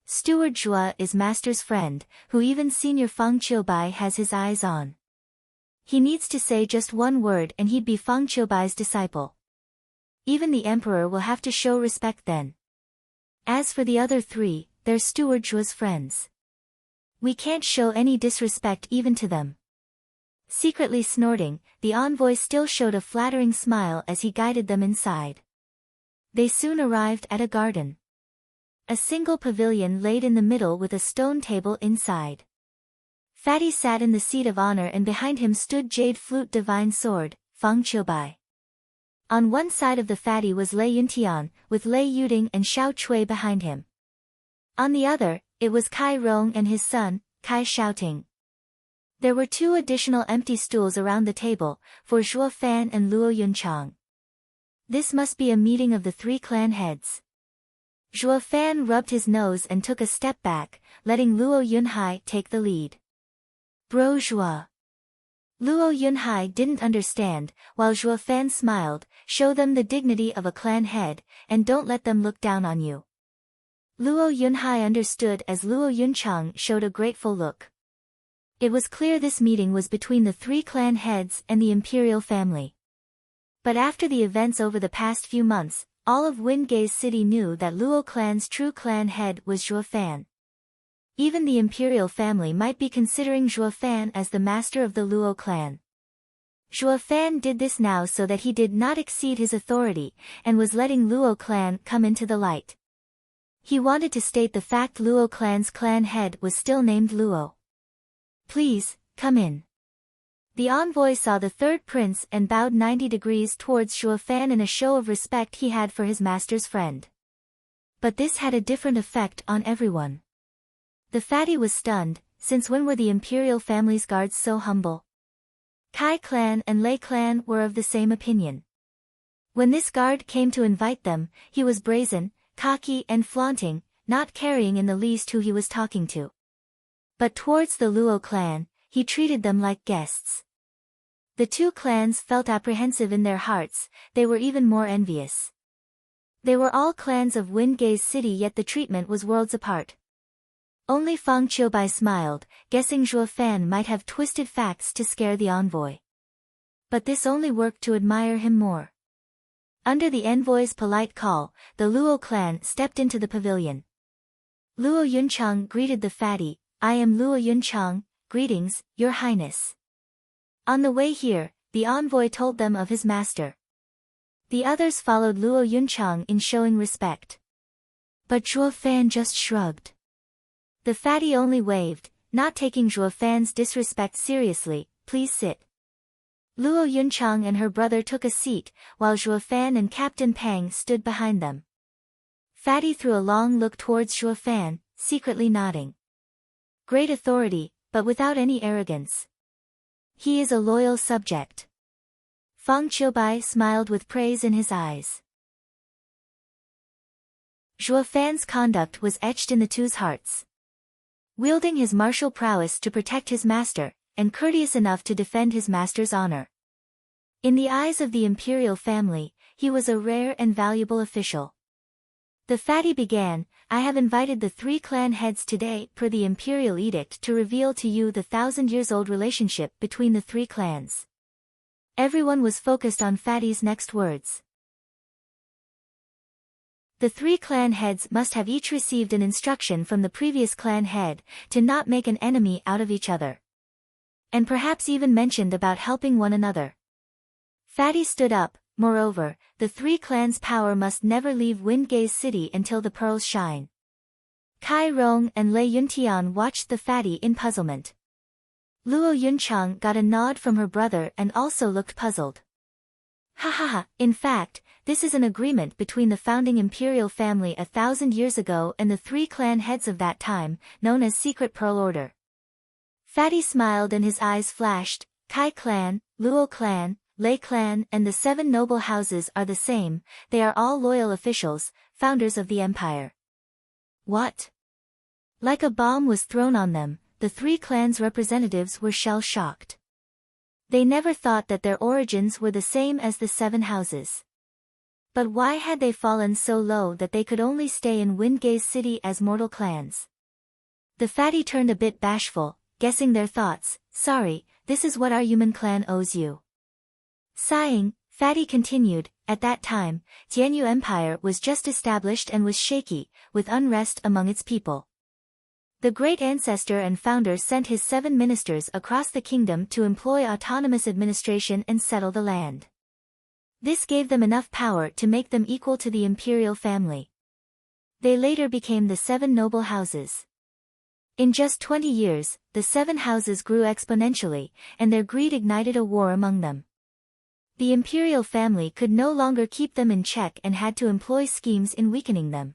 Steward Zhua is master's friend, who even Senior Fang Qiubai has his eyes on. He needs to say just one word and he'd be Fang Qiubai's disciple. Even the emperor will have to show respect then. As for the other 3, they're Steward Zhua's friends. We can't show any disrespect even to them. Secretly snorting, the envoy still showed a flattering smile as he guided them inside. They soon arrived at a garden. A single pavilion laid in the middle with a stone table inside. Fatty sat in the seat of honor and behind him stood Jade Flute Divine Sword, Fang Qiubai. On one side of the fatty was Lei Yuntian, with Lei Yuding and Xiao Chui behind him. On the other, it was Kai Rong and his son, Kai Xiaoting. There were 2 additional empty stools around the table, for Zhua Fan and Luo Yunchang. This must be a meeting of the 3 clan heads. Zhua Fan rubbed his nose and took a step back, letting Luo Yunhai take the lead. Bro Zhua. Luo Yunhai didn't understand, while Zhua Fan smiled, show them the dignity of a clan head, and don't let them look down on you. Luo Yunhai understood as Luo Yunchang showed a grateful look. It was clear this meeting was between the 3 clan heads and the Imperial family. But after the events over the past few months, all of Windgaze City knew that Luo clan's true clan head was Zhua Fan. Even the Imperial family might be considering Zhua Fan as the master of the Luo clan. Zhua Fan did this now so that he did not exceed his authority, and was letting Luo clan come into the light. He wanted to state the fact Luo clan's clan head was still named Luo. Please, come in. The envoy saw the 3rd prince and bowed 90 degrees towards Zhua Fan in a show of respect he had for his master's friend. But this had a different effect on everyone. The fatty was stunned, since when were the Imperial family's guards so humble? Kai clan and Lei clan were of the same opinion. When this guard came to invite them, he was brazen, cocky and flaunting, not caring in the least who he was talking to. But towards the Luo clan, he treated them like guests. The 2 clans felt apprehensive in their hearts, they were even more envious. They were all clans of Windgaze City, yet the treatment was worlds apart. Only Fang Qiubai smiled, guessing Zhua Fan might have twisted facts to scare the envoy. But this only worked to admire him more. Under the envoy's polite call, the Luo clan stepped into the pavilion. Luo Yunchang greeted the fatty. I am Luo Yunchang, greetings, Your Highness. On the way here, the envoy told them of his master. The others followed Luo Yunchang in showing respect. But Zhua Fan just shrugged. The fatty only waved, not taking Zhua Fan's disrespect seriously. Please sit. Luo Yunchang and her brother took a seat, while Zhua Fan and Captain Pang stood behind them. Fatty threw a long look towards Zhua Fan, secretly nodding. Great authority, but without any arrogance. He is a loyal subject. Fang Qiubai smiled with praise in his eyes. Zhuo Fan's conduct was etched in the two's hearts. Wielding his martial prowess to protect his master, and courteous enough to defend his master's honor. In the eyes of the imperial family, he was a rare and valuable official. The fatty began, I have invited the 3 clan heads today per the Imperial Edict to reveal to you the 1,000-years-old relationship between the 3 clans. Everyone was focused on Fatty's next words. The 3 clan heads must have each received an instruction from the previous clan head to not make an enemy out of each other. And perhaps even mentioned about helping one another. Fatty stood up. Moreover, the 3 clans' power must never leave Windgaze City until the pearls shine. Kai Rong and Lei Yuntian watched the fatty in puzzlement. Luo Yunchang got a nod from her brother and also looked puzzled. Ha ha ha, in fact, this is an agreement between the founding imperial family 1,000 years ago and the 3 clan heads of that time, known as Secret Pearl Order. Fatty smiled and his eyes flashed. Kai clan, Luo clan, Lei clan and the 7 noble houses are the same, they are all loyal officials, founders of the empire. What? Like a bomb was thrown on them, the 3 clans' representatives were shell-shocked. They never thought that their origins were the same as the 7 houses. But why had they fallen so low that they could only stay in Windgaze City as mortal clans? The fatty turned a bit bashful, guessing their thoughts. Sorry, this is what our human clan owes you. Sighing, Fatty continued, at that time, Tianyu Empire was just established and was shaky, with unrest among its people. The great ancestor and founder sent his 7 ministers across the kingdom to employ autonomous administration and settle the land. This gave them enough power to make them equal to the imperial family. They later became the 7 noble houses. In just 20 years, the 7 houses grew exponentially, and their greed ignited a war among them. The imperial family could no longer keep them in check and had to employ schemes in weakening them.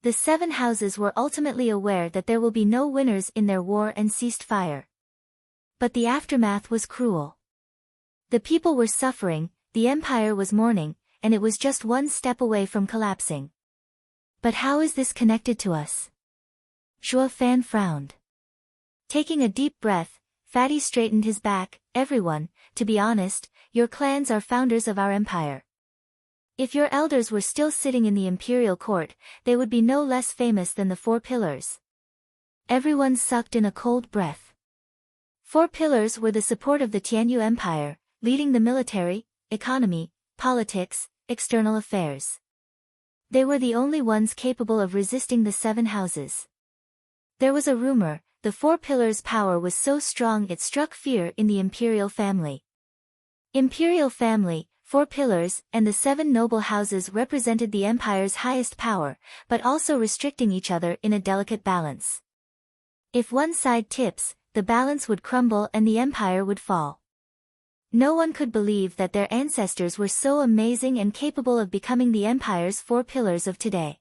The 7 houses were ultimately aware that there will be no winners in their war and ceased fire. But the aftermath was cruel. The people were suffering, the empire was mourning, and it was just one step away from collapsing. But how is this connected to us? Zhuo Fan frowned. Taking a deep breath, Fatty straightened his back. Everyone, to be honest, your clans are founders of our empire. If your elders were still sitting in the imperial court, they would be no less famous than the 4 pillars. Everyone sucked in a cold breath. 4 pillars were the support of the Tianyu Empire, leading the military, economy, politics, external affairs. They were the only ones capable of resisting the 7 houses. There was a rumor, the 4 pillars' power was so strong it struck fear in the imperial family. Imperial family, 4 pillars, and the 7 noble houses represented the empire's highest power, but also restricting each other in a delicate balance. If one side tips, the balance would crumble and the empire would fall. No one could believe that their ancestors were so amazing and capable of becoming the empire's 4 pillars of today.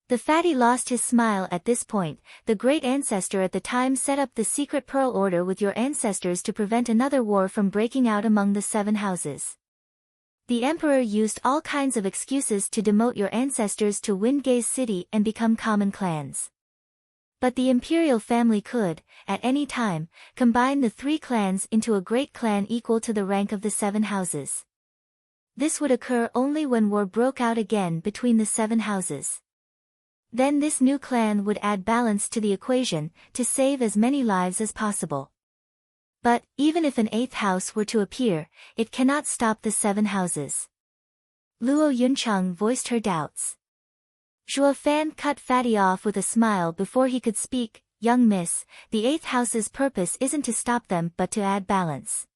The fatty lost his smile at this point. The great ancestor at the time set up the Secret Pearl Order with your ancestors to prevent another war from breaking out among the 7 houses. The emperor used all kinds of excuses to demote your ancestors to Windgaze City and become common clans. But the imperial family could, at any time, combine the 3 clans into a great clan equal to the rank of the 7 houses. This would occur only when war broke out again between the 7 houses. Then this new clan would add balance to the equation, to save as many lives as possible. But, even if an 8th house were to appear, it cannot stop the 7 houses. Luo Yunchang voiced her doubts. Zhuo Fan cut Fatty off with a smile before he could speak. Young miss, the 8th house's purpose isn't to stop them but to add balance.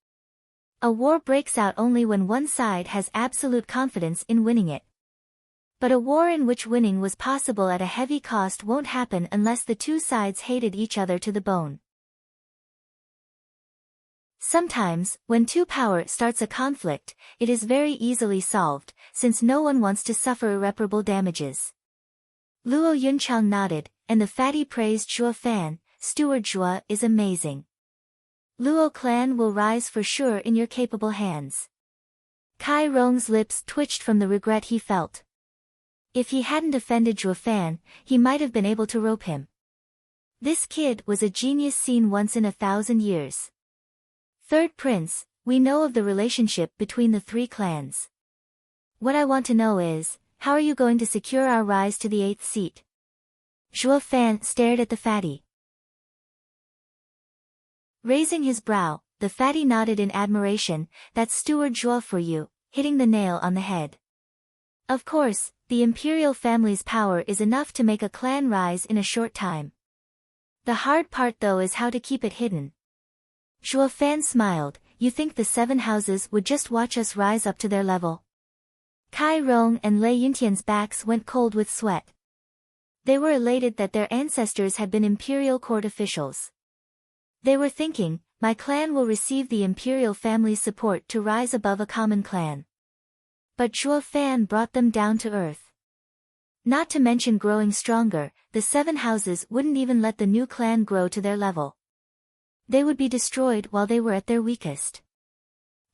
A war breaks out only when one side has absolute confidence in winning it. But a war in which winning was possible at a heavy cost won't happen unless the 2 sides hated each other to the bone. Sometimes, when 2 power starts a conflict, it is very easily solved, since no one wants to suffer irreparable damages. Luo Yunchang nodded, and the fatty praised Zhuo Fan. Steward Zhuo is amazing. Luo clan will rise for sure in your capable hands. Kai Rong's lips twitched from the regret he felt. If he hadn't offended Zhuo Fan, he might have been able to rope him. This kid was a genius seen once in 1,000 years. Third Prince, we know of the relationship between the three clans. What I want to know is, how are you going to secure our rise to the 8th seat? Zhuo Fan stared at the fatty. Raising his brow, the fatty nodded in admiration. That's Steward Zhuo for you, hitting the nail on the head. Of course, the Imperial family's power is enough to make a clan rise in a short time. The hard part though is how to keep it hidden. Zhuo Fan smiled. You think the 7 houses would just watch us rise up to their level? Kai Rong and Lei Yuntian's backs went cold with sweat. They were elated that their ancestors had been Imperial court officials. They were thinking, my clan will receive the Imperial family's support to rise above a common clan. But Zhuo Fan brought them down to earth. Not to mention growing stronger, the 7 houses wouldn't even let the new clan grow to their level. They would be destroyed while they were at their weakest.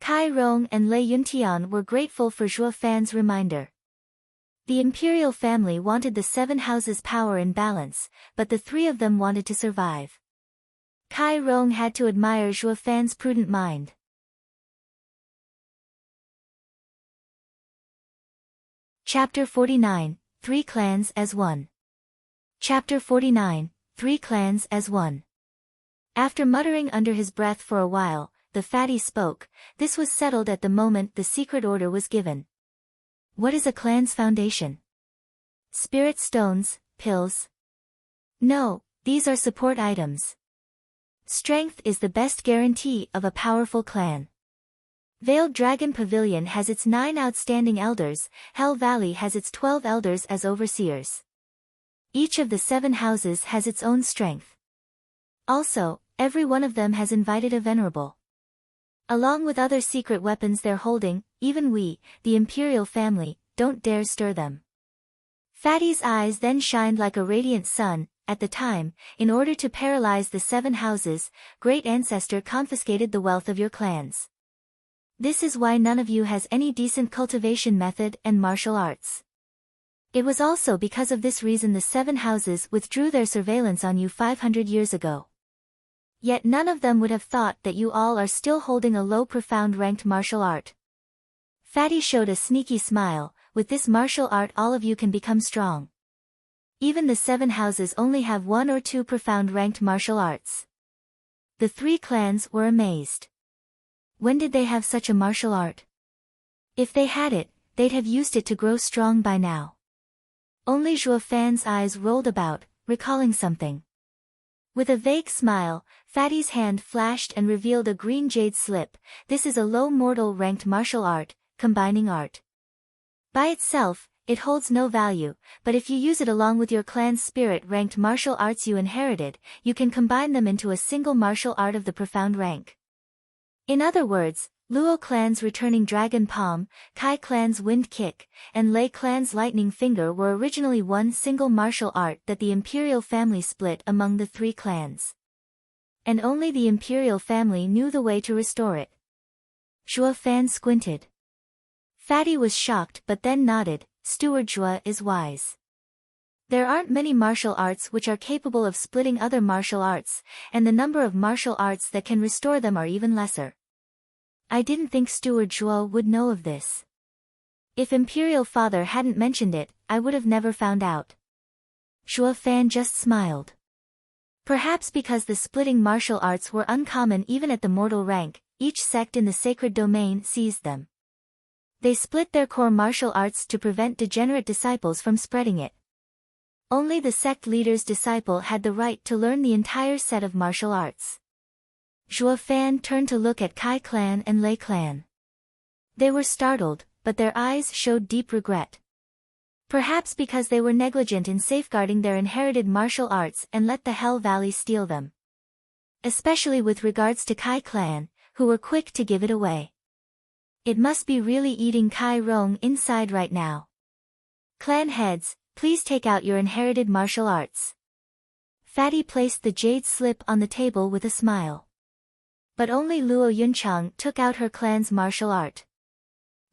Kai Rong and Lei Yuntian were grateful for Zhuo Fan's reminder. The Imperial family wanted the 7 houses' power in balance, but the 3 of them wanted to survive. Kai Rong had to admire Zhuo Fan's prudent mind. Chapter 49, 3 Clans as One. Chapter 49, 3 Clans as One. After muttering under his breath for a while, the fatty spoke. This was settled at the moment the secret order was given. What is a clan's foundation? Spirit stones, pills? No, these are support items. Strength is the best guarantee of a powerful clan. Veiled Dragon Pavilion has its 9 outstanding elders, Hell Valley has its 12 elders as overseers. Each of the 7 houses has its own strength. Also, every one of them has invited a venerable. Along with other secret weapons they're holding, even we, the Imperial family, don't dare stir them. Fatty's eyes then shined like a radiant sun. At the time, in order to paralyze the 7 houses, Great Ancestor confiscated the wealth of your clans. This is why none of you has any decent cultivation method and martial arts. It was also because of this reason the 7 houses withdrew their surveillance on you 500 years ago. Yet none of them would have thought that you all are still holding a low profound ranked martial art. Fatty showed a sneaky smile. With this martial art all of you can become strong. Even the 7 houses only have 1 or 2 profound ranked martial arts. The 3 clans were amazed. When did they have such a martial art? If they had it, they'd have used it to grow strong by now. Only Zhuo Fan's eyes rolled about, recalling something. With a vague smile, Fatty's hand flashed and revealed a green jade slip. This is a low mortal ranked martial art, combining art. By itself, it holds no value, but if you use it along with your clan's spirit-ranked martial arts you inherited, you can combine them into a single martial art of the profound rank. In other words, Luo clan's Returning Dragon Palm, Kai clan's Wind Kick, and Lei clan's Lightning Finger were originally one single martial art that the Imperial family split among the 3 clans. And only the Imperial family knew the way to restore it. Zhuo Fan squinted. Fatty was shocked but then nodded. Steward Zhuo is wise. There aren't many martial arts which are capable of splitting other martial arts, and the number of martial arts that can restore them are even lesser. I didn't think Steward Zhuo would know of this. If Imperial Father hadn't mentioned it, I would have never found out. Zhuo Fan just smiled. Perhaps because the splitting martial arts were uncommon even at the mortal rank, each sect in the sacred domain seized them. They split their core martial arts to prevent degenerate disciples from spreading it. Only the sect leader's disciple had the right to learn the entire set of martial arts. Zhuo Fan turned to look at Kai clan and Lei clan. They were startled, but their eyes showed deep regret. Perhaps because they were negligent in safeguarding their inherited martial arts and let the Hell Valley steal them. Especially with regards to Kai clan, who were quick to give it away. It must be really eating Kai Rong inside right now. Clan heads, please take out your inherited martial arts. Fatty placed the jade slip on the table with a smile. But only Luo Yunchang took out her clan's martial art.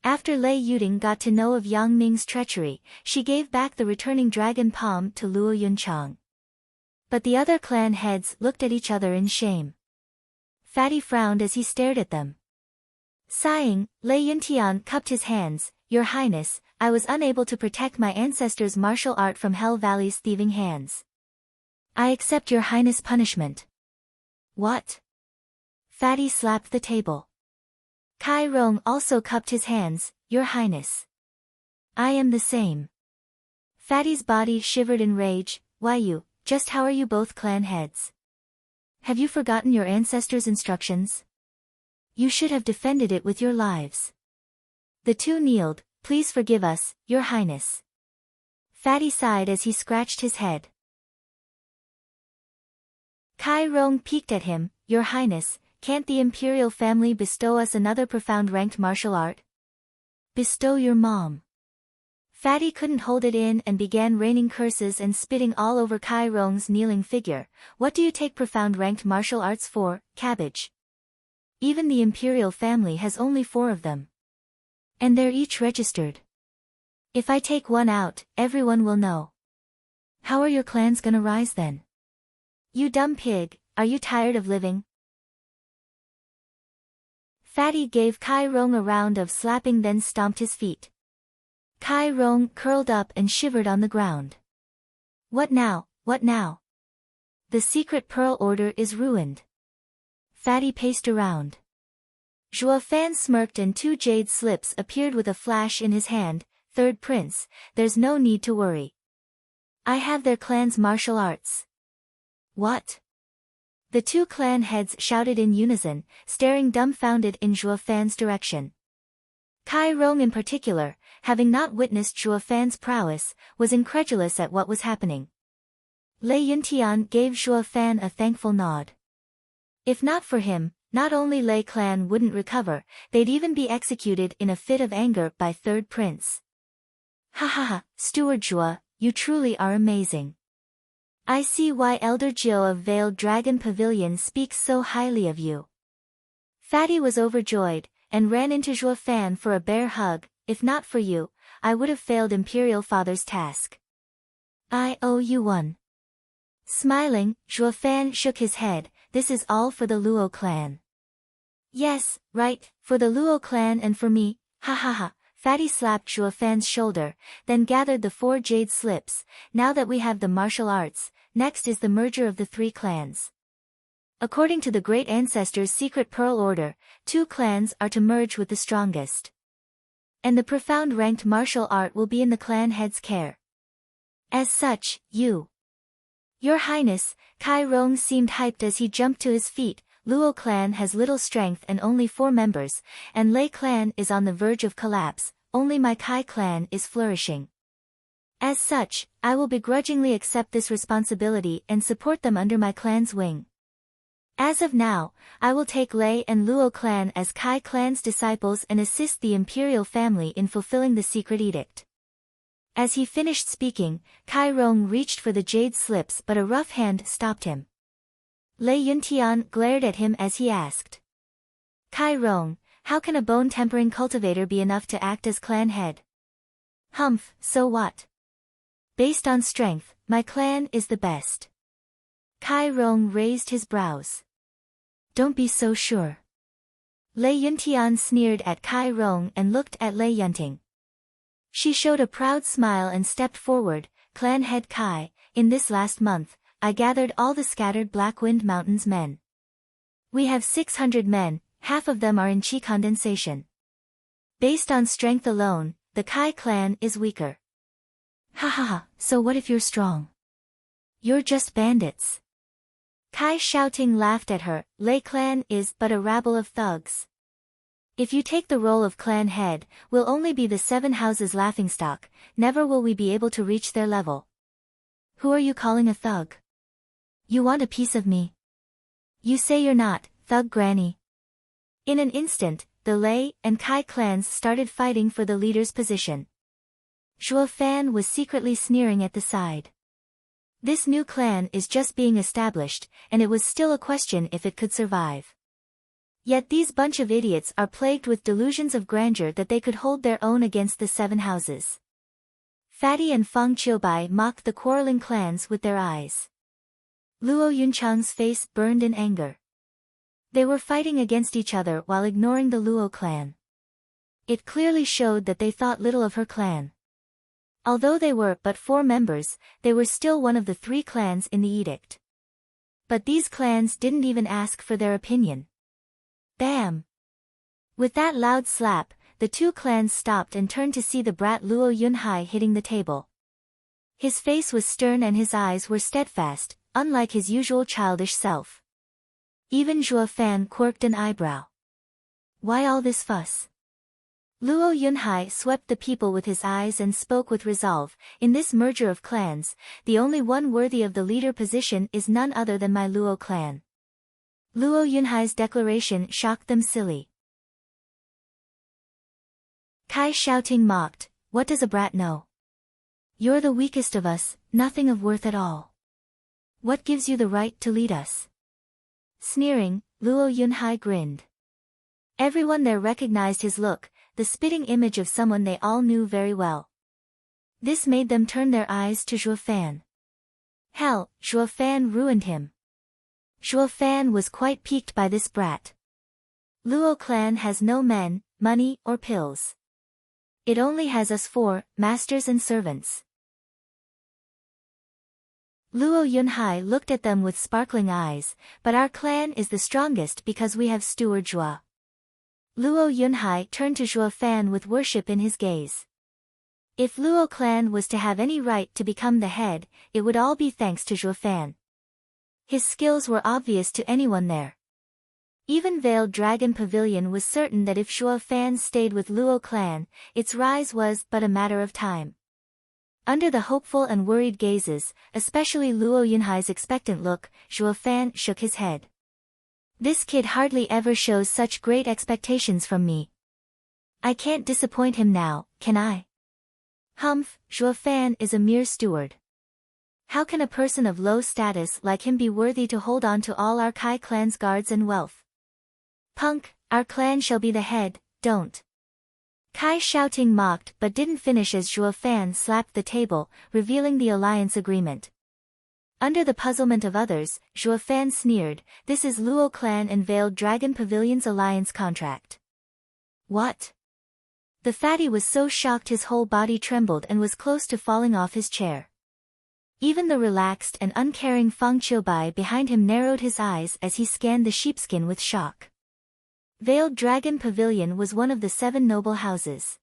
After Lei Yuding got to know of Yang Ming's treachery, she gave back the returning dragon palm to Luo Yunchang. But the other clan heads looked at each other in shame. Fatty frowned as he stared at them. Sighing, Lei Yuntian cupped his hands. Your Highness, I was unable to protect my ancestors' martial art from Hell Valley's thieving hands. I accept your Highness' punishment. What? Fatty slapped the table. Kai Rong also cupped his hands. Your Highness. I am the same. Fatty's body shivered in rage. Why you, just how are you both clan heads? Have you forgotten your ancestors' instructions? You should have defended it with your lives. The two kneeled. Please forgive us, Your Highness. Fatty sighed as he scratched his head. Kai Rong peeked at him. Your Highness, can't the Imperial family bestow us another profound ranked martial art? Bestow your mom. Fatty couldn't hold it in and began raining curses and spitting all over Kai Rong's kneeling figure. What do you take profound ranked martial arts for, cabbage? Even the Imperial family has only 4 of them. And they're each registered. If I take one out, everyone will know. How are your clans gonna rise then? You dumb pig, are you tired of living? Fatty gave Kai Rong a round of slapping, then stomped his feet. Kai Rong curled up and shivered on the ground. What now, what now? The secret pearl order is ruined. Fatty paced around. Zhuo Fan smirked and 2 jade slips appeared with a flash in his hand. Third Prince, there's no need to worry. I have their clan's martial arts. What? The 2 clan heads shouted in unison, staring dumbfounded in Zhuo Fan's direction. Kai Rong in particular, having not witnessed Zhuo Fan's prowess, was incredulous at what was happening. Lei Yuntian gave Zhuo Fan a thankful nod. If not for him, not only Lei clan wouldn't recover, they'd even be executed in a fit of anger by Third Prince. Ha ha ha, Steward Zhuo, you truly are amazing. I see why Elder Jiu of Veiled Dragon Pavilion speaks so highly of you. Fatty was overjoyed, and ran into Zhuo Fan for a bear hug. If not for you, I would have failed Imperial Father's task. I owe you one. Smiling, Zhuo Fan shook his head. This is all for the Luo clan. Yes, right, for the Luo clan and for me, ha ha ha. Fatty slapped Zhuo Fan's shoulder, then gathered the 4 jade slips. Now that we have the martial arts, next is the merger of the 3 clans. According to the Great Ancestors' secret pearl order, 2 clans are to merge with the strongest. And the profound ranked martial art will be in the clan head's care. As such, Your Highness, Kai Rong seemed hyped as he jumped to his feet. Luo clan has little strength and only 4 members, and Lei clan is on the verge of collapse. Only my Kai clan is flourishing. As such, I will begrudgingly accept this responsibility and support them under my clan's wing. As of now, I will take Lei and Luo clan as Kai clan's disciples and assist the Imperial family in fulfilling the secret edict. As he finished speaking, Kai Rong reached for the jade slips, but a rough hand stopped him. Lei Yuntian glared at him as he asked. Kai Rong, how can a bone-tempering cultivator be enough to act as clan head? Humph, so what? Based on strength, my clan is the best. Kai Rong raised his brows. Don't be so sure. Lei Yuntian sneered at Kai Rong and looked at Lei Yunting. She showed a proud smile and stepped forward. Clan head Kai, in this last month, I gathered all the scattered Blackwind Mountains men. We have 600 men, half of them are in chi condensation. Based on strength alone, the Kai clan is weaker. Ha ha ha, so what if you're strong? You're just bandits. Kai shouting laughed at her. Lei clan is but a rabble of thugs. If you take the role of clan head, we'll only be the 7 houses laughingstock, never will we be able to reach their level. Who are you calling a thug? You want a piece of me? You say you're not, thug granny. In an instant, the Lei and Kai clans started fighting for the leader's position. Zhuo Fan was secretly sneering at the side. This new clan is just being established, and it was still a question if it could survive. Yet these bunch of idiots are plagued with delusions of grandeur that they could hold their own against the 7 houses. Fatty and Feng Qiubai mocked the quarreling clans with their eyes. Luo Yunchang's face burned in anger. They were fighting against each other while ignoring the Luo clan. It clearly showed that they thought little of her clan. Although they were but 4 members, they were still one of the 3 clans in the edict. But these clans didn't even ask for their opinion. Bam! With that loud slap, the 2 clans stopped and turned to see the brat Luo Yunhai hitting the table. His face was stern and his eyes were steadfast, unlike his usual childish self. Even Zhuo Fan quirked an eyebrow. Why all this fuss? Luo Yunhai swept the people with his eyes and spoke with resolve. In this merger of clans, the only one worthy of the leader position is none other than my Luo clan. Luo Yunhai's declaration shocked them silly. Kai shouting mocked, "What does a brat know? You're the weakest of us, nothing of worth at all. What gives you the right to lead us?" Sneering, Luo Yunhai grinned. Everyone there recognized his look, the spitting image of someone they all knew very well. This made them turn their eyes to Zhuo Fan. Hell, Zhuo Fan ruined him. Zhuo Fan was quite piqued by this brat. Luo clan has no men, money, or pills. It only has us 4, masters and servants. Luo Yunhai looked at them with sparkling eyes, but our clan is the strongest because we have Steward Zhua. Luo Yunhai turned to Zhuo Fan with worship in his gaze. If Luo clan was to have any right to become the head, it would all be thanks to Zhuo Fan. His skills were obvious to anyone there. Even Veiled Dragon Pavilion was certain that if Zhuo Fan stayed with Luo clan, its rise was but a matter of time. Under the hopeful and worried gazes, especially Luo Yunhai's expectant look, Zhuo Fan shook his head. This kid hardly ever shows such great expectations from me. I can't disappoint him now, can I? Humph, Zhuo Fan is a mere steward. How can a person of low status like him be worthy to hold on to all our Kai clan's guards and wealth? Punk, our clan shall be the head, don't. Kai shouting mocked but didn't finish as Zhuo Fan slapped the table, revealing the alliance agreement. Under the puzzlement of others, Zhuo Fan sneered, "This is Luo clan and Veiled Dragon Pavilion's alliance contract." What? The fatty was so shocked his whole body trembled and was close to falling off his chair. Even the relaxed and uncaring Feng Qiubai behind him narrowed his eyes as he scanned the sheepskin with shock. Veiled Dragon Pavilion was one of the 7 noble houses.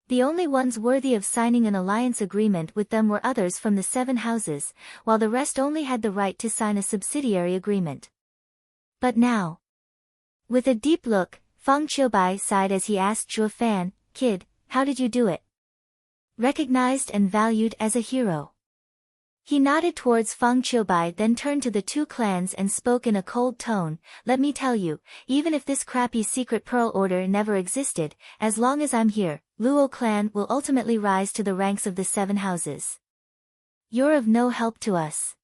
The only ones worthy of signing an alliance agreement with them were others from the 7 houses, while the rest only had the right to sign a subsidiary agreement. But now... With a deep look, Feng Qiubai sighed as he asked Zhuo Fan, "Kid, how did you do it? Recognized and valued as a hero." He nodded towards Feng Qiubai, then turned to the 2 clans and spoke in a cold tone, "Let me tell you, even if this crappy secret pearl order never existed, as long as I'm here, Luo clan will ultimately rise to the ranks of the 7 houses. You're of no help to us.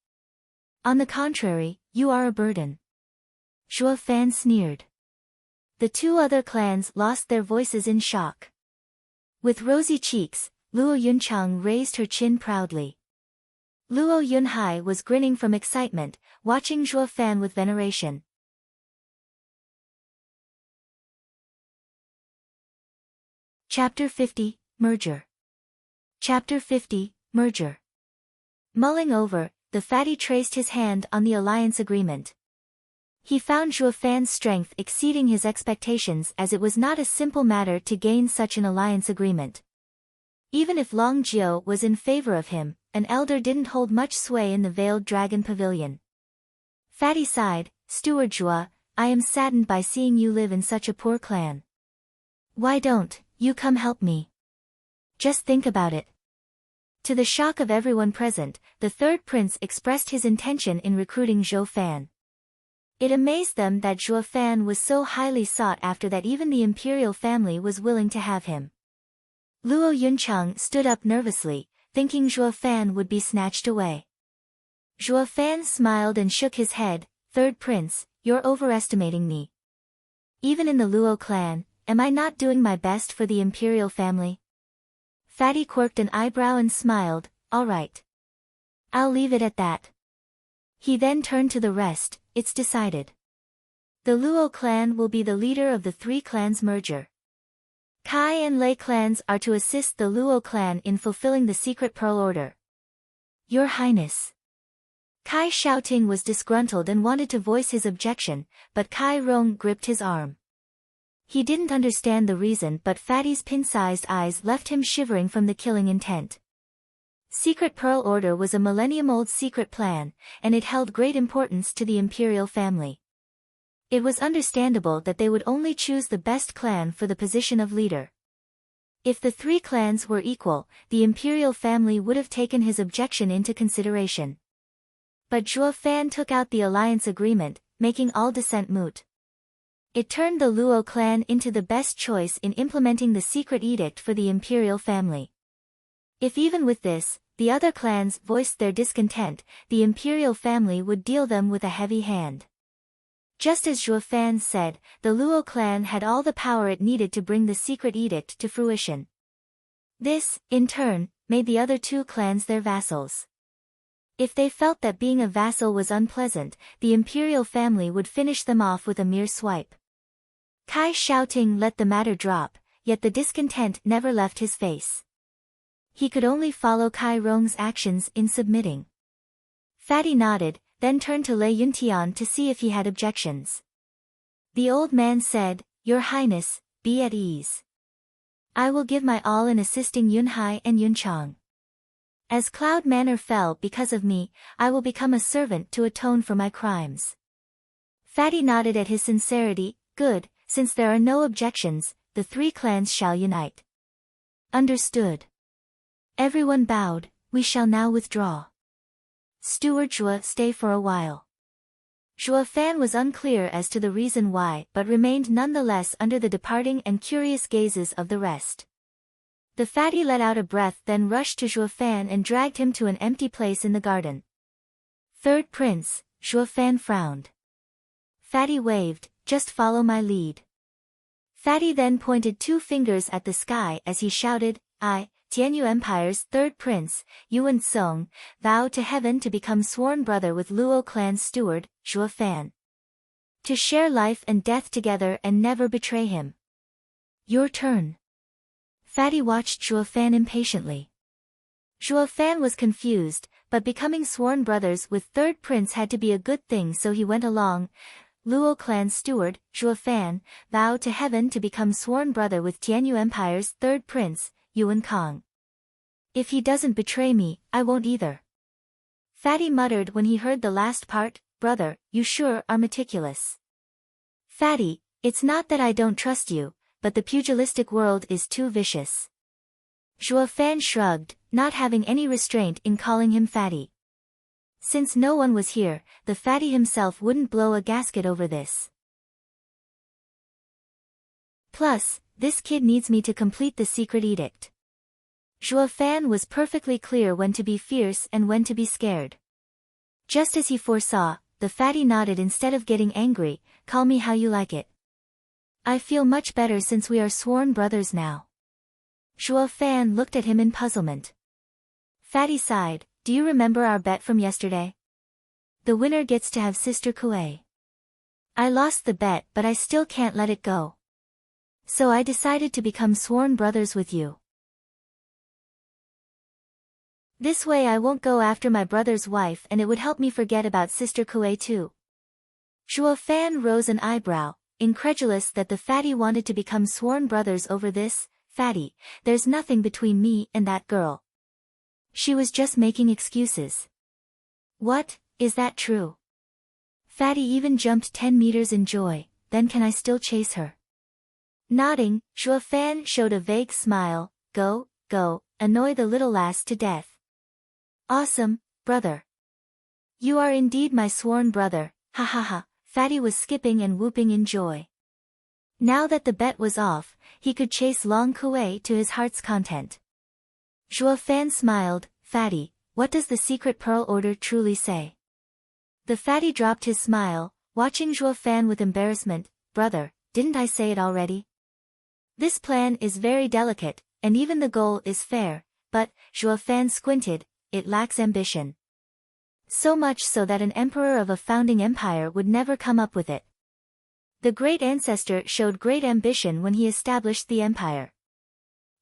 On the contrary, you are a burden." Zhuo Fan sneered. The 2 other clans lost their voices in shock. With rosy cheeks, Luo Yunchang raised her chin proudly. Luo Yunhai was grinning from excitement, watching Zhuo Fan with veneration. Chapter 50, Merger. Chapter 50, Merger. Mulling over, the fatty traced his hand on the alliance agreement. He found Zhuo Fan's strength exceeding his expectations, as it was not a simple matter to gain such an alliance agreement. Even if Long Jiu was in favor of him, an elder didn't hold much sway in the Veiled Dragon Pavilion. Fatty sighed, "Steward Zhua, I am saddened by seeing you live in such a poor clan. Why don't you come help me? Just think about it." To the shock of everyone present, the 3rd prince expressed his intention in recruiting Zhuo Fan. It amazed them that Zhuo Fan was so highly sought after that even the Imperial family was willing to have him. Luo Yunchang stood up nervously, thinking Zhuo Fan would be snatched away. Zhuo Fan smiled and shook his head. Third prince, you're overestimating me. Even in the Luo clan, am I not doing my best for the Imperial family? Fatty quirked an eyebrow and smiled. All right. I'll leave it at that. He then turned to the rest. It's decided. The Luo clan will be the leader of the three clans merger. Kai and Lei clans are to assist the Luo clan in fulfilling the secret pearl order. Your Highness. Kai Xiaoting was disgruntled and wanted to voice his objection, but Kai Rong gripped his arm. He didn't understand the reason, but Fatty's pin-sized eyes left him shivering from the killing intent. Secret Pearl Order was a millennium-old secret plan, and it held great importance to the Imperial family. It was understandable that they would only choose the best clan for the position of leader. If the three clans were equal, the Imperial family would have taken his objection into consideration. But Zhuo Fan took out the alliance agreement, making all dissent moot. It turned the Luo clan into the best choice in implementing the secret edict for the Imperial family. If even with this, the other clans voiced their discontent, the Imperial family would deal them with a heavy hand. Just as Zhuo Fan said, the Luo clan had all the power it needed to bring the secret edict to fruition. This, in turn, made the other two clans their vassals. If they felt that being a vassal was unpleasant, the Imperial family would finish them off with a mere swipe. Kai Xiaoting let the matter drop, yet the discontent never left his face. He could only follow Kai Rong's actions in submitting. Fatty nodded, then turned to Lei Yuntian to see if he had objections. The old man said, Your Highness, be at ease. I will give my all in assisting Yunhai and Yunchang. As Cloud Manor fell because of me, I will become a servant to atone for my crimes. Fatty nodded at his sincerity. Good, since there are no objections, the three clans shall unite. Understood. Everyone bowed. We shall now withdraw. Steward Zhuo, stay for a while. Zhuo Fan was unclear as to the reason why, but remained nonetheless under the departing and curious gazes of the rest. The fatty let out a breath, then rushed to Zhuo Fan and dragged him to an empty place in the garden. Third prince, Zhuo Fan frowned. Fatty waved, just follow my lead. Fatty then pointed two fingers at the sky as he shouted, I, Tianyu Empire's third prince, Yuan Song, vow to heaven to become sworn brother with Luo clan's steward, Zhuo Fan. To share life and death together and never betray him. Your turn. Fatty watched Zhuo Fan impatiently. Zhuo Fan was confused, but becoming sworn brothers with third prince had to be a good thing, so he went along. Luo clan's steward, Zhuo Fan, vow to heaven to become sworn brother with Tianyu Empire's third prince, Yuan Kong. If he doesn't betray me, I won't either. Fatty muttered when he heard the last part, brother, you sure are meticulous. Fatty, it's not that I don't trust you, but the pugilistic world is too vicious. Zhuo Fan shrugged, not having any restraint in calling him Fatty. Since no one was here, the Fatty himself wouldn't blow a gasket over this. Plus, this kid needs me to complete the secret edict. Zhuo Fan was perfectly clear when to be fierce and when to be scared. Just as he foresaw, the Fatty nodded instead of getting angry. Call me how you like it. I feel much better since we are sworn brothers now. Zhuo Fan looked at him in puzzlement. Fatty sighed, do you remember our bet from yesterday? The winner gets to have Sister Kuei. I lost the bet, but I still can't let it go. So I decided to become sworn brothers with you. This way I won't go after my brother's wife, and it would help me forget about Sister Kuei too. Zhuo Fan rose an eyebrow, incredulous that the Fatty wanted to become sworn brothers over this. Fatty, there's nothing between me and that girl. She was just making excuses. What, is that true? Fatty even jumped 10 meters in joy. Then can I still chase her? Nodding, Zhuo Fan showed a vague smile. Go, go, annoy the little lass to death. Awesome, brother. You are indeed my sworn brother, ha ha ha. Fatty was skipping and whooping in joy. Now that the bet was off, he could chase Long Kuei to his heart's content. Zhuo Fan smiled, Fatty, what does the secret pearl order truly say? The fatty dropped his smile, watching Zhuo Fan with embarrassment. Brother, didn't I say it already? This plan is very delicate, and even the goal is fair, but, Zhuo Fan squinted, it lacks ambition. So much so that an emperor of a founding empire would never come up with it. The great ancestor showed great ambition when he established the empire.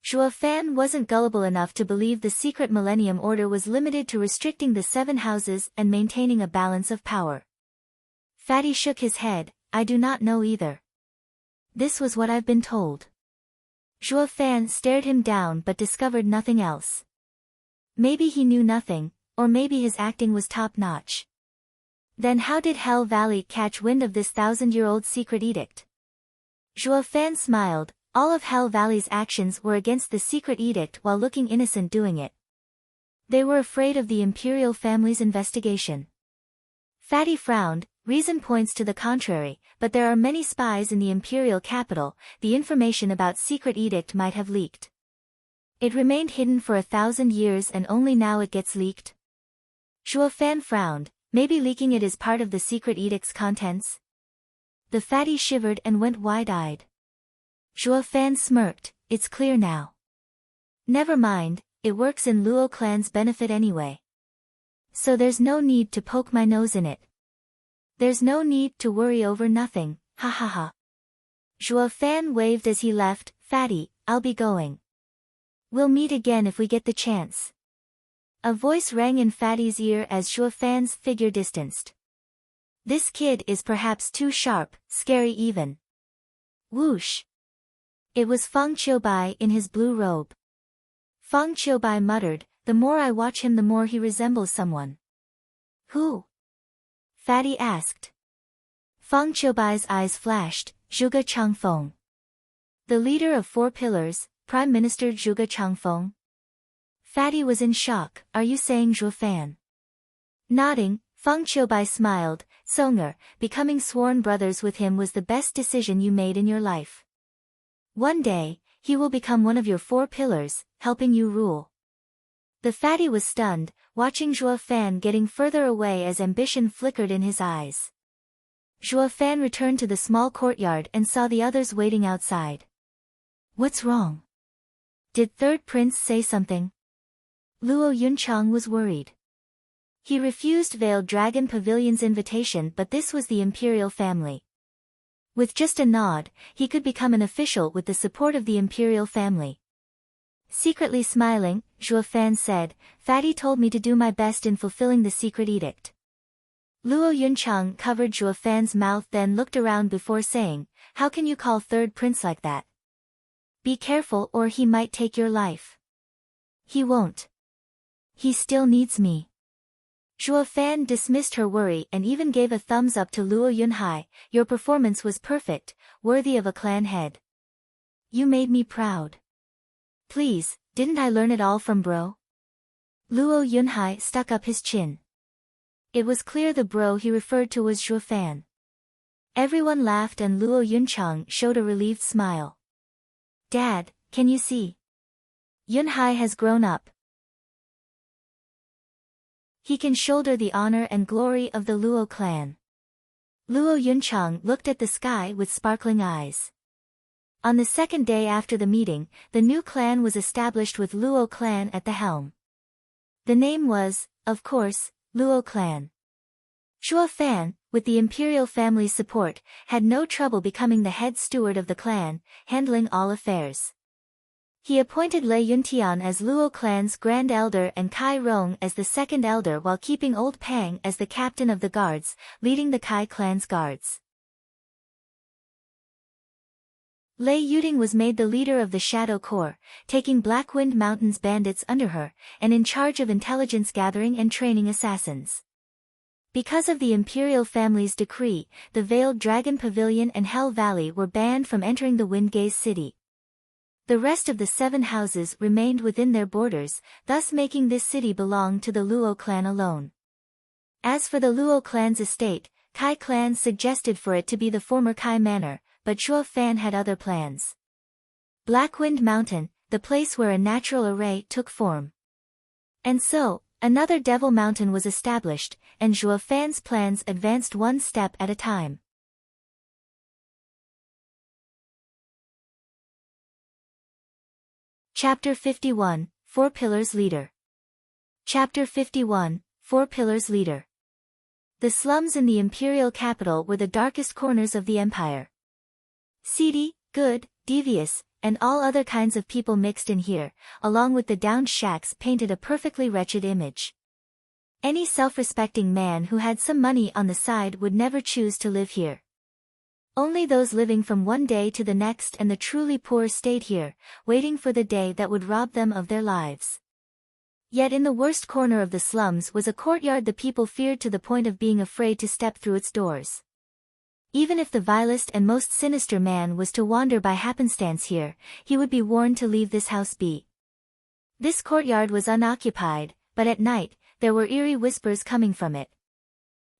Zhuo Fan wasn't gullible enough to believe the secret Millennium Order was limited to restricting the 7 houses and maintaining a balance of power. Fatty shook his head, I do not know either. This was what I've been told. Zhuo Fan stared him down but discovered nothing else. Maybe he knew nothing, or maybe his acting was top-notch. Then how did Hell Valley catch wind of this 1,000-year-old secret edict? Zhuo Fan smiled, all of Hell Valley's actions were against the secret edict while looking innocent doing it. They were afraid of the Imperial family's investigation. Fatty frowned, reason points to the contrary, but there are many spies in the Imperial capital, the information about secret edict might have leaked. It remained hidden for 1,000 years and only now it gets leaked. Zhuo Fan frowned, maybe leaking it is part of the secret edict's contents? The fatty shivered and went wide-eyed. Zhuo Fan smirked, it's clear now. Never mind, it works in Luo clan's benefit anyway. So there's no need to poke my nose in it. There's no need to worry over nothing, ha ha ha. Zhuo Fan waved as he left, Fatty, I'll be going. We'll meet again if we get the chance. A voice rang in Fatty's ear as Zhuo Fan's figure distanced. This kid is perhaps too sharp, scary even. Whoosh. It was Feng Qiubai in his blue robe. Feng Qiubai muttered, the more I watch him the more he resembles someone. Who? Fatty asked. Feng Qiubai's eyes flashed, Zhuge Changfeng. The leader of 4 pillars, Prime Minister Zhuge Changfeng. Fatty was in shock, are you saying Zhuo Fan? Nodding, Feng Qiubai smiled, Songer, becoming sworn brothers with him was the best decision you made in your life. One day, he will become one of your 4 pillars, helping you rule. The fatty was stunned, watching Zhuo Fan getting further away as ambition flickered in his eyes. Zhuo Fan returned to the small courtyard and saw the others waiting outside. What's wrong? Did Third Prince say something? Luo Yunchang was worried. He refused Veiled Dragon Pavilion's invitation, but this was the Imperial family. With just a nod, he could become an official with the support of the Imperial family. Secretly smiling, Zhuo Fan said, Fatty told me to do my best in fulfilling the secret edict. Luo Yunchang covered Zhuo Fan's mouth then looked around before saying, how can you call Third Prince like that? Be careful or he might take your life. He won't. He still needs me. Zhuo Fan dismissed her worry and even gave a thumbs up to Luo Yunhai, your performance was perfect, worthy of a clan head. You made me proud. Please, didn't I learn it all from bro? Luo Yunhai stuck up his chin. It was clear the bro he referred to was Zhuo Fan. Everyone laughed and Luo Yunchang showed a relieved smile. Dad, can you see? Yunhai has grown up. He can shoulder the honor and glory of the Luo clan. Luo Yunchang looked at the sky with sparkling eyes. On the 2nd day after the meeting, the new clan was established with Luo clan at the helm. The name was, of course, Luo clan. Zhuo Fan, with the Imperial family's support, had no trouble becoming the head steward of the clan, handling all affairs. He appointed Lei Yuntian as Luo clan's Grand Elder and Kai Rong as the 2nd Elder while keeping Old Pang as the captain of the guards, leading the Kai clan's guards. Lei Yuding was made the leader of the Shadow Corps, taking Blackwind Mountain's bandits under her, and in charge of intelligence gathering and training assassins. Because of the Imperial family's decree, the Veiled Dragon Pavilion and Hell Valley were banned from entering the Windgaze city. The rest of the 7 houses remained within their borders, thus making this city belong to the Luo clan alone. As for the Luo clan's estate, Kai clan suggested for it to be the former Kai Manor, but Zhuo Fan had other plans. Blackwind Mountain, the place where a natural array took form. And so, Another Devil Mountain was established, and Zhuo Fan's plans advanced one step at a time. Chapter 51, Four Pillars Leader. Chapter 51, Four Pillars Leader. The slums in the imperial capital were the darkest corners of the empire. Seedy, good, devious, and all other kinds of people mixed in here, along with the downed shacks painted a perfectly wretched image. Any self-respecting man who had some money on the side would never choose to live here. Only those living from one day to the next and the truly poor stayed here, waiting for the day that would rob them of their lives. Yet in the worst corner of the slums was a courtyard the people feared to the point of being afraid to step through its doors. Even if the vilest and most sinister man was to wander by happenstance here, he would be warned to leave this house be. This courtyard was unoccupied, but at night, there were eerie whispers coming from it.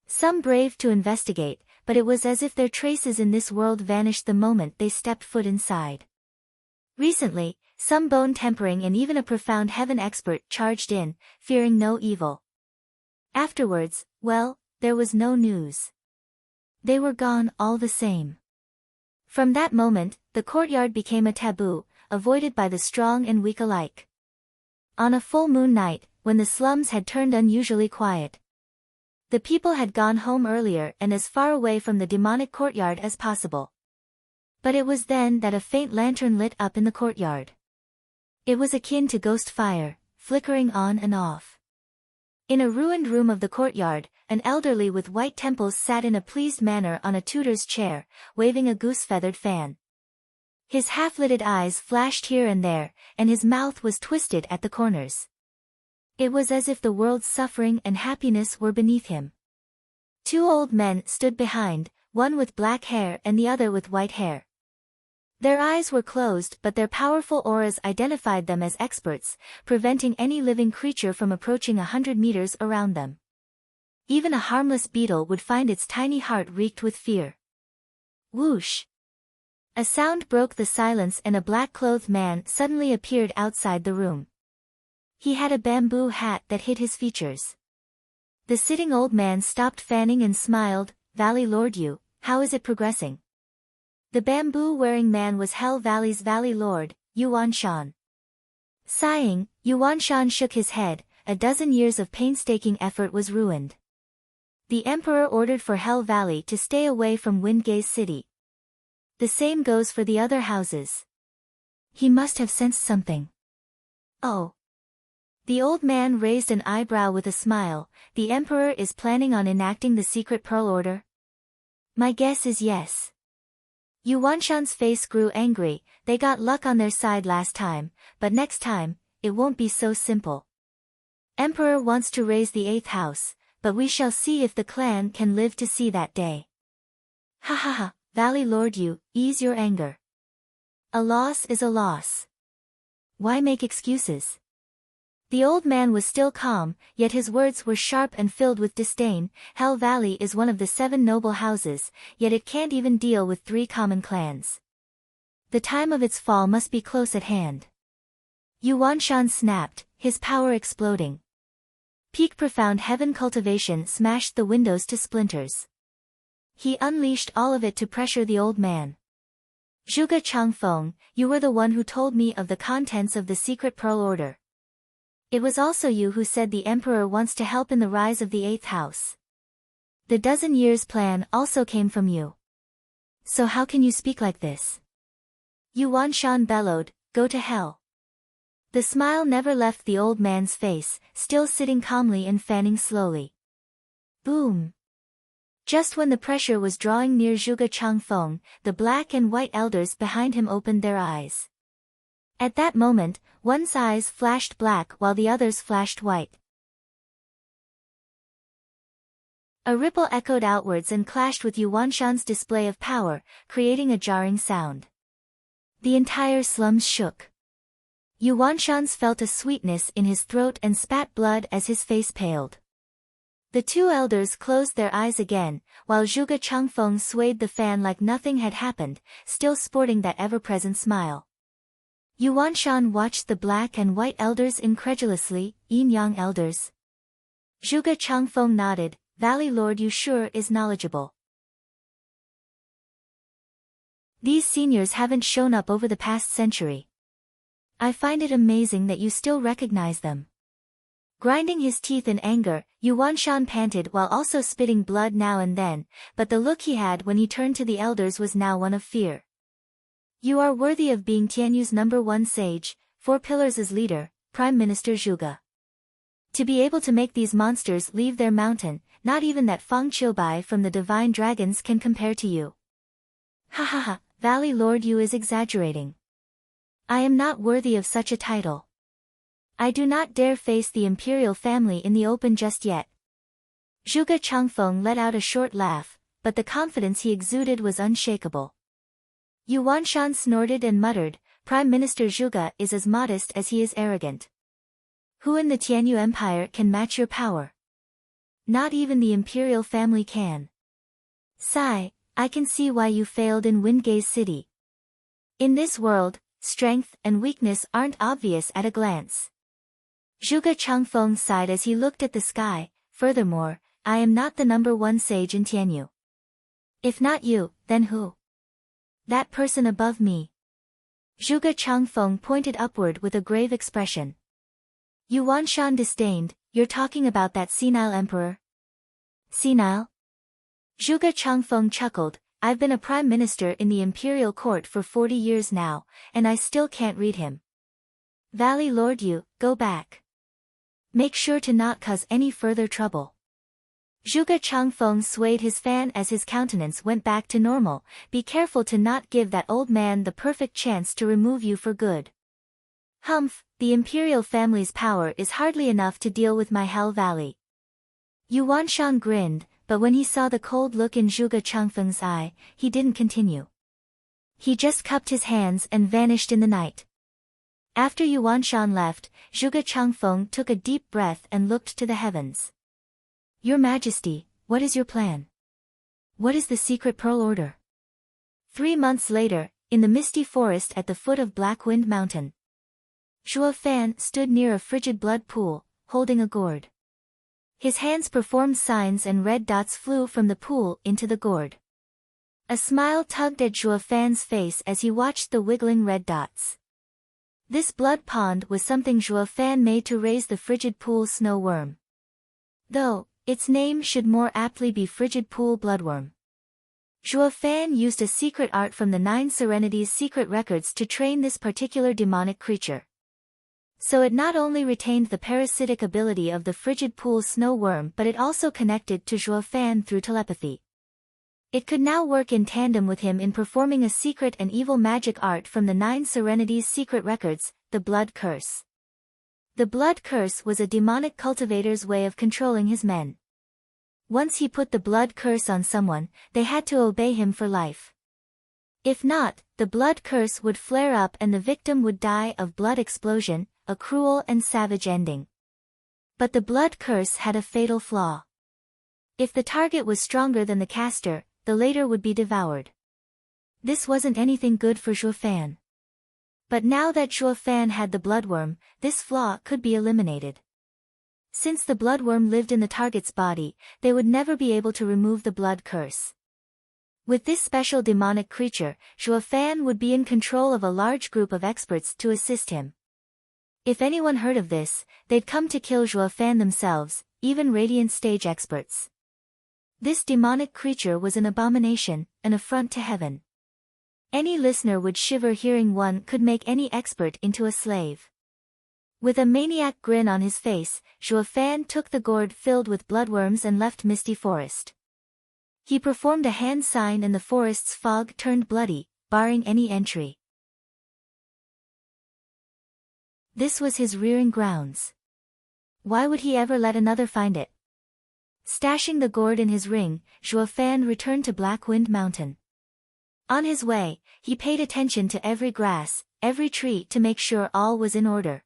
Some braved to investigate, but it was as if their traces in this world vanished the moment they stepped foot inside. Recently, some bone tempering and even a profound heaven expert charged in, fearing no evil. Afterwards, well, there was no news. They were gone all the same. From that moment, the courtyard became a taboo, avoided by the strong and weak alike. On a full moon night, when the slums had turned unusually quiet, the people had gone home earlier and as far away from the demonic courtyard as possible. But it was then that a faint lantern lit up in the courtyard. It was akin to ghost fire, flickering on and off. In a ruined room of the courtyard, an elderly with white temples sat in a pleased manner on a tutor's chair, waving a goose-feathered fan. His half-lidded eyes flashed here and there, and his mouth was twisted at the corners. It was as if the world's suffering and happiness were beneath him. Two old men stood behind, one with black hair and the other with white hair. Their eyes were closed, but their powerful auras identified them as experts, preventing any living creature from approaching 100 meters around them. Even a harmless beetle would find its tiny heart reeked with fear. Whoosh! A sound broke the silence and a black-clothed man suddenly appeared outside the room. He had a bamboo hat that hid his features. The sitting old man stopped fanning and smiled. "Valley Lord Yu, how is it progressing?" The bamboo-wearing man was Hell Valley's Valley Lord, Yuan Shan. Sighing, Yuan Shan shook his head. A dozen years of painstaking effort was ruined. The Emperor ordered for Hell Valley to stay away from Windgaze City. The same goes for the other houses. He must have sensed something. Oh. The old man raised an eyebrow with a smile. The Emperor is planning on enacting the secret Pearl Order? My guess is yes. Yuan Shan's face grew angry. They got luck on their side last time, but next time, it won't be so simple. Emperor wants to raise the 8th house, but we shall see if the clan can live to see that day. Ha ha ha, Valley Lord Yu, ease your anger. A loss is a loss. Why make excuses? The old man was still calm, yet his words were sharp and filled with disdain. Hell Valley is one of the 7 noble houses, yet it can't even deal with 3 common clans. The time of its fall must be close at hand. Yuan Shan snapped, his power exploding. Peak profound heaven cultivation smashed the windows to splinters. He unleashed all of it to pressure the old man. Zhuge Changfeng, you were the one who told me of the contents of the secret Pearl Order. It was also you who said the Emperor wants to help in the rise of the 8th house. The dozen years plan also came from you. So how can you speak like this? Yuan Shan bellowed, go to hell. The smile never left the old man's face, still sitting calmly and fanning slowly. Boom! Just when the pressure was drawing near Zhuge Changfeng, the black and white elders behind him opened their eyes. At that moment, one's eyes flashed black while the others flashed white. A ripple echoed outwards and clashed with Yuan Shan's display of power, creating a jarring sound. The entire slums shook. Yuan Shan's felt a sweetness in his throat and spat blood as his face paled. The 2 elders closed their eyes again, while Zhuge Changfeng swayed the fan like nothing had happened, still sporting that ever-present smile. Yuan Shan watched the black and white elders incredulously. Yin Yang elders. Zhuge Changfeng nodded. Valley Lord you sure is knowledgeable. These seniors haven't shown up over the past century. I find it amazing that you still recognize them. Grinding his teeth in anger, Yuanshan panted while also spitting blood now and then, but the look he had when he turned to the elders was now one of fear. You are worthy of being Tianyu's #1 sage, 4 Pillars' leader, Prime Minister Zhuge. To be able to make these monsters leave their mountain, not even that Feng Qiubai from the Divine Dragons can compare to you. Ha ha ha, Valley Lord Yu is exaggerating. I am not worthy of such a title. I do not dare face the Imperial family in the open just yet. Zhuge Changfeng let out a short laugh, but the confidence he exuded was unshakable. Yuanshan snorted and muttered, Prime Minister Zhuge is as modest as he is arrogant. Who in the Tianyu Empire can match your power? Not even the Imperial family can. Sigh, I can see why you failed in Windgaze City. In this world, strength and weakness aren't obvious at a glance. Zhuge Changfeng sighed as he looked at the sky. Furthermore, I am not the #1 sage in Tianyu. If not you, then who? That person above me. Zhuge Changfeng pointed upward with a grave expression. Yuanshan disdained, you're talking about that senile emperor? Senile? Zhuge Changfeng chuckled, I've been a prime minister in the imperial court for 40 years now, and I still can't read him. Valley Lord Yu, go back. Make sure to not cause any further trouble. Zhuge Changfeng swayed his fan as his countenance went back to normal. Be careful to not give that old man the perfect chance to remove you for good. Humph, the Imperial family's power is hardly enough to deal with my Hell Valley. Yuanshan grinned, but when he saw the cold look in Zhuge Changfeng's eye, he didn't continue. He just cupped his hands and vanished in the night. After Yuanshan left, Zhuge Changfeng took a deep breath and looked to the heavens. Your Majesty, what is your plan? What is the secret Pearl Order? 3 months later, in the misty forest at the foot of Blackwind Mountain. Zhuo Fan stood near a frigid blood pool, holding a gourd. His hands performed signs and red dots flew from the pool into the gourd. A smile tugged at Zhuo Fan's face as he watched the wiggling red dots. This blood pond was something Zhuo Fan made to raise the frigid pool snow worm. Though, its name should more aptly be frigid pool bloodworm. Zhuo Fan used a secret art from the 9 Serenities secret records to train this particular demonic creature. So it not only retained the parasitic ability of the frigid pool snow worm but it also connected to Zhuo Fan through telepathy. It could now work in tandem with him in performing a secret and evil magic art from the 9 Serenities secret records, the Blood Curse. The Blood Curse was a demonic cultivator's way of controlling his men. Once he put the Blood Curse on someone, they had to obey him for life. If not, the Blood Curse would flare up and the victim would die of blood explosion, a cruel and savage ending. But the Blood Curse had a fatal flaw. If the target was stronger than the caster, the later would be devoured. This wasn't anything good for Zhuo Fan. But now that Zhuo Fan had the bloodworm, this flaw could be eliminated. Since the bloodworm lived in the target's body, they would never be able to remove the Blood Curse. With this special demonic creature, Zhuo Fan would be in control of a large group of experts to assist him. If anyone heard of this, they'd come to kill Zhuo Fan themselves, even Radiant stage experts. This demonic creature was an abomination, an affront to heaven. Any listener would shiver hearing one could make any expert into a slave. With a maniac grin on his face, Zhuo Fan took the gourd filled with bloodworms and left Misty Forest. He performed a hand sign and the forest's fog turned bloody, barring any entry. This was his rearing grounds. Why would he ever let another find it? Stashing the gourd in his ring, Zhuo Fan returned to Blackwind Mountain. On his way, he paid attention to every grass, every tree to make sure all was in order.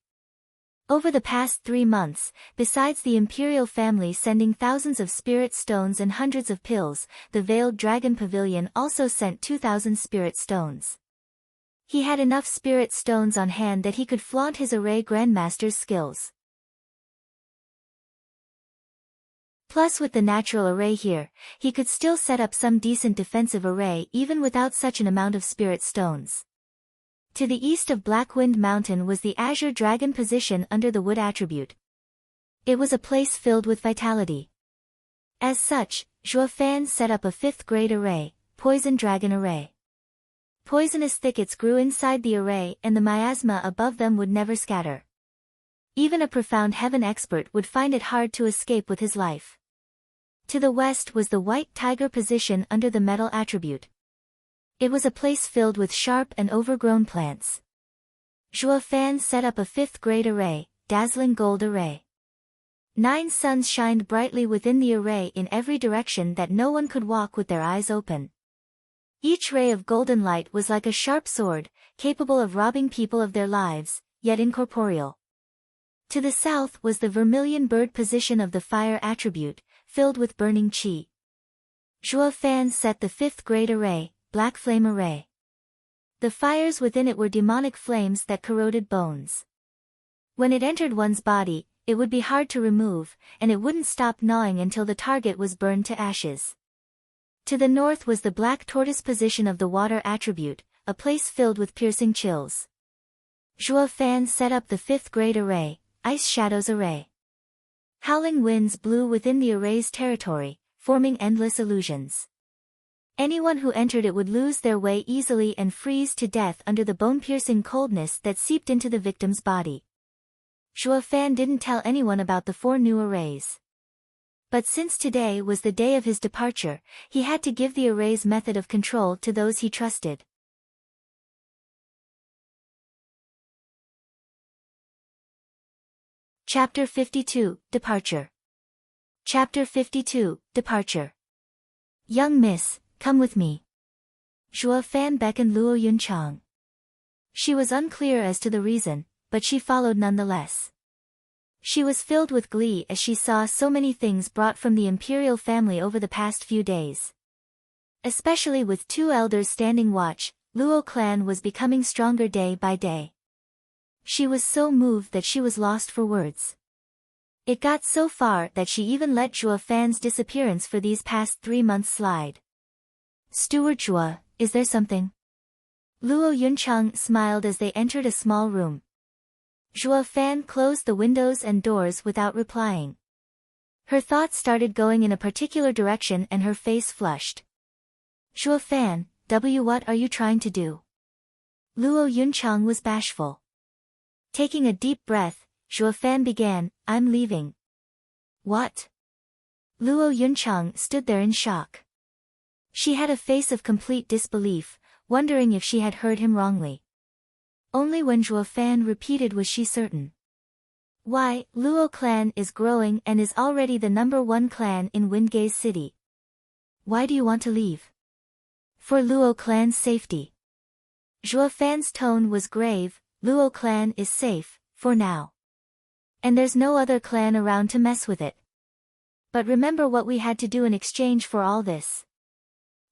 Over the past 3 months, besides the Imperial family sending thousands of spirit stones and hundreds of pills, the Veiled Dragon Pavilion also sent 2,000 spirit stones. He had enough spirit stones on hand that he could flaunt his array grandmaster's skills. Plus with the natural array here, he could still set up some decent defensive array even without such an amount of spirit stones. To the east of Blackwind Mountain was the Azure Dragon position under the wood attribute. It was a place filled with vitality. As such, Zhuo Fan set up a 5th grade array, Poison Dragon Array. Poisonous thickets grew inside the array and the miasma above them would never scatter. Even a profound heaven expert would find it hard to escape with his life. To the west was the White Tiger position under the metal attribute. It was a place filled with sharp and overgrown plants. Zhuo Fan set up a 5th grade array, Dazzling Gold Array. 9 suns shined brightly within the array in every direction that no one could walk with their eyes open. Each ray of golden light was like a sharp sword, capable of robbing people of their lives, yet incorporeal. To the south was the Vermilion Bird position of the fire attribute, filled with burning chi. Zhuo Fan set the 5th grade array, Black Flame Array. The fires within it were demonic flames that corroded bones. When it entered one's body, it would be hard to remove, and it wouldn't stop gnawing until the target was burned to ashes. To the north was the Black Tortoise position of the water attribute, a place filled with piercing chills. Zhuo Fan set up the 5th grade array, Ice Shadows Array. Howling winds blew within the array's territory, forming endless illusions. Anyone who entered it would lose their way easily and freeze to death under the bone-piercing coldness that seeped into the victim's body. Zhuo Fan didn't tell anyone about the 4 new arrays. But since today was the day of his departure, he had to give the array's method of control to those he trusted. Chapter 52, Departure. Chapter 52, Departure. Young miss, come with me. Zhuo Fan beckoned Luo Yunchang. She was unclear as to the reason, but she followed nonetheless. She was filled with glee as she saw so many things brought from the Imperial family over the past few days. Especially with 2 elders standing watch, Luo clan was becoming stronger day by day. She was so moved that she was lost for words. It got so far that she even let Zhuo Fan's disappearance for these past 3 months slide. Steward Zhuo, is there something? Luo Yunchang smiled as they entered a small room. Zhuo Fan closed the windows and doors without replying. Her thoughts started going in a particular direction and her face flushed. Zhuo Fan, what are you trying to do? Luo Yunchang was bashful. Taking a deep breath, Zhuo Fan began, I'm leaving. What? Luo Yunchang stood there in shock. She had a face of complete disbelief, wondering if she had heard him wrongly. Only when Zhuo Fan repeated was she certain. Why, Luo clan is growing and is already the #1 clan in Windgaze City. Why do you want to leave? For Luo clan's safety. Zhuo Fan's tone was grave. Luo clan is safe, for now. And there's no other clan around to mess with it. But remember what we had to do in exchange for all this.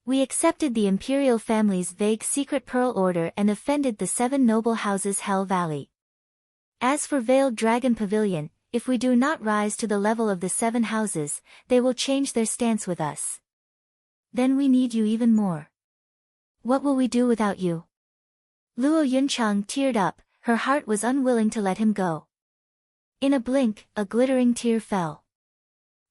We accepted the Imperial family's vague secret pearl order and offended the 7 noble houses Hell Valley. As for Veiled Dragon Pavilion, if we do not rise to the level of the 7 houses, they will change their stance with us. Then we need you even more. What will we do without you? Luo Yunchang teared up, her heart was unwilling to let him go. In a blink, a glittering tear fell.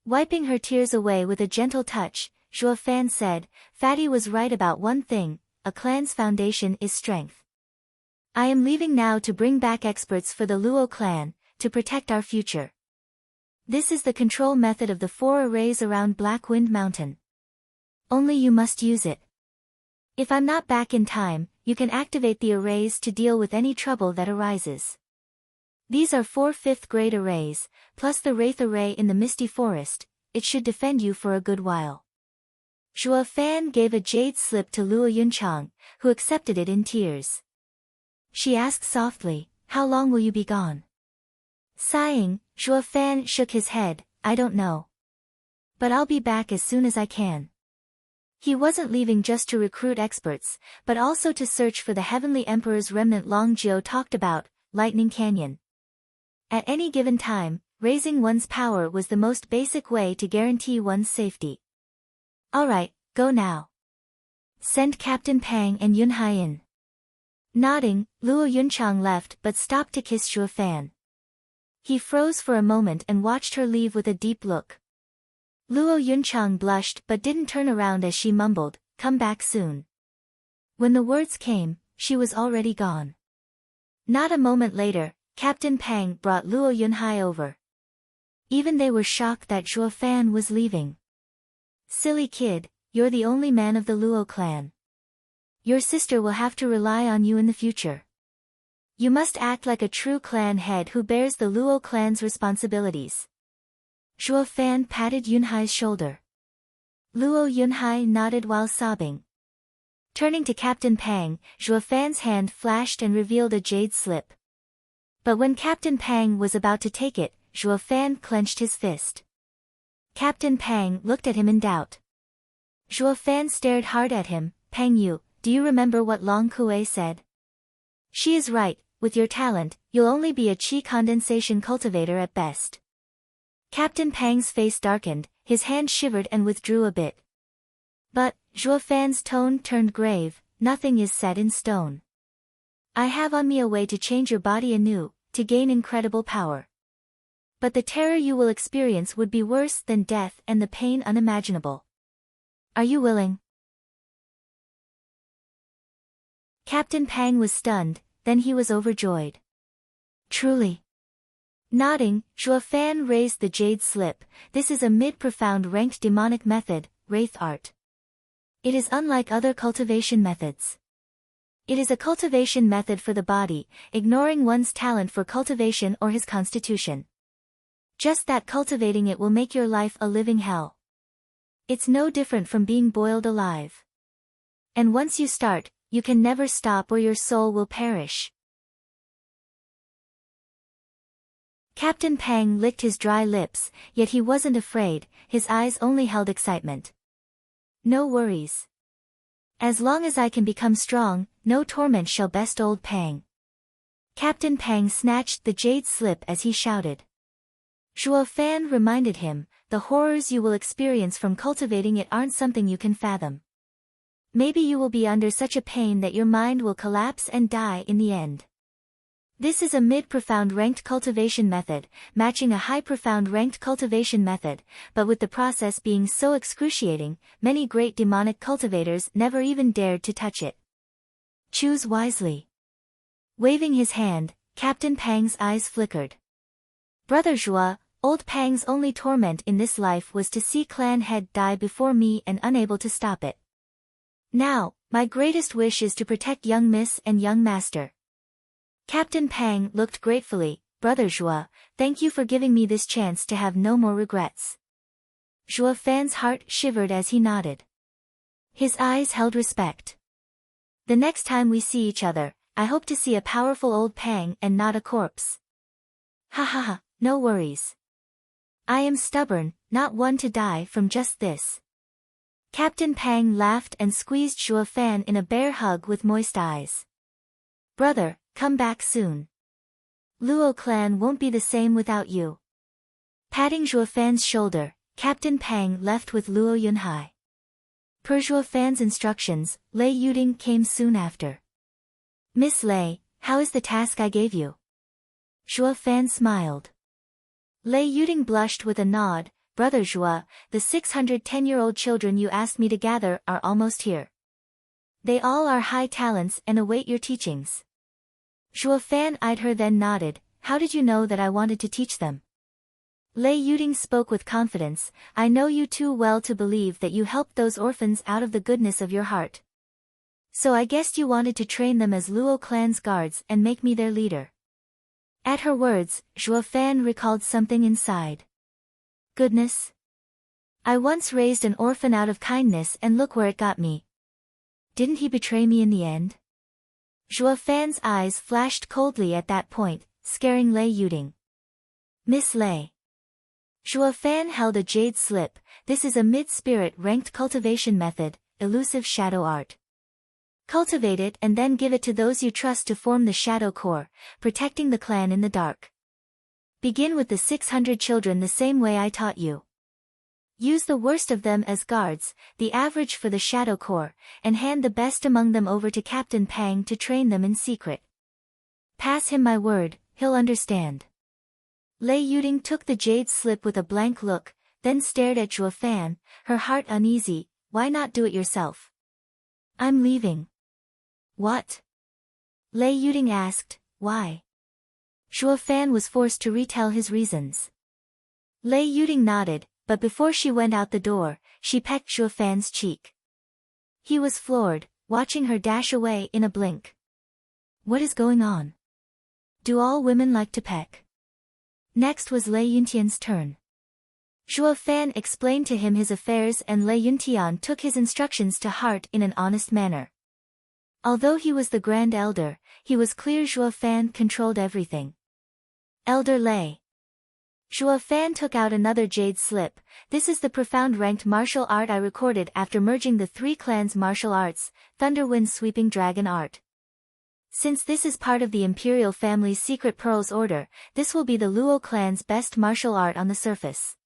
Wiping her tears away with a gentle touch, Zhuo Fan said, Fatty was right about one thing, a clan's foundation is strength. I am leaving now to bring back experts for the Luo clan, to protect our future. This is the control method of the 4 arrays around Blackwind Mountain. Only you must use it. If I'm not back in time, you can activate the arrays to deal with any trouble that arises. These are 4 5th grade arrays, plus the Wraith array in the Misty Forest. It should defend you for a good while. Zhuo Fan gave a jade slip to Luo Yunchang, who accepted it in tears. She asked softly, how long will you be gone? Sighing, Zhuo Fan shook his head, I don't know. But I'll be back as soon as I can. He wasn't leaving just to recruit experts, but also to search for the Heavenly Emperor's remnant Long Jiao talked about, Lightning Canyon. At any given time, raising one's power was the most basic way to guarantee one's safety. Alright, go now. Send Captain Pang and Yunhai in. Nodding, Luo Yunchang left but stopped to kiss Zhuo Fan. He froze for a moment and watched her leave with a deep look. Luo Yunchang blushed but didn't turn around as she mumbled, "Come back soon." When the words came, she was already gone. Not a moment later, Captain Pang brought Luo Yunhai over. Even they were shocked that Zhuo Fan was leaving. "Silly kid, you're the only man of the Luo clan. Your sister will have to rely on you in the future. You must act like a true clan head who bears the Luo clan's responsibilities." Zhuo Fan patted Yunhai's shoulder. Luo Yunhai nodded while sobbing. Turning to Captain Pang, Zhuo Fan's hand flashed and revealed a jade slip. But when Captain Pang was about to take it, Zhuo Fan clenched his fist. Captain Pang looked at him in doubt. Zhuo Fan stared hard at him. "Pang Yu, do you remember what Long Kuei said? She is right, with your talent, you'll only be a qi condensation cultivator at best." Captain Pang's face darkened, his hand shivered and withdrew a bit. "But," Zhuo Fan's tone turned grave, "nothing is set in stone. I have on me a way to change your body anew, to gain incredible power. But the terror you will experience would be worse than death and the pain unimaginable. Are you willing?" Captain Pang was stunned, then he was overjoyed. "Truly?" Nodding, Zhuo Fan raised the jade slip. "This is a mid-profound ranked demonic method, Wraith Art. It is unlike other cultivation methods. It is a cultivation method for the body, ignoring one's talent for cultivation or his constitution. Just that cultivating it will make your life a living hell. It's no different from being boiled alive. And once you start, you can never stop or your soul will perish." Captain Pang licked his dry lips, yet he wasn't afraid, his eyes only held excitement. "No worries. As long as I can become strong, no torment shall best old Pang." Captain Pang snatched the jade slip as he shouted. Zhuo Fan reminded him, "The horrors you will experience from cultivating it aren't something you can fathom. Maybe you will be under such a pain that your mind will collapse and die in the end. This is a mid-profound ranked cultivation method, matching a high-profound ranked cultivation method, but with the process being so excruciating, many great demonic cultivators never even dared to touch it. Choose wisely." Waving his hand, Captain Pang's eyes flickered. "Brother Zhuo, old Pang's only torment in this life was to see clan head die before me and unable to stop it. Now, my greatest wish is to protect young miss and young master." Captain Pang looked gratefully. "Brother Zhuo, thank you for giving me this chance to have no more regrets." Zhuo Fan's heart shivered as he nodded. His eyes held respect. "The next time we see each other, I hope to see a powerful old Pang and not a corpse." "Ha ha ha, no worries. I am stubborn, not one to die from just this." Captain Pang laughed and squeezed Zhuo Fan in a bear hug with moist eyes. "Brother, come back soon. Luo clan won't be the same without you." Patting Zhuo Fan's shoulder, Captain Pang left with Luo Yunhai. Per Zhuo Fan's instructions, Lei Yuding came soon after. "Miss Lei, how is the task I gave you?" Zhuo Fan smiled. Lei Yuding blushed with a nod. "Brother Zhuo, the 610-year-old children you asked me to gather are almost here. They all are high talents and await your teachings." Zhuo Fan eyed her then nodded. "How did you know that I wanted to teach them?" Lei Yuding spoke with confidence. "I know you too well to believe that you helped those orphans out of the goodness of your heart. So I guessed you wanted to train them as Luo clan's guards and make me their leader." At her words, Zhuo Fan recalled something inside. Goodness. I once raised an orphan out of kindness and look where it got me. Didn't he betray me in the end? Zhuo Fan's eyes flashed coldly at that point, scaring Lei Yuding. "Miss Lei." Zhuo Fan held a jade slip. "This is a mid-spirit ranked cultivation method, elusive shadow art. Cultivate it and then give it to those you trust to form the shadow core, protecting the clan in the dark. Begin with the 600 children the same way I taught you. Use the worst of them as guards, the average for the Shadow Corps, and hand the best among them over to Captain Pang to train them in secret. Pass him my word, he'll understand. Lei Yuding took the jade slip with a blank look, then stared at Zhuo Fan, her heart uneasy. Why not do it yourself? I'm leaving. What? Lei Yuding asked, why? Zhuo Fan was forced to retell his reasons. Lei Yuding nodded, but before she went out the door, she pecked Zhuo Fan's cheek. He was floored, watching her dash away in a blink. What is going on? Do all women like to peck? Next was Lei Yuntian's turn. Zhuo Fan explained to him his affairs and Lei Yuntian took his instructions to heart in an honest manner. Although he was the Grand Elder, he was clear Zhuo Fan controlled everything. Elder Lei. Zhuo Fan took out another jade slip. This is the profound ranked martial art I recorded after merging the 3 clans' martial arts, Thunderwind Sweeping Dragon Art. Since this is part of the Imperial family's Secret Pearls Order, this will be the Luo clan's best martial art on the surface.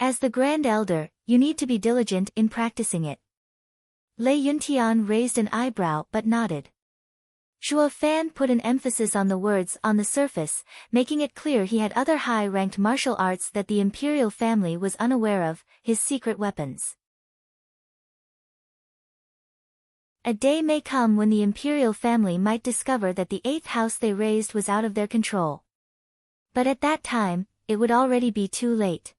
As the Grand Elder, you need to be diligent in practicing it. Lei Yuntian raised an eyebrow but nodded. Zhuo Fan put an emphasis on the words on the surface, making it clear he had other high-ranked martial arts that the Imperial family was unaware of, his secret weapons. A day may come when the Imperial family might discover that the 8th house they raised was out of their control. But at that time, it would already be too late.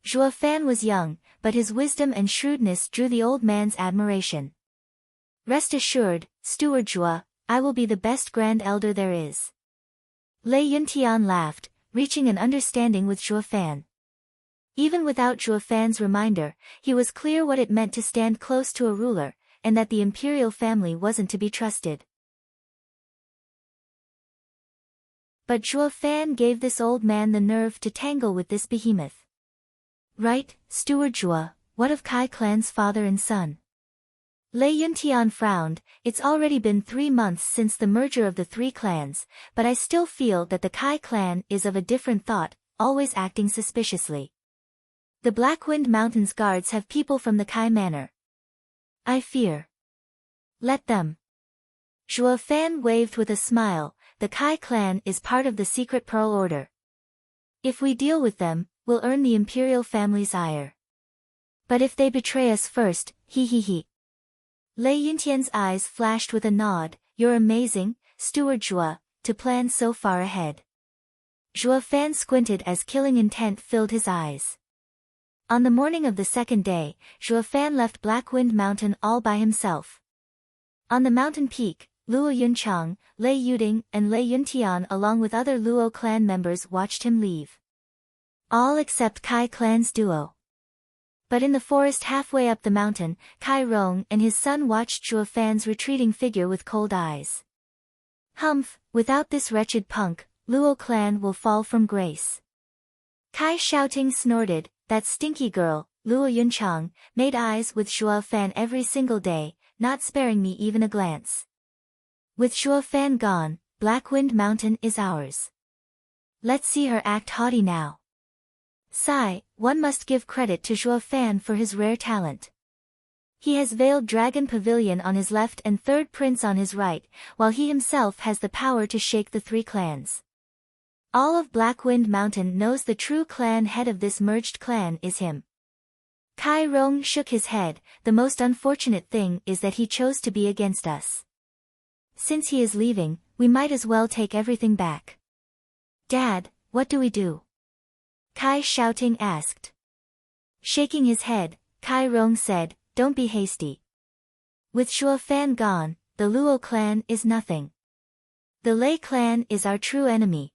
Zhuo Fan was young, but his wisdom and shrewdness drew the old man's admiration. Rest assured, Steward Zhuo, I will be the best Grand Elder there is. Lei Yuntian laughed, reaching an understanding with Zhuo Fan. Even without Zhuo Fan's reminder, he was clear what it meant to stand close to a ruler, and that the Imperial family wasn't to be trusted. But Zhuo Fan gave this old man the nerve to tangle with this behemoth. Right, Steward Zhuo, what of Kai clan's father and son? Lei Yuntian frowned. It's already been 3 months since the merger of the 3 clans, but I still feel that the Kai clan is of a different thought, always acting suspiciously. The Blackwind Mountains guards have people from the Kai manor. I fear. Let them. Zhuo Fan waved with a smile. The Kai clan is part of the Secret Pearl Order. If we deal with them, we'll earn the Imperial family's ire. But if they betray us first, he. Lei Yuntian's eyes flashed with a nod. You're amazing, Steward Zhuo, to plan so far ahead. Zhuo Fan squinted as killing intent filled his eyes. On the morning of the 2nd day, Zhuo Fan left Blackwind Mountain all by himself. On the mountain peak, Luo Yunchang, Lei Yuding, and Lei Yuntian along with other Luo clan members watched him leave. All except Kai clan's duo. But in the forest halfway up the mountain, Kai Rong and his son watched Zhuo Fan's retreating figure with cold eyes. Humph, without this wretched punk, Luo clan will fall from grace. Kai shouting snorted, that stinky girl, Luo Yunchang, made eyes with Zhuo Fan every single day, not sparing me even a glance. With Zhuo Fan gone, Blackwind Mountain is ours. Let's see her act haughty now. Sigh, one must give credit to Zhuo Fan for his rare talent. He has Veiled Dragon Pavilion on his left and Third Prince on his right, while he himself has the power to shake the 3 clans. All of Blackwind Mountain knows the true clan head of this merged clan is him. Kai Rong shook his head. The most unfortunate thing is that he chose to be against us. Since he is leaving, we might as well take everything back. Dad, what do we do? Kai shouting asked. Shaking his head, Kai Rong said, don't be hasty. With Zhuo Fan gone, the Luo clan is nothing. The Lei clan is our true enemy.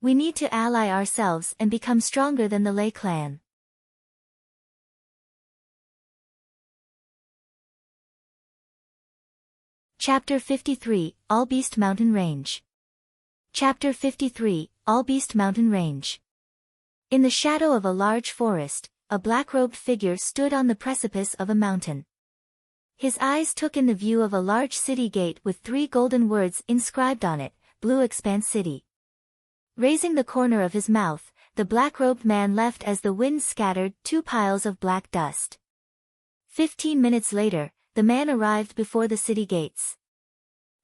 We need to ally ourselves and become stronger than the Lei clan. Chapter 53, Allbeast Mountain Range. Chapter 53, Allbeast Mountain Range. In the shadow of a large forest, a black-robed figure stood on the precipice of a mountain. His eyes took in the view of a large city gate with 3 golden words inscribed on it, Blue Expanse City. Raising the corner of his mouth, the black-robed man left as the wind scattered 2 piles of black dust. 15 minutes later, the man arrived before the city gates.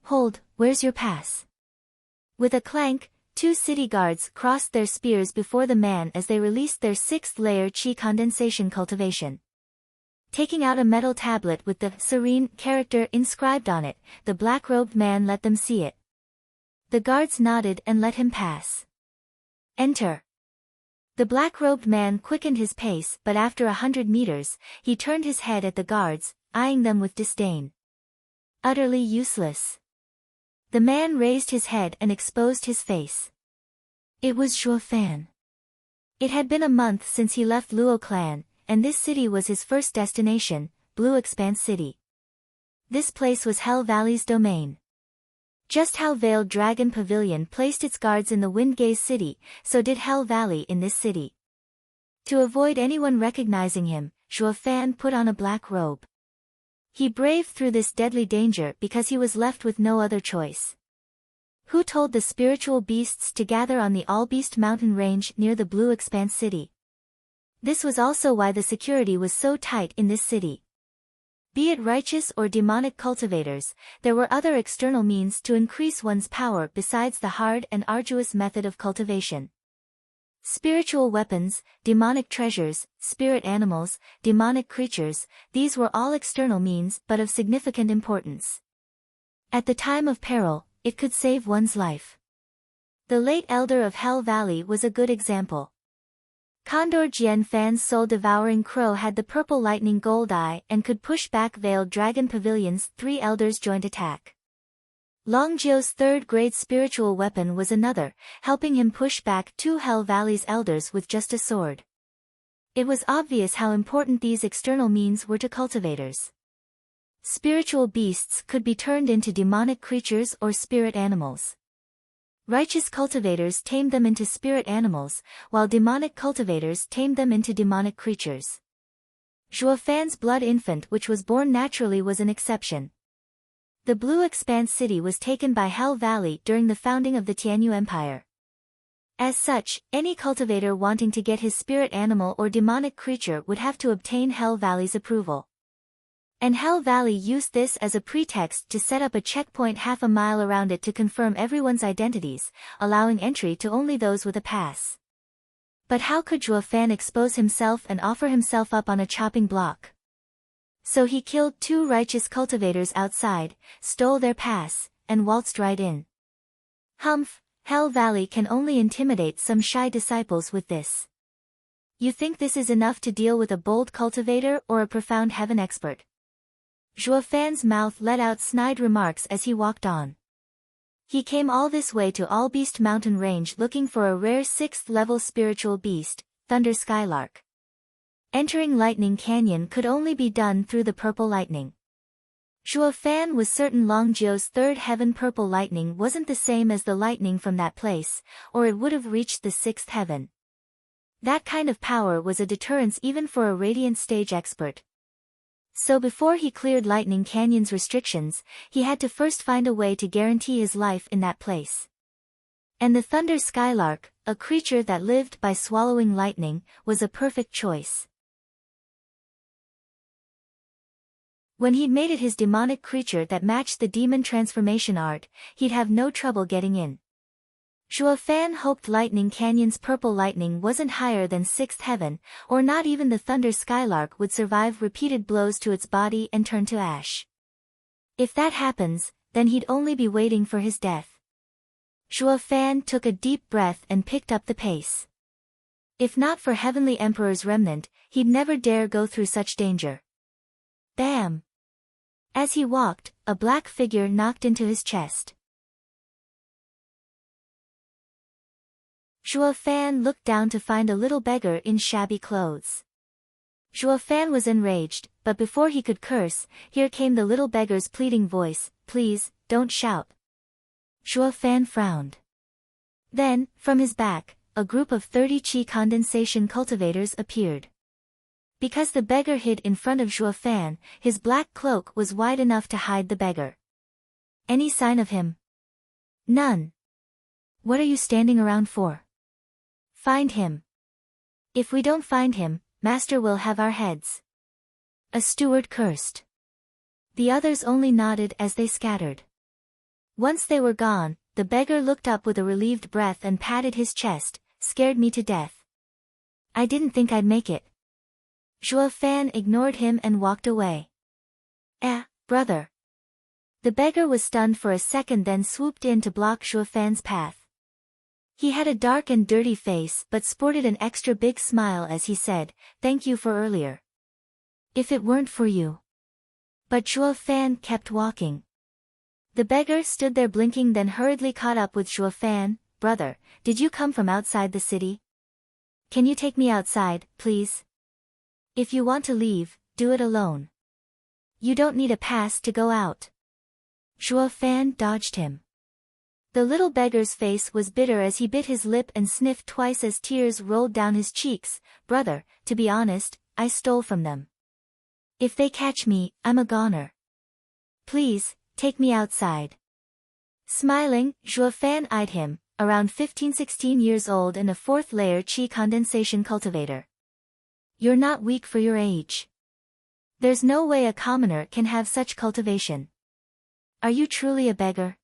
"Hold, where's your pass?" With a clank, 2 city guards crossed their spears before the man as they released their 6th-layer chi condensation cultivation. Taking out a metal tablet with the serene character inscribed on it, the black-robed man let them see it. The guards nodded and let him pass. "Enter." The black-robed man quickened his pace, but after 100 meters, he turned his head at the guards, eyeing them with disdain. Utterly useless. The man raised his head and exposed his face. It was Zhuo Fan. It had been a month since he left Luo clan, and this city was his first destination, Blue Expanse City. This place was Hell Valley's domain. Just how Veiled Dragon Pavilion placed its guards in the Windgaze City, so did Hell Valley in this city. To avoid anyone recognizing him, Zhuo Fan put on a black robe. He braved through this deadly danger because he was left with no other choice. Who told the spiritual beasts to gather on the Allbeast mountain range near the Blue Expanse City? This was also why the security was so tight in this city. Be it righteous or demonic cultivators, there were other external means to increase one's power besides the hard and arduous method of cultivation. Spiritual weapons, demonic treasures, spirit animals, demonic creatures, these were all external means but of significant importance. At the time of peril, it could save one's life. The late elder of Hell Valley was a good example. Condor Jian Fan's soul-devouring crow had the purple lightning gold eye and could push back Veiled Dragon Pavilion's 3 elders' joint attack. Long Jiu's 3rd-grade spiritual weapon was another, helping him push back 2 Hell Valley's elders with just a sword. It was obvious how important these external means were to cultivators. Spiritual beasts could be turned into demonic creatures or spirit animals. Righteous cultivators tamed them into spirit animals, while demonic cultivators tamed them into demonic creatures. Zhuo Fan's blood infant which was born naturally was an exception. The Blue Expanse City was taken by Hell Valley during the founding of the Tianyu Empire. As such, any cultivator wanting to get his spirit animal or demonic creature would have to obtain Hell Valley's approval. And Hell Valley used this as a pretext to set up a checkpoint half a mile around it to confirm everyone's identities, allowing entry to only those with a pass. But how could Zhuo Fan expose himself and offer himself up on a chopping block? So he killed 2 righteous cultivators outside, stole their pass, and waltzed right in. Humph, Hell Valley can only intimidate some shy disciples with this. You think this is enough to deal with a bold cultivator or a profound heaven expert? Zhuo Fan's mouth let out snide remarks as he walked on. He came all this way to Allbeast mountain range looking for a rare 6th-level spiritual beast, Thunder Skylark. Entering Lightning Canyon could only be done through the purple lightning. Zhuo Fan was certain Long Jiu's 3rd heaven purple lightning wasn't the same as the lightning from that place, or it would have reached the 6th heaven. That kind of power was a deterrence even for a radiant stage expert. So before he cleared Lightning Canyon's restrictions, he had to first find a way to guarantee his life in that place. And the Thunder Skylark, a creature that lived by swallowing lightning, was a perfect choice. When he'd made it his demonic creature that matched the demon transformation art, he'd have no trouble getting in. Zhuo Fan hoped Lightning Canyon's purple lightning wasn't higher than 6th heaven, or not even the Thunder Skylark would survive repeated blows to its body and turn to ash. If that happens, then he'd only be waiting for his death. Zhuo Fan took a deep breath and picked up the pace. If not for Heavenly Emperor's remnant, he'd never dare go through such danger. Bam! As he walked, a black figure knocked into his chest. Zhuo Fan looked down to find a little beggar in shabby clothes. Zhuo Fan was enraged, but before he could curse, here came the little beggar's pleading voice, "Please, don't shout." Zhuo Fan frowned. Then, from his back, a group of 30 chi condensation cultivators appeared. Because the beggar hid in front of Zhuo Fan, his black cloak was wide enough to hide the beggar. Any sign of him? None. What are you standing around for? Find him. If we don't find him, Master will have our heads. A steward cursed. The others only nodded as they scattered. Once they were gone, the beggar looked up with a relieved breath and patted his chest. Scared me to death. I didn't think I'd make it. Zhuo Fan ignored him and walked away. Brother. The beggar was stunned for a second, then swooped in to block Zhuo Fan's path. He had a dark and dirty face but sported an extra big smile as he said, "Thank you for earlier. If it weren't for you." But Zhuo Fan kept walking. The beggar stood there blinking, then hurriedly caught up with Zhuo Fan. "Brother, did you come from outside the city? Can you take me outside, please? If you want to leave, do it alone. You don't need a pass to go out." Zhuo Fan dodged him. The little beggar's face was bitter as he bit his lip and sniffed twice as tears rolled down his cheeks. "Brother, to be honest, I stole from them. If they catch me, I'm a goner. Please, take me outside." Smiling, Zhuo Fan eyed him, around 15-16 years old and a 4th-layer qi condensation cultivator. "You're not weak for your age. There's no way a commoner can have such cultivation. Are you truly a beggar?"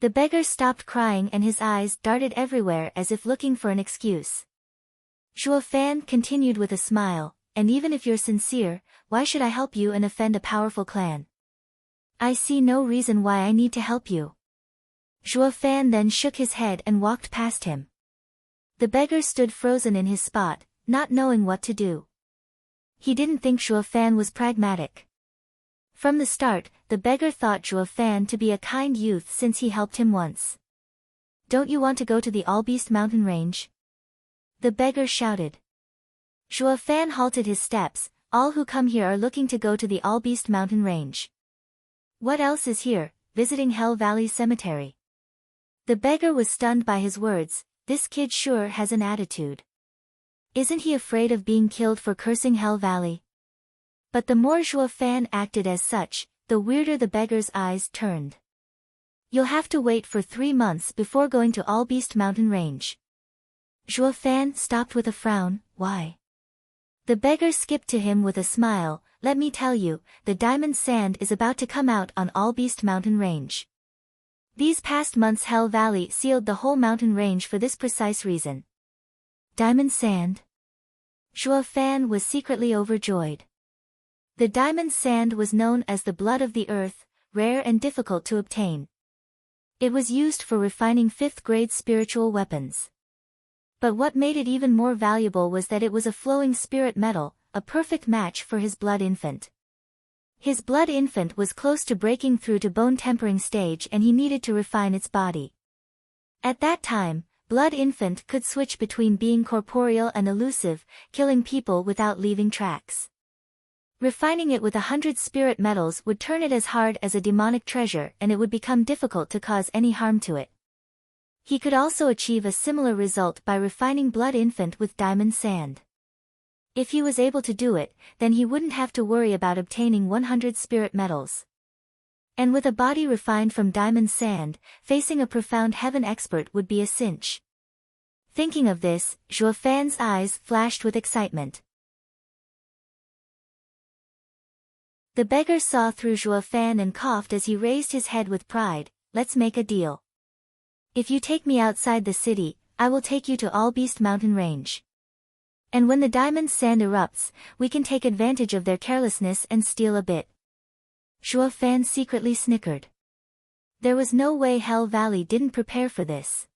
The beggar stopped crying and his eyes darted everywhere as if looking for an excuse. Zhuo Fan continued with a smile, "And even if you're sincere, why should I help you and offend a powerful clan? I see no reason why I need to help you." Zhuo Fan then shook his head and walked past him. The beggar stood frozen in his spot, not knowing what to do. He didn't think Zhuo Fan was pragmatic. From the start, the beggar thought Zhuo Fan to be a kind youth since he helped him once. "Don't you want to go to the Allbeast mountain range?" the beggar shouted. Zhuo Fan halted his steps. "All who come here are looking to go to the Allbeast mountain range. What else is here, visiting Hell Valley Cemetery?" The beggar was stunned by his words. This kid sure has an attitude. Isn't he afraid of being killed for cursing Hell Valley? But the more Zhuo Fan acted as such, the weirder the beggar's eyes turned. "You'll have to wait for 3 months before going to Allbeast mountain range." Zhuo Fan stopped with a frown. "Why?" The beggar skipped to him with a smile. "Let me tell you, the diamond sand is about to come out on Allbeast mountain range. These past months Hell Valley sealed the whole mountain range for this precise reason." Diamond sand? Zhuo Fan was secretly overjoyed. The diamond sand was known as the blood of the earth, rare and difficult to obtain. It was used for refining 5th-grade spiritual weapons. But what made it even more valuable was that it was a flowing spirit metal, a perfect match for his blood infant. His blood infant was close to breaking through to bone-tempering stage and he needed to refine its body. At that time, blood infant could switch between being corporeal and elusive, killing people without leaving tracks. Refining it with 100 spirit metals would turn it as hard as a demonic treasure and it would become difficult to cause any harm to it. He could also achieve a similar result by refining blood infant with diamond sand. If he was able to do it, then he wouldn't have to worry about obtaining 100 spirit metals. And with a body refined from diamond sand, facing a profound heaven expert would be a cinch. Thinking of this, Zhuo Fan's eyes flashed with excitement. The beggar saw through Zhuo Fan and coughed as he raised his head with pride. "Let's make a deal. If you take me outside the city, I will take you to Allbeast mountain range. And when the diamond sand erupts, we can take advantage of their carelessness and steal a bit." Zhuo Fan secretly snickered. There was no way Hell Valley didn't prepare for this.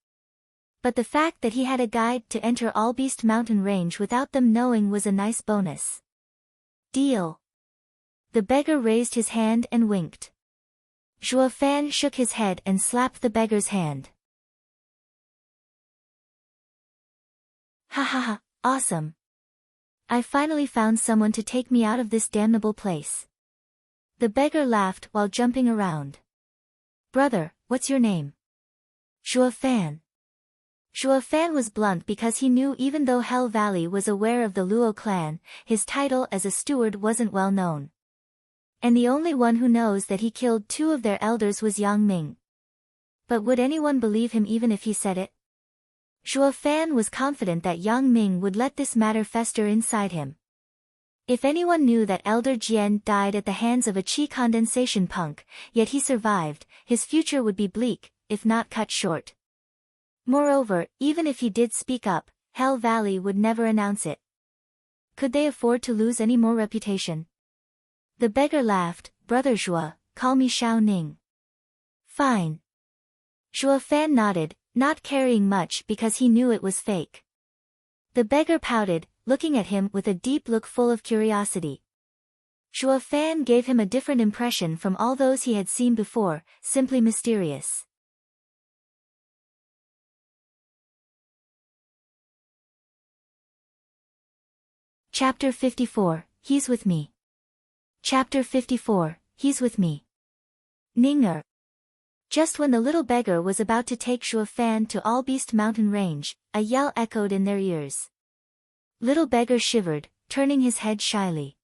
But the fact that he had a guide to enter Allbeast mountain range without them knowing was a nice bonus. "Deal." The beggar raised his hand and winked. Zhuo Fan shook his head and slapped the beggar's hand. "Ha ha ha, awesome. I finally found someone to take me out of this damnable place." The beggar laughed while jumping around. "Brother, what's your name?" "Zhuo Fan." Zhuo Fan was blunt because he knew even though Hell Valley was aware of the Luo clan, his title as a steward wasn't well known. And the only one who knows that he killed 2 of their elders was Yang Ming. But would anyone believe him even if he said it? Zhuo Fan was confident that Yang Ming would let this matter fester inside him. If anyone knew that Elder Jian died at the hands of a qi condensation punk, yet he survived, his future would be bleak, if not cut short. Moreover, even if he did speak up, Hell Valley would never announce it. Could they afford to lose any more reputation? The beggar laughed. Brother Zhuo, call me Shao Ning. Fine. Zhuo Fan nodded, not carrying much because he knew it was fake. The beggar pouted, looking at him with a deep look full of curiosity. Zhuo Fan gave him a different impression from all those he had seen before, simply mysterious. Chapter 54, He's with me. Chapter 54, He's with me. Ninger. Just when the little beggar was about to take Zhuo Fan to Allbeast mountain range, a yell echoed in their ears. Little beggar shivered, turning his head shyly.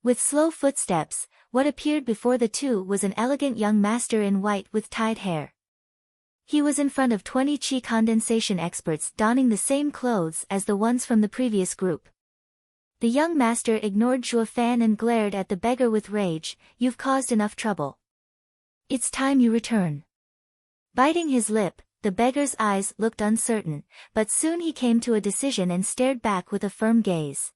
With slow footsteps, what appeared before the two was an elegant young master in white with tied hair. He was in front of 20 qi condensation experts donning the same clothes as the ones from the previous group. The young master ignored Zhuo Fan and glared at the beggar with rage. You've caused enough trouble. It's time you return. Biting his lip, the beggar's eyes looked uncertain, but soon he came to a decision and stared back with a firm gaze.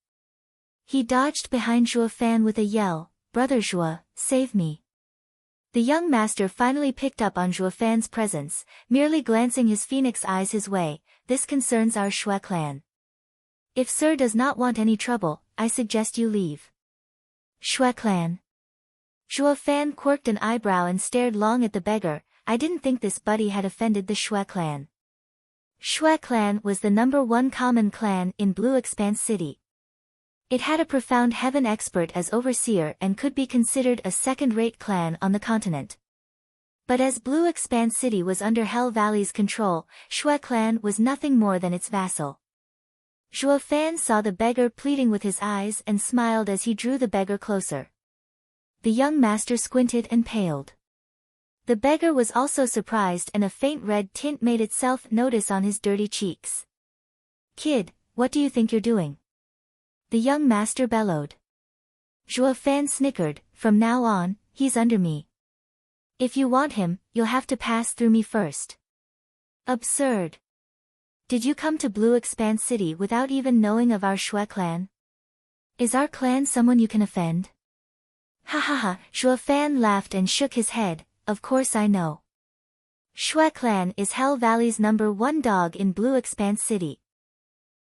He dodged behind Zhuo Fan with a yell, Brother Zhuo, save me. The young master finally picked up on Zhuo Fan's presence, merely glancing his phoenix eyes his way. This concerns our Shui clan. If Sir does not want any trouble, I suggest you leave. Shui clan. Zhuo Fan quirked an eyebrow and stared long at the beggar. I didn't think this buddy had offended the Shui clan. Shui clan was the #1 common clan in Blue Expanse City. It had a profound heaven expert as overseer and could be considered a second-rate clan on the continent. But as Blue Expanse City was under Hell Valley's control, Shui clan was nothing more than its vassal. Zhuo Fan saw the beggar pleading with his eyes and smiled as he drew the beggar closer. The young master squinted and paled. The beggar was also surprised, and a faint red tint made itself notice on his dirty cheeks. Kid, what do you think you're doing? The young master bellowed. Zhuo Fan snickered, from now on, he's under me. If you want him, you'll have to pass through me first. Absurd. Did you come to Blue Expanse City without even knowing of our Shui clan? Is our clan someone you can offend? Ha ha ha, Zhuo Fan laughed and shook his head. Of course I know. Shui clan is Hell Valley's #1 dog in Blue Expanse City.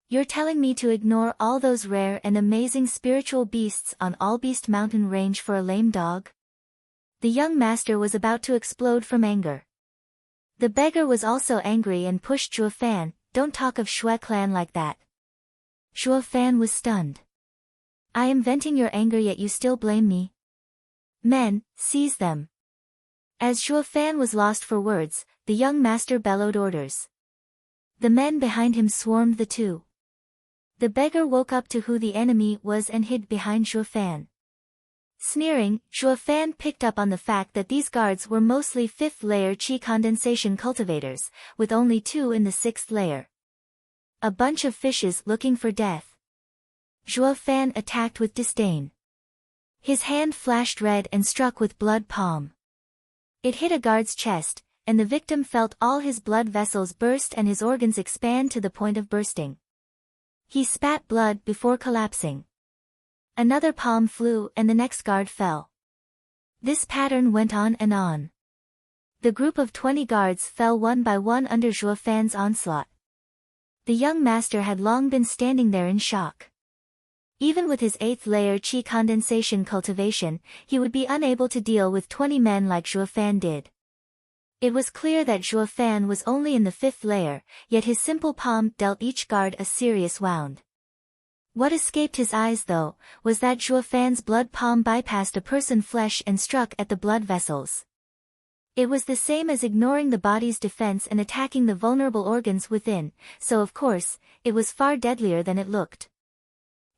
You're telling me to ignore all those rare and amazing spiritual beasts on Allbeast mountain range for a lame dog? The young master was about to explode from anger. The beggar was also angry and pushed Zhuo Fan. Don't talk of Shui clan like that. Zhuo Fan was stunned. I am venting your anger, yet you still blame me? Men, seize them. As Zhuo Fan was lost for words, the young master bellowed orders. The men behind him swarmed the two. The beggar woke up to who the enemy was and hid behind Zhuo Fan. Sneering, Zhuo Fan picked up on the fact that these guards were mostly 5th layer qi condensation cultivators, with only 2 in the 6th layer. A bunch of fishes looking for death. Zhuo Fan attacked with disdain. His hand flashed red and struck with blood palm. It hit a guard's chest, and the victim felt all his blood vessels burst and his organs expand to the point of bursting. He spat blood before collapsing. Another palm flew and the next guard fell. This pattern went on and on. The group of 20 guards fell one by one under Zhuo Fan's onslaught. The young master had long been standing there in shock. Even with his 8th layer qi condensation cultivation, he would be unable to deal with 20 men like Zhuo Fan did. It was clear that Zhuo Fan was only in the 5th layer, yet his simple palm dealt each guard a serious wound. What escaped his eyes though, was that Zhuo Fan's blood palm bypassed a person's flesh and struck at the blood vessels. It was the same as ignoring the body's defense and attacking the vulnerable organs within, so of course, it was far deadlier than it looked.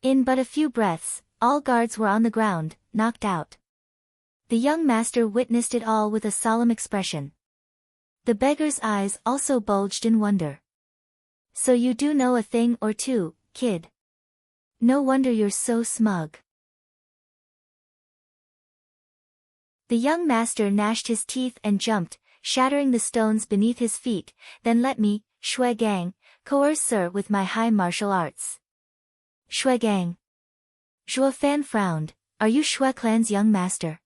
In but a few breaths, all guards were on the ground, knocked out. The young master witnessed it all with a solemn expression. The beggar's eyes also bulged in wonder. So you do know a thing or two, kid. No wonder you're so smug. The young master gnashed his teeth and jumped, shattering the stones beneath his feet. Then let me, Shui Gang, coerce Sir with my high martial arts. Shui Gang. Zhuo Fan frowned. Are you Shui clan's young master?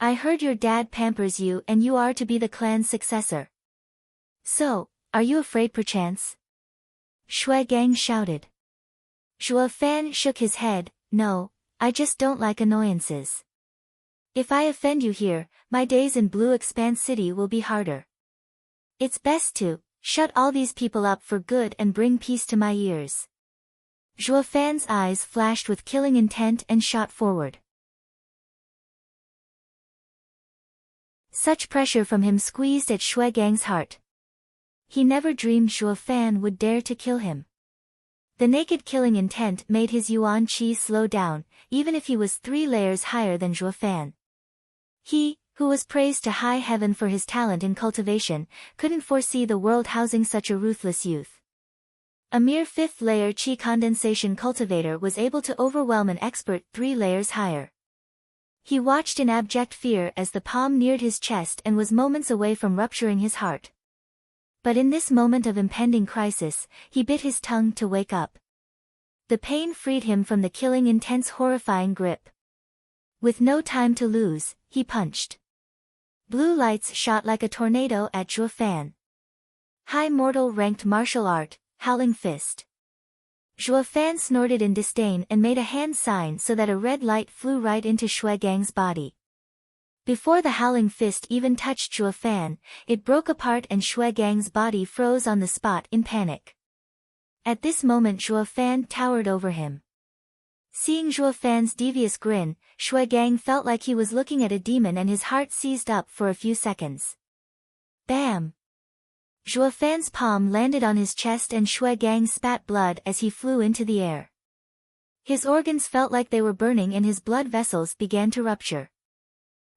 I heard your dad pampers you and you are to be the clan's successor. So, are you afraid perchance? Shui Gang shouted. Zhuo Fan shook his head. No, I just don't like annoyances. If I offend you here, my days in Blue Expanse City will be harder. It's best to shut all these people up for good and bring peace to my ears. Zhuo Fan's eyes flashed with killing intent and shot forward. Such pressure from him squeezed at Shui Gang's heart. He never dreamed Zhuo Fan would dare to kill him. The naked killing intent made his yuan qi slow down, even if he was 3 layers higher than Zhuo Fan. He, who was praised to high heaven for his talent in cultivation, couldn't foresee the world housing such a ruthless youth. A mere 5th layer qi condensation cultivator was able to overwhelm an expert 3 layers higher. He watched in abject fear as the palm neared his chest and was moments away from rupturing his heart. But in this moment of impending crisis, he bit his tongue to wake up. The pain freed him from the killing intense horrifying grip. With no time to lose, he punched. Blue lights shot like a tornado at Zhuo Fan. High mortal ranked martial art, howling fist. Zhuo Fan snorted in disdain and made a hand sign so that a red light flew right into Shui Gang's body. Before the howling fist even touched Zhuo Fan, it broke apart and Shui Gang's body froze on the spot in panic. At this moment Zhuo Fan towered over him. Seeing Zhuo Fan's devious grin, Shui Gang felt like he was looking at a demon and his heart seized up for a few seconds. Bam! Zhuo Fan's palm landed on his chest and Shui Gang spat blood as he flew into the air. His organs felt like they were burning and his blood vessels began to rupture.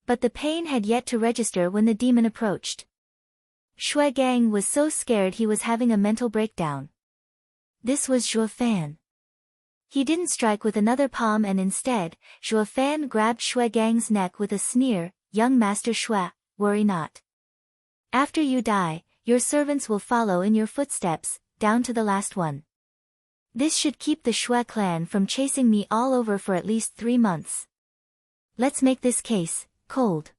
But the pain had yet to register when the demon approached. Shui Gang was so scared he was having a mental breakdown. This was Zhuo Fan. He didn't strike with another palm and instead, Zhuo Fan grabbed Shui Gang's neck with a sneer. Young Master Shui, worry not. After you die, your servants will follow in your footsteps, down to the last one. This should keep the Shui clan from chasing me all over for at least 3 months. Let's make this case cold.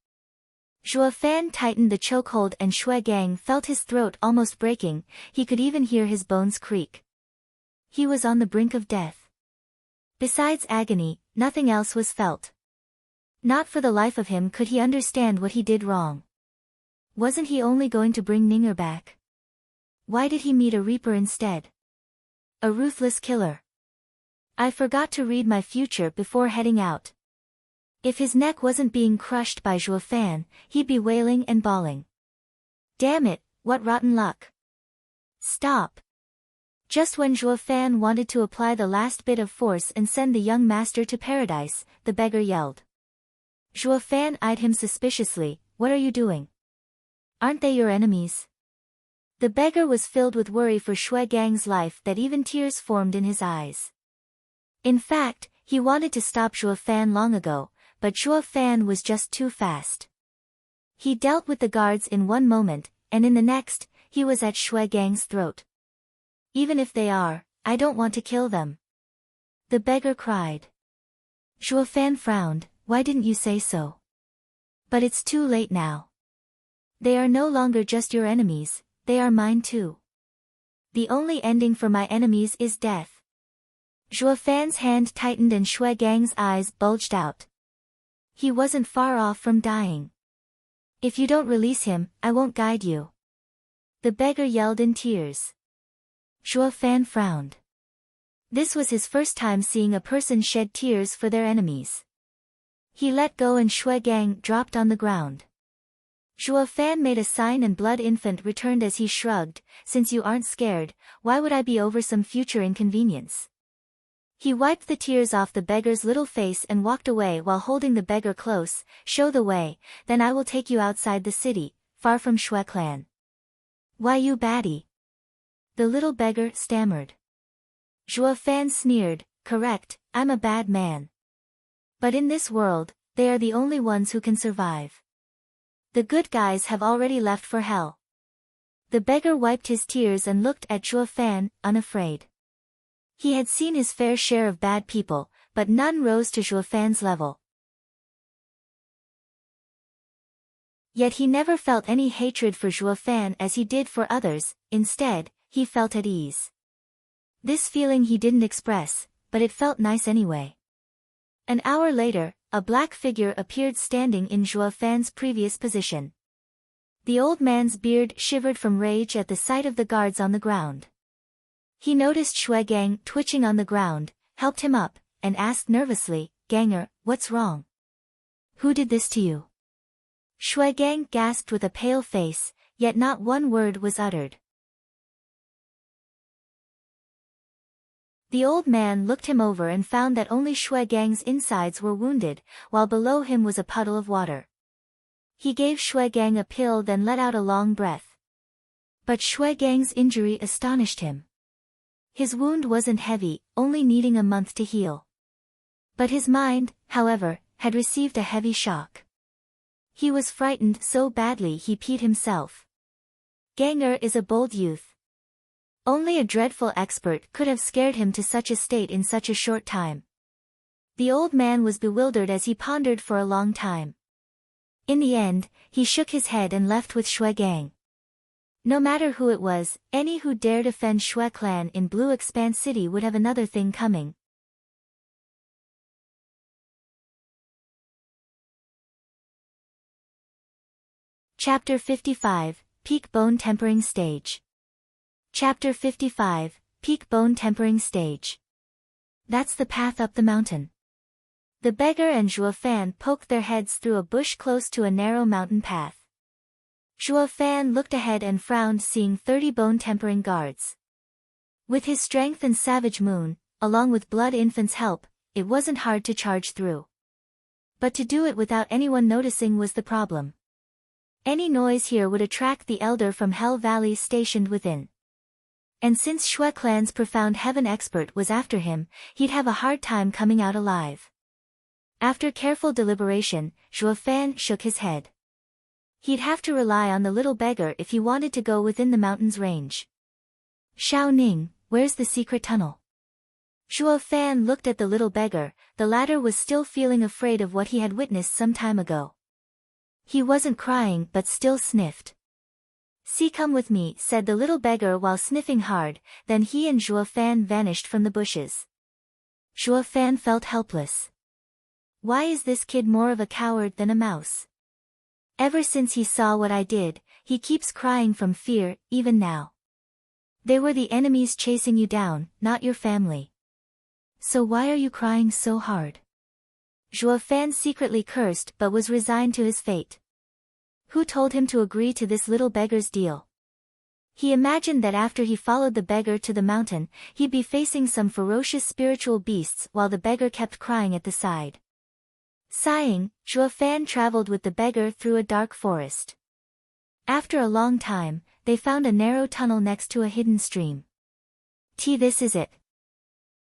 Zhuo Fan tightened the chokehold and Shui Gang felt his throat almost breaking, he could even hear his bones creak. He was on the brink of death. Besides agony, nothing else was felt. Not for the life of him could he understand what he did wrong. Wasn't he only going to bring Ninger back? Why did he meet a reaper instead? A ruthless killer. I forgot to read my future before heading out. If his neck wasn't being crushed by Zhuo Fan, he'd be wailing and bawling. Damn it, what rotten luck. Stop. Just when Zhuo Fan wanted to apply the last bit of force and send the young master to paradise, the beggar yelled. Zhuo Fan eyed him suspiciously. What are you doing? Aren't they your enemies? The beggar was filled with worry for Shui Gang's life that even tears formed in his eyes. In fact, he wanted to stop Zhuo Fan long ago, but Zhuo Fan was just too fast. He dealt with the guards in one moment, and in the next, he was at Shui Gang's throat. Even if they are, I don't want to kill them. The beggar cried. Zhuo Fan frowned. Why didn't you say so? But it's too late now. They are no longer just your enemies, they are mine too. The only ending for my enemies is death. Zhuo Fan's hand tightened and Shui Gang's eyes bulged out. He wasn't far off from dying. If you don't release him, I won't guide you. The beggar yelled in tears. Zhuo Fan frowned. This was his first time seeing a person shed tears for their enemies. He let go and Shui Gang dropped on the ground. Zhuo Fan made a sign and Blood Infant returned as he shrugged. Since you aren't scared, why would I be over some future inconvenience? He wiped the tears off the beggar's little face and walked away while holding the beggar close. Show the way, then I will take you outside the city, far from Shui clan. Why you baddie? The little beggar stammered. Zhuo Fan sneered, correct, I'm a bad man. But in this world, they are the only ones who can survive. The good guys have already left for hell. The beggar wiped his tears and looked at Zhuo Fan, unafraid. He had seen his fair share of bad people, but none rose to Zhuo Fan's level. Yet he never felt any hatred for Zhuo Fan as he did for others, instead, he felt at ease. This feeling he didn't express, but it felt nice anyway. An hour later, a black figure appeared standing in Zhuo Fan's previous position. The old man's beard shivered from rage at the sight of the guards on the ground. He noticed Shui Gang twitching on the ground, helped him up, and asked nervously, Ganger, what's wrong? Who did this to you? Shui Gang gasped with a pale face, yet not one word was uttered. The old man looked him over and found that only Shui Gang's insides were wounded, while below him was a puddle of water. He gave Shui Gang a pill then let out a long breath. But Shui Gang's injury astonished him. His wound wasn't heavy, only needing a month to heal. But his mind, however, had received a heavy shock. He was frightened so badly he peed himself. Ganger is a bold youth. Only a dreadful expert could have scared him to such a state in such a short time. The old man was bewildered as he pondered for a long time. In the end, he shook his head and left with Shui Gang. No matter who it was, any who dared offend Shui clan in Blue Expanse City would have another thing coming. Chapter 55, Peak Bone Tempering Stage. Chapter 55, Peak Bone Tempering Stage. That's the path up the mountain. The beggar and Zhuo Fan poked their heads through a bush close to a narrow mountain path. Zhuo Fan looked ahead and frowned, seeing 30 bone-tempering guards. With his strength and savage moon, along with Blood Infant's help, it wasn't hard to charge through. But to do it without anyone noticing was the problem. Any noise here would attract the elder from Hell Valley stationed within. And since Shui clan's profound heaven expert was after him, he'd have a hard time coming out alive. After careful deliberation, Zhuo Fan shook his head. He'd have to rely on the little beggar if he wanted to go within the mountain's range. Xiao Ning, where's the secret tunnel? Zhuo Fan looked at the little beggar. The latter was still feeling afraid of what he had witnessed some time ago. He wasn't crying but still sniffed. See, come with me, said the little beggar while sniffing hard, then he and Zhuo Fan vanished from the bushes. Zhuo Fan felt helpless. Why is this kid more of a coward than a mouse? Ever since he saw what I did, he keeps crying from fear, even now. They were the enemies chasing you down, not your family. So why are you crying so hard? Zhuo Fan secretly cursed but was resigned to his fate. Who told him to agree to this little beggar's deal? He imagined that after he followed the beggar to the mountain, he'd be facing some ferocious spiritual beasts while the beggar kept crying at the side. Sighing, Zhuo Fan traveled with the beggar through a dark forest. After a long time, they found a narrow tunnel next to a hidden stream. This is it.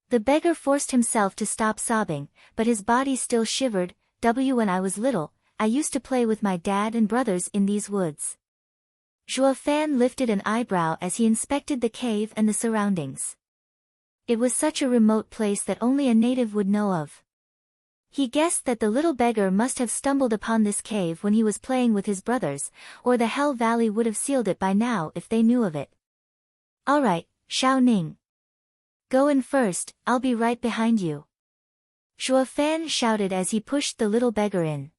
The beggar forced himself to stop sobbing, but his body still shivered. When I was little, I used to play with my dad and brothers in these woods. Zhuo Fan lifted an eyebrow as he inspected the cave and the surroundings. It was such a remote place that only a native would know of. He guessed that the little beggar must have stumbled upon this cave when he was playing with his brothers, or the Hell Valley would have sealed it by now if they knew of it. All right, Xiao Ning. Go in first, I'll be right behind you. Zhuo Fan shouted as he pushed the little beggar in.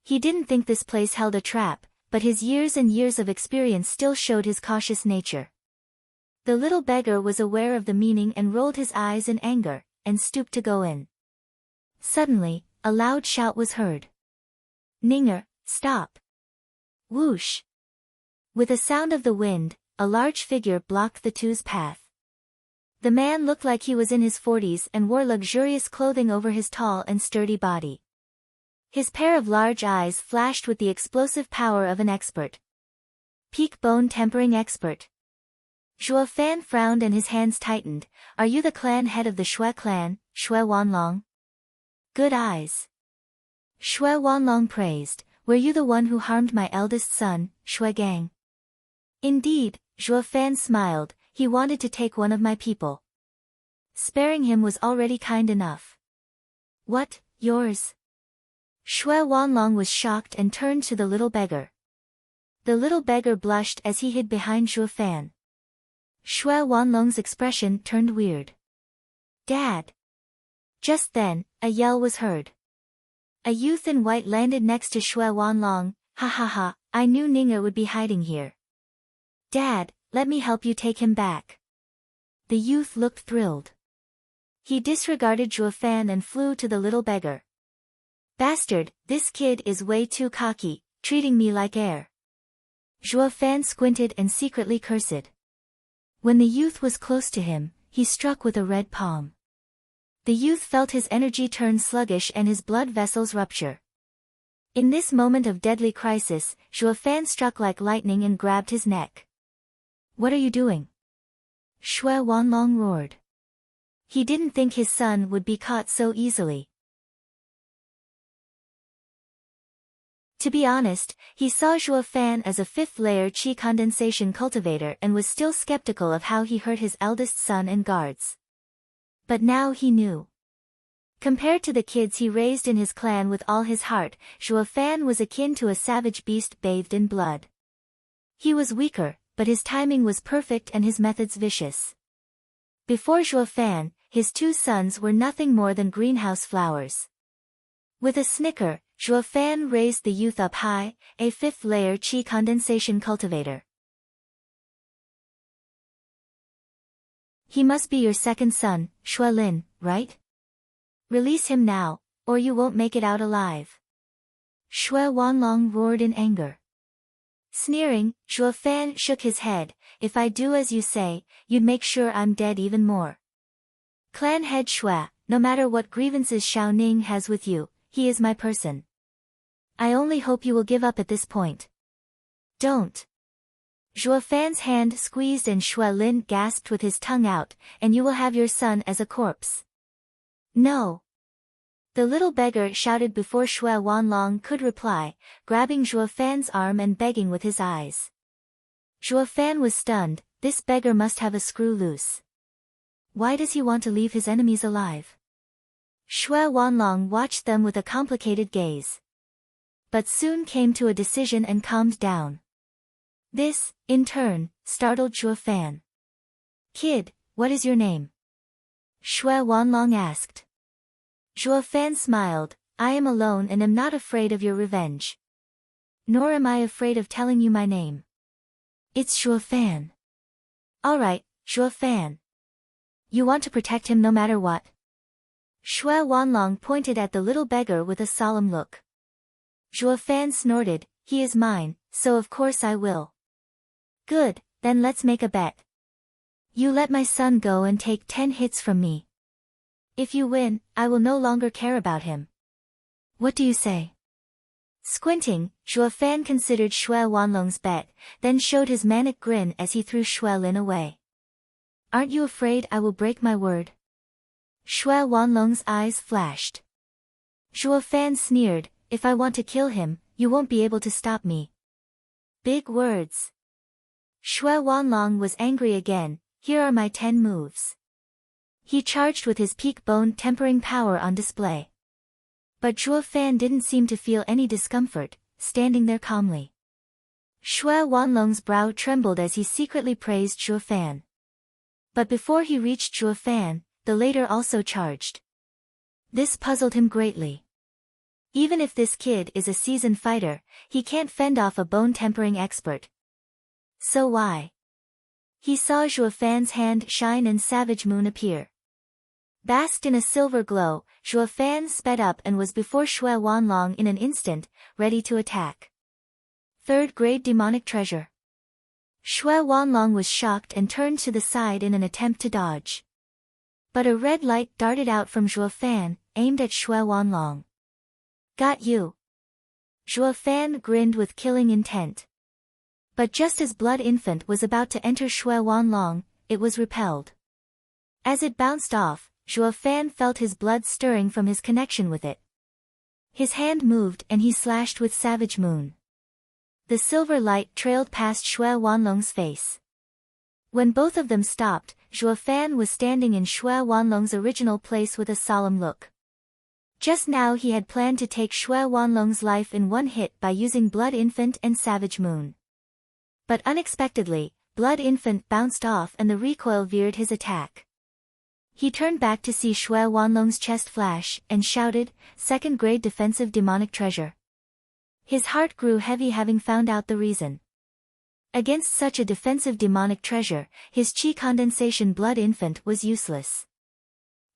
He didn't think this place held a trap, but his years and years of experience still showed his cautious nature. The little beggar was aware of the meaning and rolled his eyes in anger, and stooped to go in. Suddenly, a loud shout was heard. Ninger, stop! Whoosh! With a sound of the wind, a large figure blocked the two's path. The man looked like he was in his 40s and wore luxurious clothing over his tall and sturdy body. His pair of large eyes flashed with the explosive power of an expert. Peak bone tempering expert. Zhuo Fan frowned and his hands tightened. Are you the clan head of the Shui clan, Shui Wanlong? Good eyes. Shui Wanlong praised. Were you the one who harmed my eldest son, Shui Gang? Indeed, Zhuo Fan smiled. He wanted to take one of my people. Sparing him was already kind enough. What, yours? Shui Wanlong was shocked and turned to the little beggar. The little beggar blushed as he hid behind Zhuo Fan. Shui Wanlong's expression turned weird. Dad! Just then, a yell was heard. A youth in white landed next to Shui Wanlong. Ha ha ha, I knew Ning'er would be hiding here. Dad, let me help you take him back. The youth looked thrilled. He disregarded Zhuo Fan and flew to the little beggar. Bastard, this kid is way too cocky, treating me like air. Zhuo Fan squinted and secretly cursed. When the youth was close to him, he struck with a red palm. The youth felt his energy turn sluggish and his blood vessels rupture. In this moment of deadly crisis, Zhuo Fan struck like lightning and grabbed his neck. What are you doing? Shui Wanlong roared. He didn't think his son would be caught so easily. To be honest, he saw Zhuo Fan as a fifth-layer qi condensation cultivator and was still skeptical of how he hurt his eldest son and guards. But now he knew. Compared to the kids he raised in his clan with all his heart, Zhuo Fan was akin to a savage beast bathed in blood. He was weaker, but his timing was perfect and his methods vicious. Before Zhuo Fan, his two sons were nothing more than greenhouse flowers. With a snicker, Zhuo Fan raised the youth up high, a fifth-layer qi condensation cultivator. He must be your second son, Shui Lin, right? Release him now, or you won't make it out alive. Shui Wanlong roared in anger. Sneering, Zhuo Fan shook his head. If I do as you say, you'd make sure I'm dead even more. Clan head Shui, no matter what grievances Xiao Ning has with you, he is my person. I only hope you will give up at this point. Don't. Zhuo Fan's hand squeezed and Shui Lin gasped with his tongue out, and you will have your son as a corpse. No. The little beggar shouted before Shui Wanlong could reply, grabbing Zhuo Fan's arm and begging with his eyes. Zhuo Fan was stunned. This beggar must have a screw loose. Why does he want to leave his enemies alive? Shui Wanlong watched them with a complicated gaze. But soon came to a decision and calmed down. This, in turn, startled Zhuo Fan. Kid, what is your name? Shui Wanlong asked. Zhuo Fan smiled. I am alone and am not afraid of your revenge. Nor am I afraid of telling you my name. It's Zhuo Fan. Alright, Zhuo Fan. You want to protect him no matter what? Shui Wanlong pointed at the little beggar with a solemn look. Zhuo Fan snorted. He is mine, so of course I will. Good, then let's make a bet. You let my son go and take 10 hits from me. If you win, I will no longer care about him. What do you say? Squinting, Zhuo Fan considered Shui Wanlong's bet, then showed his manic grin as he threw Shui Lin away. Aren't you afraid I will break my word? Shui Wanlong's eyes flashed. Zhuo Fan sneered. If I want to kill him, you won't be able to stop me. Big words. Shui Wanlong was angry again. Here are my 10 moves. He charged with his peak bone tempering power on display. But Zhuo Fan didn't seem to feel any discomfort, standing there calmly. Shui Wanlong's brow trembled as he secretly praised Zhuo Fan. But before he reached Zhuo Fan, the latter also charged. This puzzled him greatly. Even if this kid is a seasoned fighter, he can't fend off a bone-tempering expert. So why? He saw Zhuo Fan's hand shine and Savage Moon appear. Basked in a silver glow, Zhuo Fan sped up and was before Shui Wanlong in an instant, ready to attack. Third-grade demonic treasure. Shui Wanlong was shocked and turned to the side in an attempt to dodge. But a red light darted out from Zhuo Fan, aimed at Shui Wanlong. Got you. Zhuo Fan grinned with killing intent. But just as Blood Infant was about to enter Shui Wanlong, it was repelled. As it bounced off, Zhuo Fan felt his blood stirring from his connection with it. His hand moved and he slashed with Savage Moon. The silver light trailed past Shui Wanlong's face. When both of them stopped, Zhuo Fan was standing in Shui Wanlong's original place with a solemn look. Just now he had planned to take Shui Wanlong's life in one hit by using Blood Infant and Savage Moon. But unexpectedly, Blood Infant bounced off and the recoil veered his attack. He turned back to see Shui Wanlong's chest flash, and shouted, "Second-grade defensive demonic treasure." His heart grew heavy having found out the reason. Against such a defensive demonic treasure, his chi condensation Blood Infant was useless.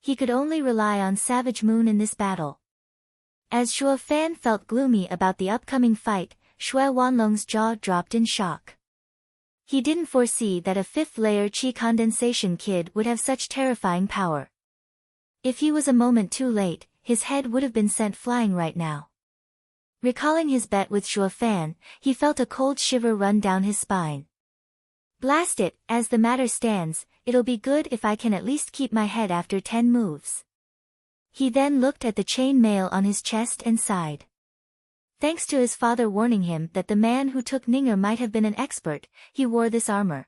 He could only rely on Savage Moon in this battle. As Zhuo Fan felt gloomy about the upcoming fight, Shui Wanlong's jaw dropped in shock. He didn't foresee that a fifth-layer chi condensation kid would have such terrifying power. If he was a moment too late, his head would have been sent flying right now. Recalling his bet with Zhuo Fan, he felt a cold shiver run down his spine. Blast it, as the matter stands, it'll be good if I can at least keep my head after 10 moves. He then looked at the chain mail on his chest and sighed. Thanks to his father warning him that the man who took Ninger might have been an expert, he wore this armor.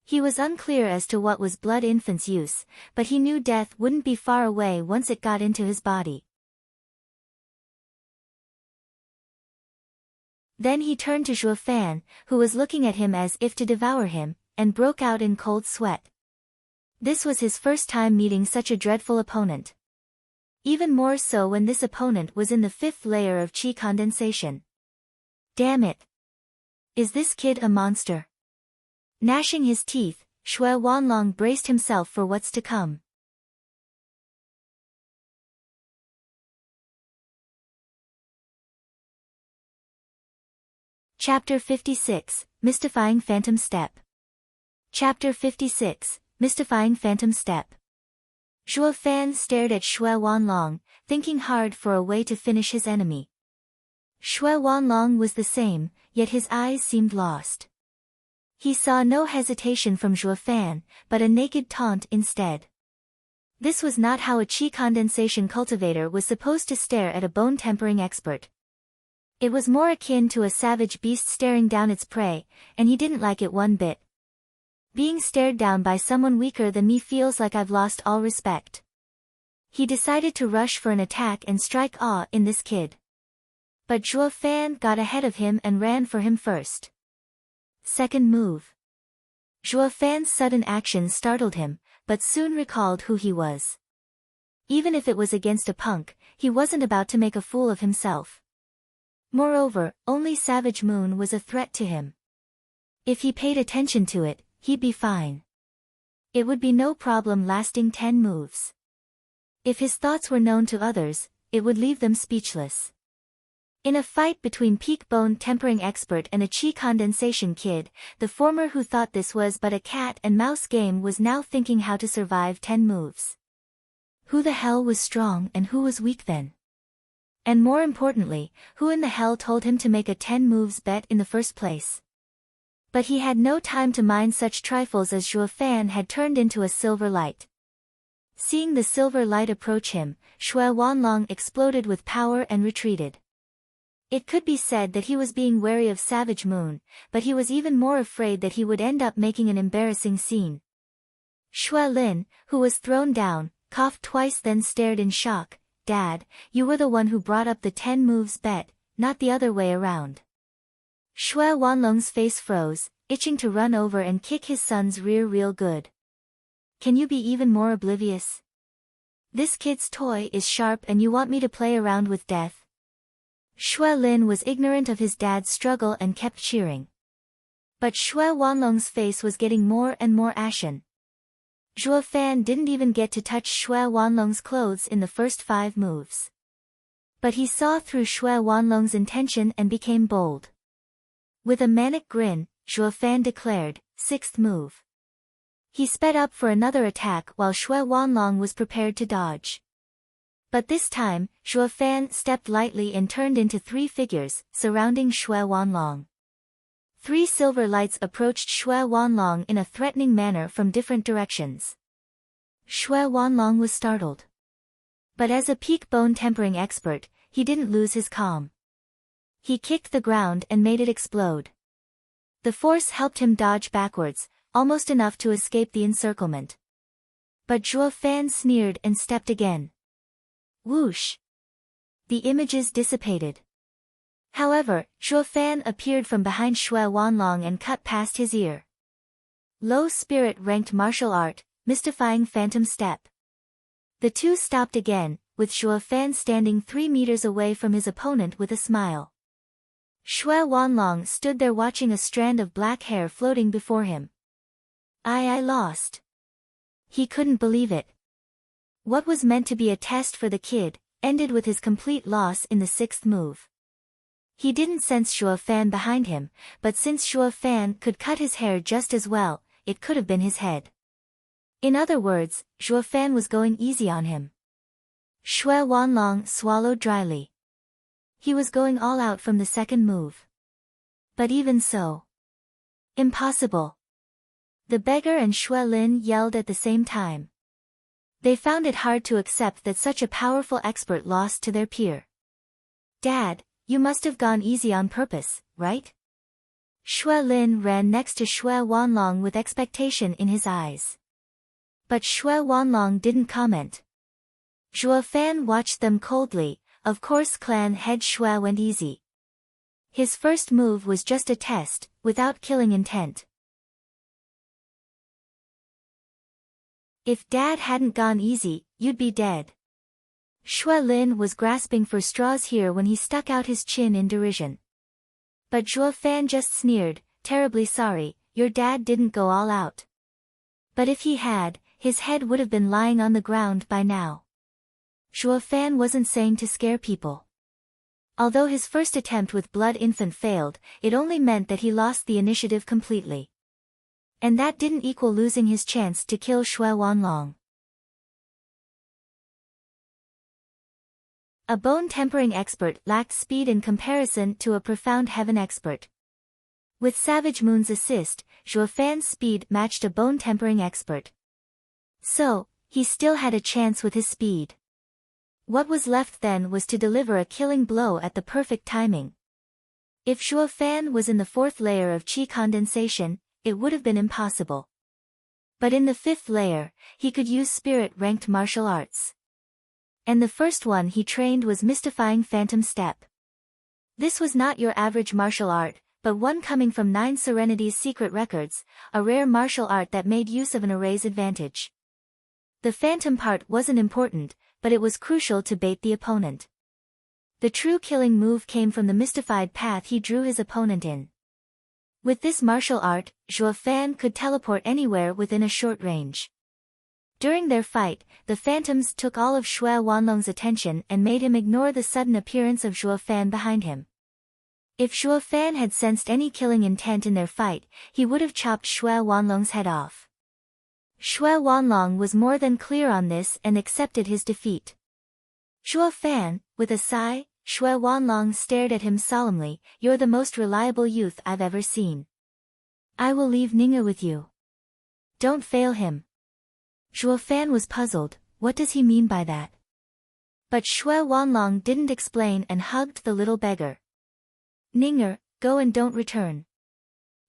He was unclear as to what was Blood Infant's use, but he knew death wouldn't be far away once it got into his body. Then he turned to Zhuo Fan, who was looking at him as if to devour him, and broke out in cold sweat. This was his first time meeting such a dreadful opponent. Even more so when this opponent was in the fifth layer of chi condensation. Damn it! Is this kid a monster? Gnashing his teeth, Shui Wanlong braced himself for what's to come. Chapter 56, Mystifying Phantom Step. Chapter 56, Mystifying Phantom Step. Zhuo Fan stared at Shui Wanlong, thinking hard for a way to finish his enemy. Shui Wanlong was the same, yet his eyes seemed lost. He saw no hesitation from Zhuo Fan, but a naked taunt instead. This was not how a chi condensation cultivator was supposed to stare at a bone-tempering expert. It was more akin to a savage beast staring down its prey, and he didn't like it one bit. Being stared down by someone weaker than me feels like I've lost all respect. He decided to rush for an attack and strike awe in this kid. But Zhuo Fan got ahead of him and ran for him first. Second move. Zhuo Fan's sudden action startled him, but soon recalled who he was. Even if it was against a punk, he wasn't about to make a fool of himself. Moreover, only Savage Moon was a threat to him. If he paid attention to it, he'd be fine. It would be no problem lasting 10 moves. If his thoughts were known to others, it would leave them speechless. In a fight between peak bone tempering expert and a chi condensation kid, the former who thought this was but a cat and mouse game was now thinking how to survive 10 moves. Who the hell was strong and who was weak then? And more importantly, who in the hell told him to make a 10 moves bet in the first place? But he had no time to mind such trifles as Zhuo Fan had turned into a silver light. Seeing the silver light approach him, Shui Wanlong exploded with power and retreated. It could be said that he was being wary of Savage Moon, but he was even more afraid that he would end up making an embarrassing scene. Shui Lin, who was thrown down, coughed twice then stared in shock. "Dad, you were the one who brought up the 10 moves bet, not the other way around." Shui Wanlong's face froze, itching to run over and kick his son's rear real good. Can you be even more oblivious? This kid's toy is sharp and you want me to play around with death? Shui Lin was ignorant of his dad's struggle and kept cheering. But Shui Wanlong's face was getting more and more ashen. Zhuo Fan didn't even get to touch Shui Wanlong's clothes in the first 5 moves. But he saw through Shui Wanlong's intention and became bold. With a manic grin, Zhuo Fan declared, "Sixth move." He sped up for another attack while Shui Wanlong was prepared to dodge. But this time, Zhuo Fan stepped lightly and turned into 3 figures, surrounding Shui Wanlong. 3 silver lights approached Shui Wanlong in a threatening manner from different directions. Shui Wanlong was startled. But as a peak bone tempering expert, he didn't lose his calm. He kicked the ground and made it explode. The force helped him dodge backwards, almost enough to escape the encirclement. But Zhuo Fan sneered and stepped again. Whoosh! The images dissipated. However, Zhuo Fan appeared from behind Shui Wanlong and cut past his ear. Low spirit ranked martial art, Mystifying phantom step. The two stopped again, with Zhuo Fan standing 3 meters away from his opponent with a smile. Shui Wanlong stood there watching a strand of black hair floating before him. I lost. He couldn't believe it. What was meant to be a test for the kid, ended with his complete loss in the 6th move. He didn't sense Zhuo Fan behind him, but since Zhuo Fan could cut his hair just as well, it could have been his head. In other words, Zhuo Fan was going easy on him. Shui Wanlong swallowed dryly. He was going all out from the 2nd move. But even so. Impossible. The beggar and Shui Lin yelled at the same time. They found it hard to accept that such a powerful expert lost to their peer. Dad, you must have gone easy on purpose, right? Shui Lin ran next to Shui Wanlong with expectation in his eyes. But Shui Wanlong didn't comment. Zhuo Fan watched them coldly. Of course clan head Shui went easy. His first move was just a test, without killing intent. If Dad hadn't gone easy, you'd be dead. Shui Lin was grasping for straws here when he stuck out his chin in derision. But Zhuo Fan just sneered, terribly sorry, your dad didn't go all out. But if he had, his head would have been lying on the ground by now. Zhuo Fan wasn't saying to scare people. Although his first attempt with Blood Infant failed, it only meant that he lost the initiative completely. And that didn't equal losing his chance to kill Shui Wanlong. A bone tempering expert lacked speed in comparison to a profound heaven expert. With Savage Moon's assist, Zhuo Fan's speed matched a bone tempering expert. So, he still had a chance with his speed. What was left then was to deliver a killing blow at the perfect timing. If Zhuo Fan was in the 4th layer of qi condensation, it would have been impossible. But in the 5th layer, he could use spirit-ranked martial arts. And the first one he trained was Mystifying Phantom Step. This was not your average martial art, but one coming from 9 Serenity's secret records, a rare martial art that made use of an array's advantage. The phantom part wasn't important, but it was crucial to bait the opponent. The true killing move came from the mystified path he drew his opponent in. With this martial art, Zhuo Fan could teleport anywhere within a short range. During their fight, the phantoms took all of Shui Wanlong's attention and made him ignore the sudden appearance of Zhuo Fan behind him. If Zhuo Fan had sensed any killing intent in their fight, he would have chopped Shui Wanlong's head off. Shui Wanlong was more than clear on this and accepted his defeat. Zhuo Fan, with a sigh, Shui Wanlong stared at him solemnly, "You're the most reliable youth I've ever seen. I will leave Ning'e with you. Don't fail him." Zhuo Fan was puzzled, what does he mean by that? But Shui Wanlong didn't explain and hugged the little beggar. "Ning'e, go and don't return.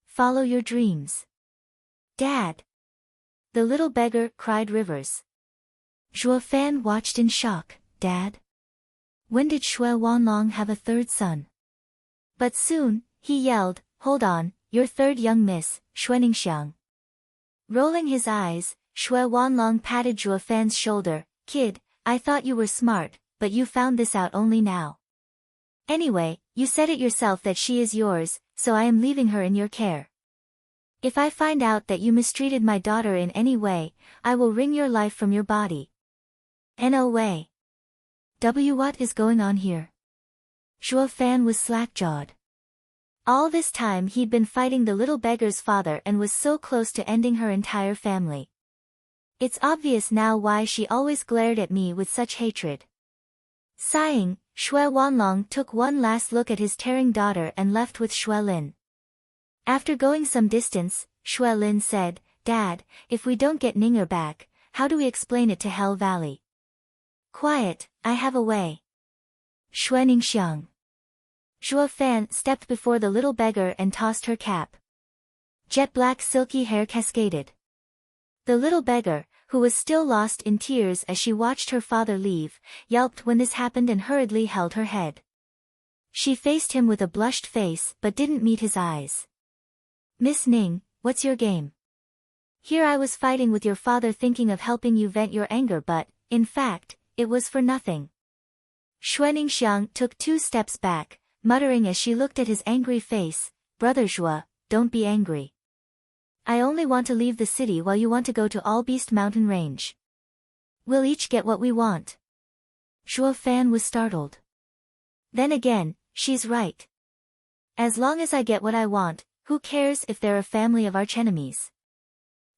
Follow your dreams." "Dad!" The little beggar cried rivers. Zhuo Fan watched in shock. "Dad? When did Shui Wanlong have a 3rd son?" But soon, he yelled, "Hold on, your 3rd young miss, Xuaningxiang." Rolling his eyes, Shui Wanlong patted Zhuo Fan's shoulder. "Kid, I thought you were smart, but you found this out only now. Anyway, you said it yourself that she is yours, so I am leaving her in your care. If I find out that you mistreated my daughter in any way, I will wring your life from your body." No way. What is going on here? Zhuo Fan was slack-jawed. All this time he'd been fighting the little beggar's father and was so close to ending her entire family. It's obvious now why she always glared at me with such hatred. Sighing, Shui Wanlong took one last look at his tearing daughter and left with Shui Lin. After going some distance, Shui Lin said, Dad, if we don't get Ninger back, how do we explain it to Hell Valley? Quiet, I have a way. Shui Ningxiang. Zhuo Fan stepped before the little beggar and tossed her cap. Jet black silky hair cascaded. The little beggar, who was still lost in tears as she watched her father leave, yelped when this happened and hurriedly held her head. She faced him with a blushed face but didn't meet his eyes. Miss Ning, what's your game? Here I was fighting with your father thinking of helping you vent your anger but, in fact, it was for nothing. Shui Ningxiang took 2 steps back, muttering as she looked at his angry face, Brother Zhuo, don't be angry. I only want to leave the city while you want to go to Allbeast mountain range. We'll each get what we want. Zhuo Fan was startled. Then again, she's right. As long as I get what I want, who cares if they're a family of archenemies?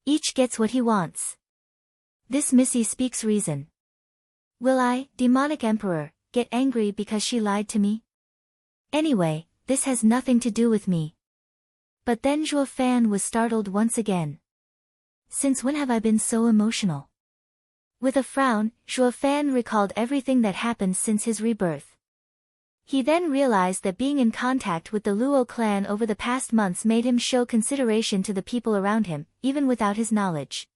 Each gets what he wants. This Missy speaks reason. Will I, demonic emperor, get angry because she lied to me? Anyway, this has nothing to do with me. But then Zhuo Fan was startled once again. Since when have I been so emotional? With a frown, Zhuo Fan recalled everything that happened since his rebirth. He then realized that being in contact with the Luo clan over the past months made him show consideration to the people around him, even without his knowledge.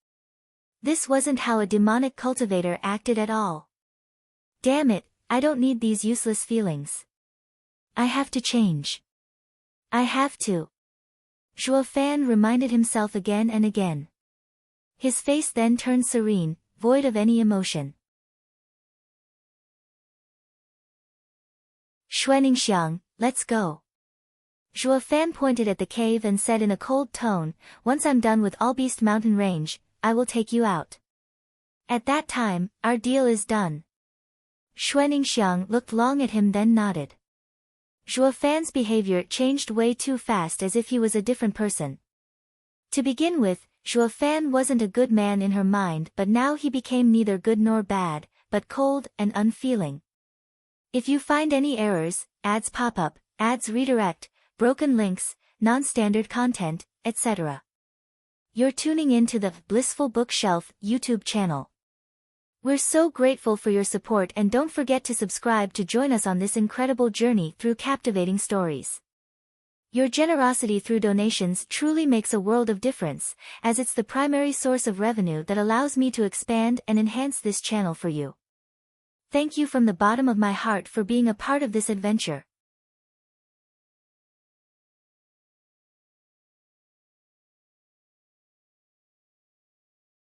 This wasn't how a demonic cultivator acted at all. Damn it, I don't need these useless feelings. I have to change. I have to. Zhuo Fan reminded himself again and again. His face then turned serene, void of any emotion. Shui Ningxiang, let's go. Zhuo Fan pointed at the cave and said in a cold tone, once I'm done with Allbeast mountain range, I will take you out. At that time, our deal is done. Shui Ningxiang looked long at him then nodded. Zhuo Fan's behavior changed way too fast as if he was a different person. To begin with, Zhuo Fan wasn't a good man in her mind but now he became neither good nor bad, but cold and unfeeling. If you find any errors, ads pop up, ads redirect, broken links, non-standard content, etc. You're tuning in to the Blissful Bookshelf YouTube channel. We're so grateful for your support and don't forget to subscribe to join us on this incredible journey through captivating stories. Your generosity through donations truly makes a world of difference, as it's the primary source of revenue that allows me to expand and enhance this channel for you. Thank you from the bottom of my heart for being a part of this adventure.